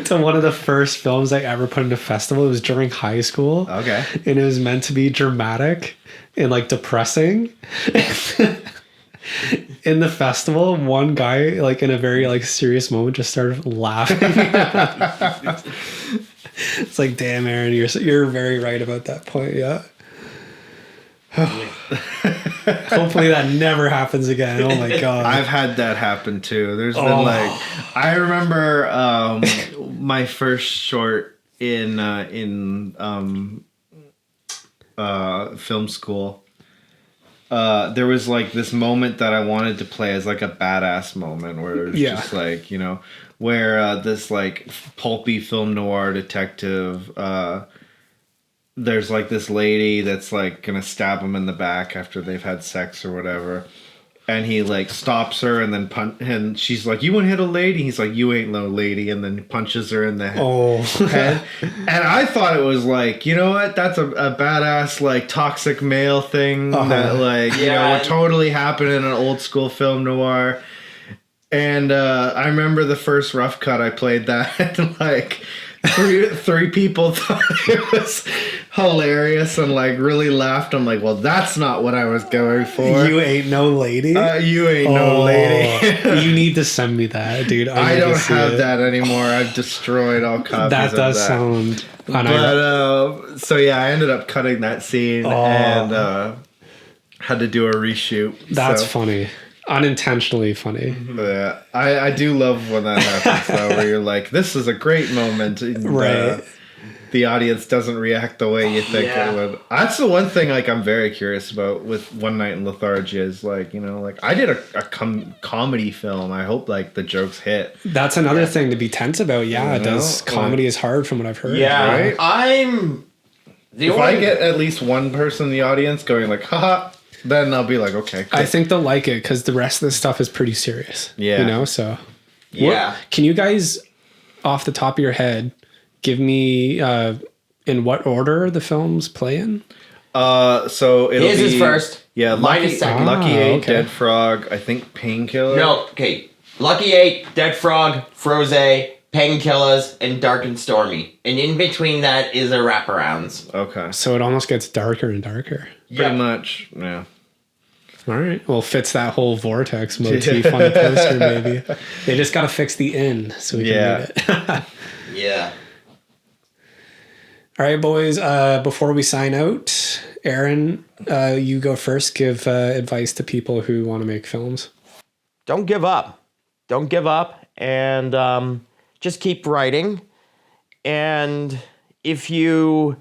to one of the first films I ever put in a festival. It was during high school. Okay. And it was meant to be dramatic and like depressing. In the festival, one guy, like in a very like serious moment, just started laughing. It's like, damn, Aaron, you're very right about that point. Yeah. Hopefully that never happens again. Oh my god. I've had that happen too. There's been like, I remember my first short in film school. There was like this moment that I wanted to play as like a badass moment where it was just like, you know, where this like pulpy film noir detective, there's like this lady that's like gonna stab him in the back after they've had sex or whatever, and he like stops her and then and she's like, "You wouldn't hit a lady?" He's like, "You ain't no lady," and then punches her in the head. And I thought it was like, you know what? That's a badass like toxic male thing that like you know would totally happen in an old school film noir. And I remember the first rough cut I played that and like three people thought it was hilarious and like really laughed. I'm like, well, that's not what I was going for. You ain't no lady? You ain't no lady. You need to send me that, dude. I don't have that anymore. I've destroyed all copies that of does that. Sound but so yeah, I ended up cutting that scene and had to do a reshoot. That's funny. Unintentionally funny. Yeah, I do love when that happens though, where you're like, this is a great moment, and, right? The audience doesn't react the way you think it would. That's the one thing like I'm very curious about with One Night in Lethargia is like, you know, like I did a comedy film. I hope like the jokes hit. That's another thing to be tense about. Yeah, it does. Comedy is hard from what I've heard. Yeah, right? If I get at least one person in the audience going like, haha, then I'll be like, okay, cool. I think they'll like it because the rest of the stuff is pretty serious. Yeah. You know, so. Yeah. Can you guys, off the top of your head, give me in what order the films play in? So it'll His be... is first. Yeah, Mine is second. Lucky 8, okay. Dead Frog, I think Painkiller. No, okay. Lucky 8, Dead Frog, Froze, Painkillers, and Dark and Stormy. And in between that is a wraparounds. Okay. So it almost gets darker and darker. Pretty much, yeah. All right. Well, fits that whole vortex motif on the poster, maybe. They just got to fix the end so we can read it. Yeah. All right, boys. Before we sign out, Aaron, you go first. Give advice to people who want to make films. Don't give up. Don't give up. And just keep writing. And if you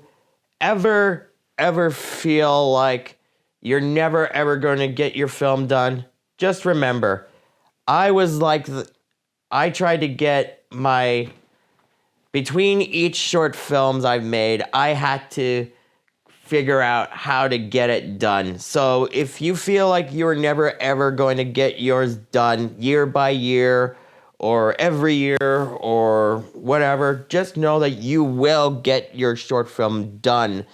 ever feel like you're never ever going to get your film done, just remember, I was like, I tried to get between each short films I've made, I had to figure out how to get it done. So if you feel like you're never ever going to get yours done year by year or every year or whatever, just know that you will get your short film done.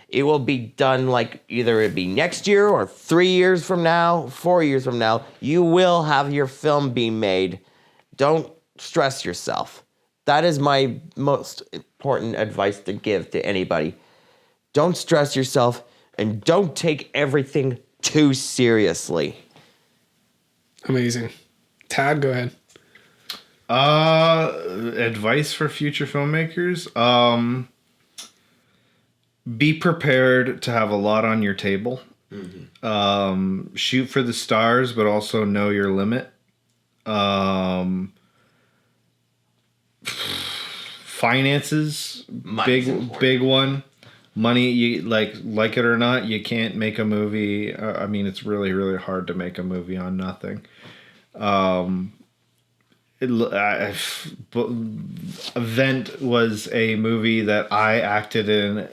It will be done like either it be next year or 3 years from now, 4 years from now. You will have your film be made. Don't stress yourself. That is my most important advice to give to anybody. Don't stress yourself and don't take everything too seriously. Amazing. Tad, go ahead. Advice for future filmmakers. Be prepared to have a lot on your table. Mm-hmm. Shoot for the stars, but also know your limit. Finances, big one. Money, you like it or not, you can't make a movie. I mean, it's really, really hard to make a movie on nothing. Event was a movie that I acted in.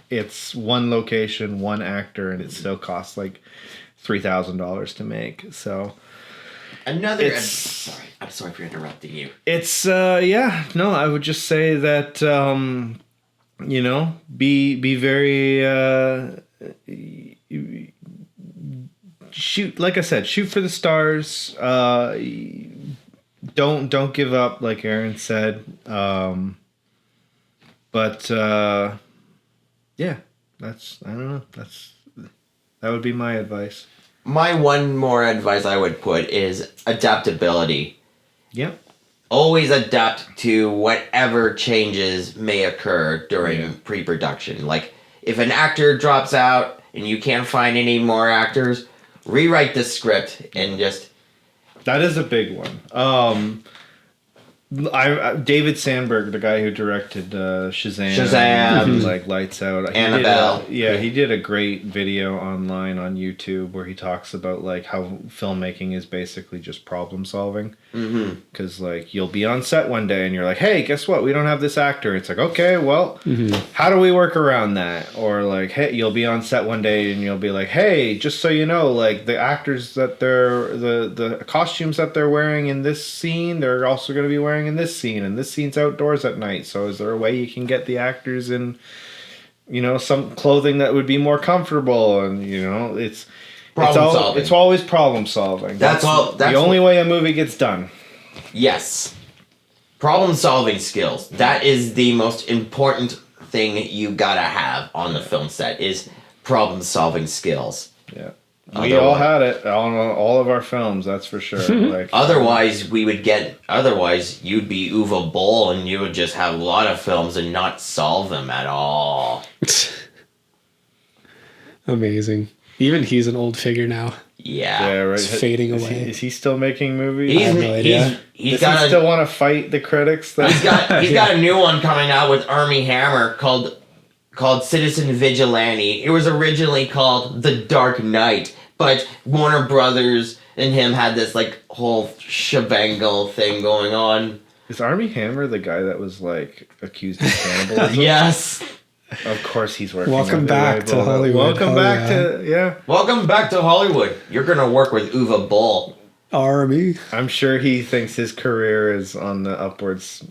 It's one location, one actor, and it still costs like $3,000 to make. So I'm sorry for interrupting you. It's I would just say that you know, be very shoot, like I said, shoot for the stars. Don't give up, like Aaron said. But yeah, that would be my advice. my one more advice I would put is adaptability. Yep. Always adapt to whatever changes may occur during pre-production. Like, if an actor drops out and you can't find any more actors, rewrite the script and just... That is a big one. David Sandberg, the guy who directed Shazam, and, like Lights Out, Annabelle. He did a great video online on YouTube where he talks about like how filmmaking is basically just problem solving. Because like you'll be on set one day and you're like, hey, guess what? We don't have this actor. It's like, okay, well, how do we work around that? Or like, hey, you'll be on set one day and you'll be like, hey, just so you know, like the actors that the costumes that they're wearing in this scene, they're also going to be wearing in this scene, and this scene's outdoors at night, so is there a way you can get the actors in, you know, some clothing that would be more comfortable? And you know, it's always problem solving. That's the only way a movie gets done. Yes, problem solving skills. That is the most important thing you gotta have on the film set, is problem solving skills. Yeah. We all had it on all of our films, that's for sure. Like, otherwise, you'd be Uwe Boll and you would just have a lot of films and not solve them at all. Amazing. Even he's an old figure now. Yeah, right. He's fading away. Is he still making movies? I have no idea. Does he still want to fight the critics? He's got a new one coming out with Armie Hammer called Citizen Vigilante. It was originally called The Dark Knight, but Warner Brothers and him had this like whole shebangle thing going on. Is Armie Hammer the guy that was like accused of cannibalism? Yes. Of course he's working. Welcome back to Hollywood. Welcome back to Welcome back to Hollywood. You're gonna work with Uwe Boll. Army. I'm sure he thinks his career is on the upwards.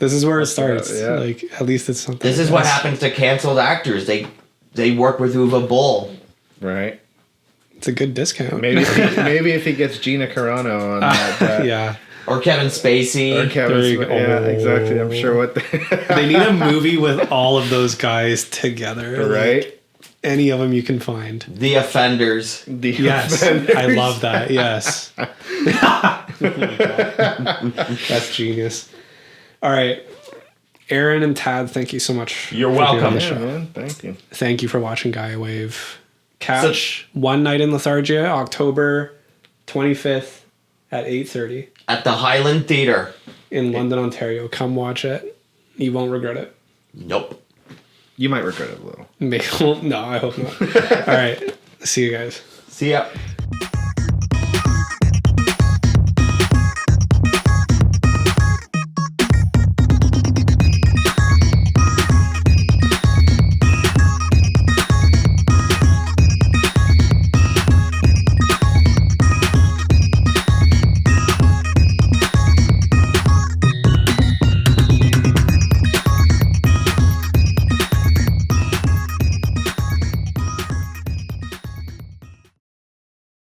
This is where it starts. Yeah. Like, at least it's something. This is what happens to canceled actors. They work with Uwe Boll. Right. It's a good discount. Maybe if he gets Gina Carano on that. Yeah. Or Kevin Spacey. Or Kevin Spacey. Yeah, exactly. I'm sure what they need a movie with all of those guys together. Right. Like, any of them you can find. The Offenders. Yes. Offenders. I love that. Yes. That's genius. All right. Aaron and Tad, thank you so much. You're for being on welcome. the Yeah, show. man. Thank you. Thank you for watching Gaia Wave. Catch One Night in Lethargia, October 25th at 8:30 At the Highland Theatre. in London, Ontario. Come watch it. You won't regret it. Nope. You might regret it a little. Maybe, no, I hope not. All right. See you guys. See ya.